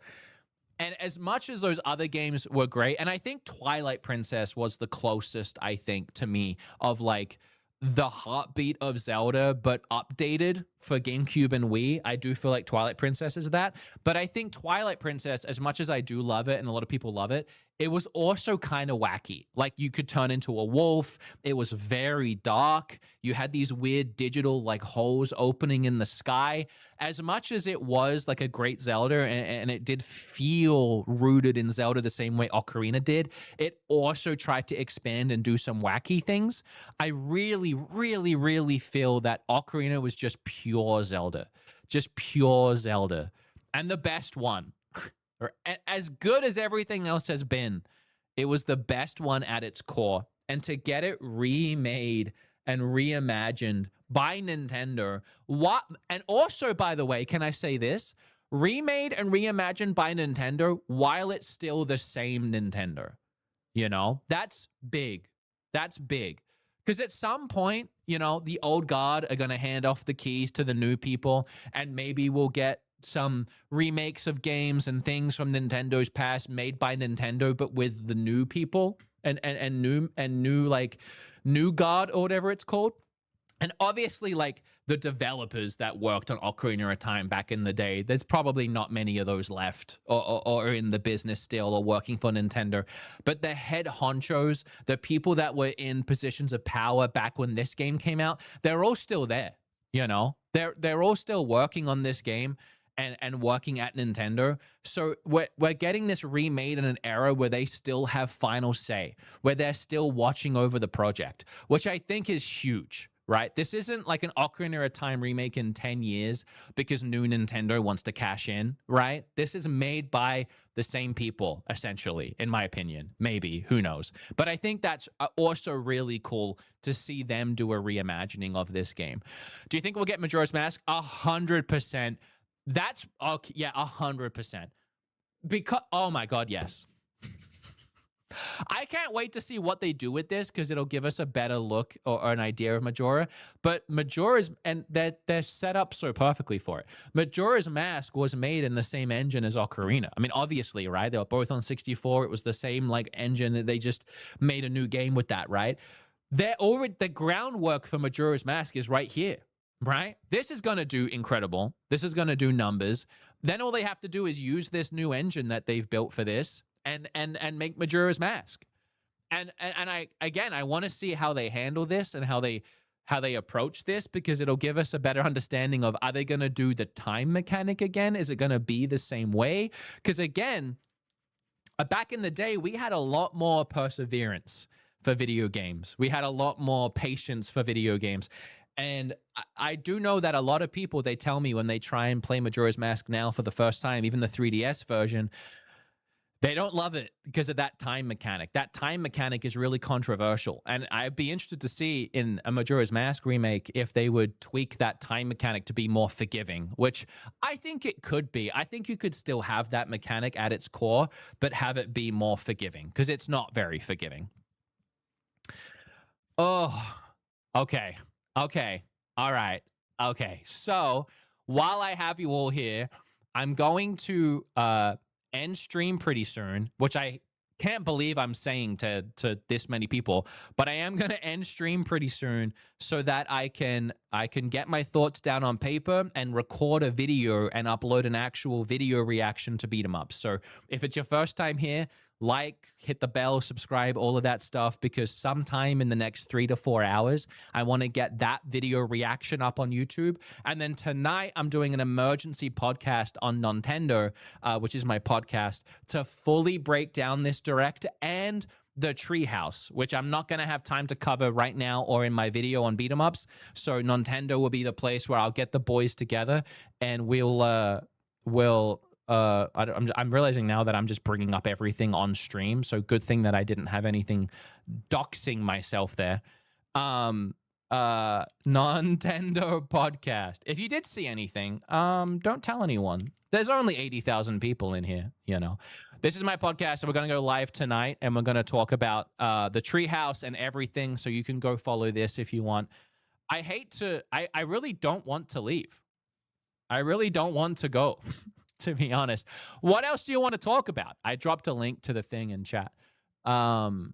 S1: And as much as those other games were great, and I think Twilight Princess was the closest, I think, to me, of like the heartbeat of Zelda, but updated for GameCube and Wii. I do feel like Twilight Princess is that. But I think Twilight Princess, as much as I do love it and a lot of people love it, it was also kind of wacky. Like, you could turn into a wolf. It was very dark. You had these weird digital like holes opening in the sky. As much as it was like a great Zelda and it did feel rooted in Zelda the same way Ocarina did, it also tried to expand and do some wacky things. I really, really, really feel that Ocarina was just pure Zelda. Just pure Zelda. And the best one. As good as everything else has been, it was the best one at its core. And to get it remade and reimagined by Nintendo, and also, by the way, can I say this? Remade and reimagined by Nintendo while it's still the same Nintendo. You know, that's big. That's big. Because at some point, you know, the old guard are going to hand off the keys to the new people, and maybe we'll get some remakes of games and things from Nintendo's past made by Nintendo, but with the new people and new like new guard or whatever it's called. And obviously, like, the developers that worked on Ocarina of Time back in the day, there's probably not many of those left or in the business still or working for Nintendo. But the head honchos, the people that were in positions of power back when this game came out, they're all still there, you know? They're all still working on this game and working at Nintendo. So we're getting this remade in an era where they still have final say, where they're still watching over the project, which I think is huge. Right? This isn't like an Ocarina of Time remake in 10 years because new Nintendo wants to cash in, right? This is made by the same people, essentially, in my opinion. Maybe, who knows? But I think that's also really cool to see them do a reimagining of this game. Do you think we'll get Majora's Mask? 100%. That's, okay, yeah, 100%. Because, oh my God, yes. I can't wait to see what they do with this because it'll give us a better look or an idea of Majora. But Majora's, and they're set up so perfectly for it. Majora's Mask was made in the same engine as Ocarina. I mean, obviously, right? They were both on 64. It was the same like engine. They just made a new game with that, right? The groundwork for Majora's Mask is right here, right? This is going to do incredible. This is going to do numbers. Then all they have to do is use this new engine that they've built for this and make Majora's Mask. And I want to see how they handle this and how they approach this, because it'll give us a better understanding of, are they going to do the time mechanic again? Is it going to be the same way? Because again, back in the day, we had a lot more perseverance for video games. We had a lot more patience for video games. And I do know that a lot of people, they tell me when they try and play Majora's Mask now for the first time, even the 3DS version, they don't love it because of that time mechanic. That time mechanic is really controversial. And I'd be interested to see in a Majora's Mask remake if they would tweak that time mechanic to be more forgiving, which I think it could be. I think you could still have that mechanic at its core, but have it be more forgiving, because it's not very forgiving. Oh, okay. Okay. All right. Okay. So while I have you all here, I'm going to end stream pretty soon, which I can't believe I'm saying to this many people, but I am going to end stream pretty soon so that I can get my thoughts down on paper and record a video and upload an actual video reaction to BeatEmUps. So if it's your first time here, like, hit the bell, subscribe, all of that stuff, because sometime in the next 3 to 4 hours, I want to get that video reaction up on YouTube. And then tonight, I'm doing an emergency podcast on Nintendo, which is my podcast, to fully break down this direct and the Treehouse, which I'm not going to have time to cover right now or in my video on BeatEmUps. So Nintendo will be the place where I'll get the boys together and I'm realizing now that I'm just bringing up everything on stream. So good thing that I didn't have anything doxing myself there. Nintendo podcast. If you did see anything, don't tell anyone. There's only 80,000 people in here, you know. This is my podcast, and we're going to go live tonight, and we're going to talk about the Treehouse and everything, so you can go follow this if you want. I really don't want to leave. I really don't want to go. To be honest. What else do you want to talk about? I dropped a link to the thing in chat. To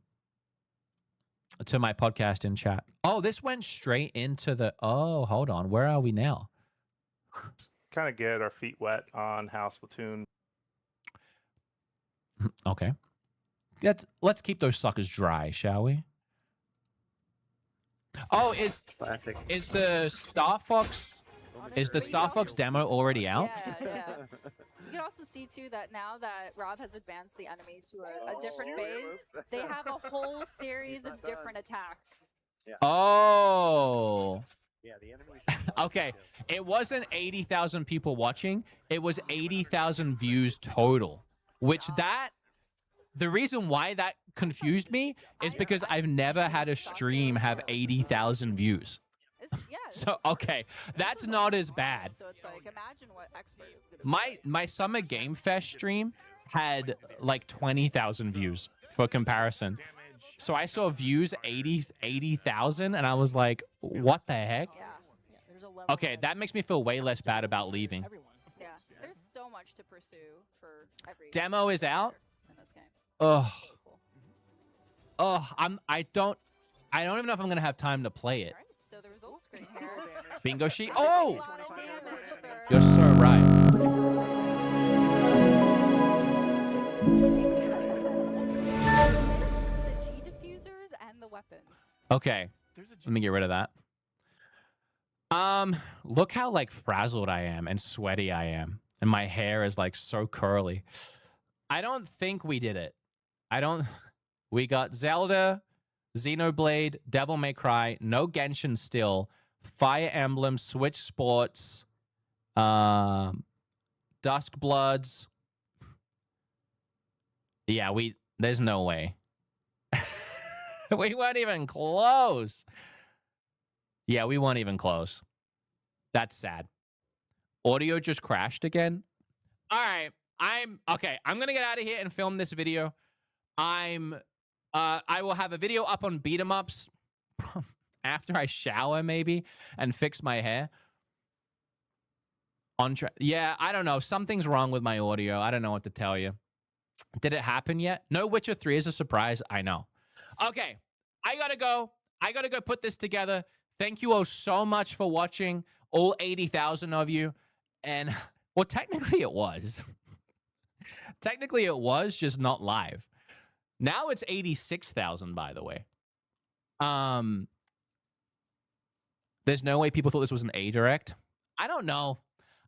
S1: my podcast in chat. Oh, this went straight into the... Oh, hold on. Where are we now?
S21: Kind of get our feet wet on how Splatoon...
S1: Okay. Let's keep those suckers dry, shall we? Oh, is the Star Fox... Is the Star Fox demo already out?
S15: Yeah. You can also see too that now that Rob has advanced the enemy to a different phase, they have a whole series of different attacks.
S5: Yeah.
S1: Oh.
S5: Yeah, the enemies.
S1: Okay, it wasn't 80,000 people watching. It was 80,000 views total, which the reason why that confused me is because I've never had a stream have 80,000 views. So okay, that's not as bad.
S15: So it's like, imagine what expert is gonna
S1: my Summer Game Fest stream had like 20,000 views for comparison. So I saw views 80,000, and I was like, what the heck? Okay, that makes me feel way less bad about leaving.
S15: Yeah, there's so much to pursue for every
S1: Demo is out.
S15: in this game.
S1: I don't even know if I'm gonna have time to play it.
S15: So the results screen here.
S1: Bingo sheet. Oh! You're so right.
S15: The G diffusers and the weapons.
S1: Okay. Let me get rid of that. Look how like frazzled I am and sweaty I am. And my hair is like so curly. I don't think we did it. We got Zelda, Xenoblade, Devil May Cry, no Genshin still, Fire Emblem, Switch Sports, Dusk Bloods. Yeah, there's no way. We weren't even close. Yeah, we weren't even close. That's sad. Audio just crashed again. All right, I'm gonna get out of here and film this video. I will have a video up on BeatEmUps after I shower maybe and fix my hair. Yeah, I don't know. Something's wrong with my audio. I don't know what to tell you. Did it happen yet? No Witcher 3 is a surprise. I know. Okay, I gotta go. I gotta go put this together. Thank you all so much for watching, all 80,000 of you. And, well, technically it was. Technically, it was just not live. Now it's 86,000, by the way. There's no way people thought this was an A direct. I don't know.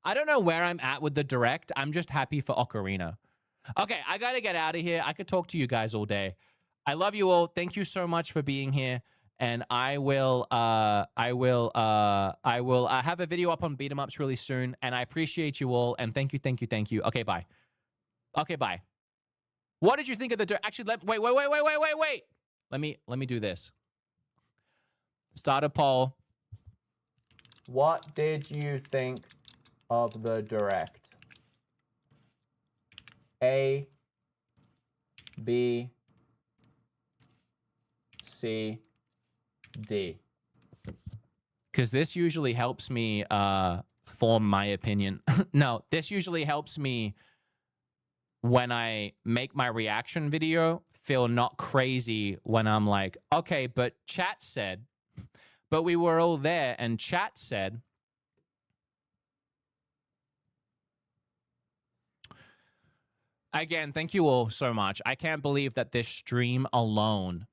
S1: I don't know where I'm at with the direct. I'm just happy for Ocarina. Okay, I gotta get out of here. I could talk to you guys all day. I love you all. Thank you so much for being here. And I will have a video up on BeatEmUps really soon. And I appreciate you all. And thank you. Okay, bye. Okay, bye. What did you think of the actually? Wait. Let me do this. Start a poll. What did you think of the direct? A, B, C, D. Because this usually helps me form my opinion. No, this usually helps me when I make my reaction video feel not crazy when I'm like, okay, but chat said, but we were all there and chat said. Again, thank you all so much. I can't believe that this stream alone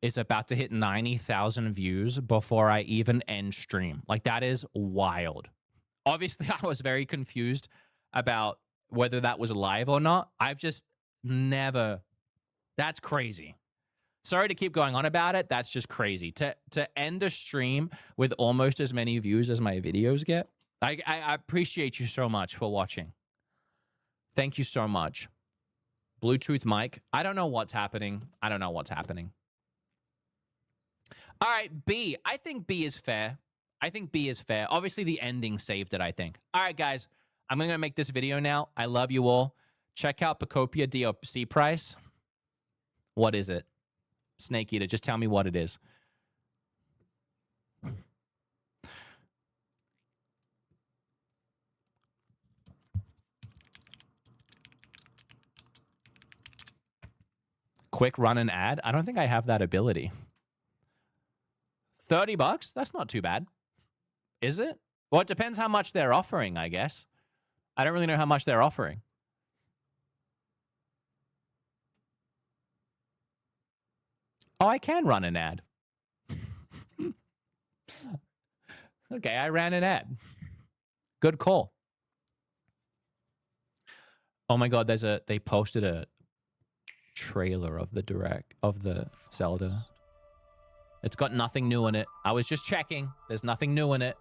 S1: is about to hit 90,000 views before I even end stream. Like, that is wild. Obviously, I was very confused about whether that was live or not. I've just never... That's crazy. Sorry to keep going on about it. That's just crazy. To end a stream with almost as many views as my videos get. I appreciate you so much for watching. Thank you so much. Bluetooth mic. I don't know what's happening. All right, B. I think B is fair. Obviously, the ending saved it, I think. All right, guys. I'm going to make this video now. I love you all. Check out Pacopia DLC price. What is it? Snake Eater. Just tell me what it is. Quick run an ad? I don't think I have that ability. $30? That's not too bad. Is it? Well, it depends how much they're offering, I guess. I don't really know how much they're offering. Oh, I can run an ad. Okay, I ran an ad. Good call. Oh my God, they posted a trailer of the Zelda. It's got nothing new in it. I was just checking. There's nothing new in it.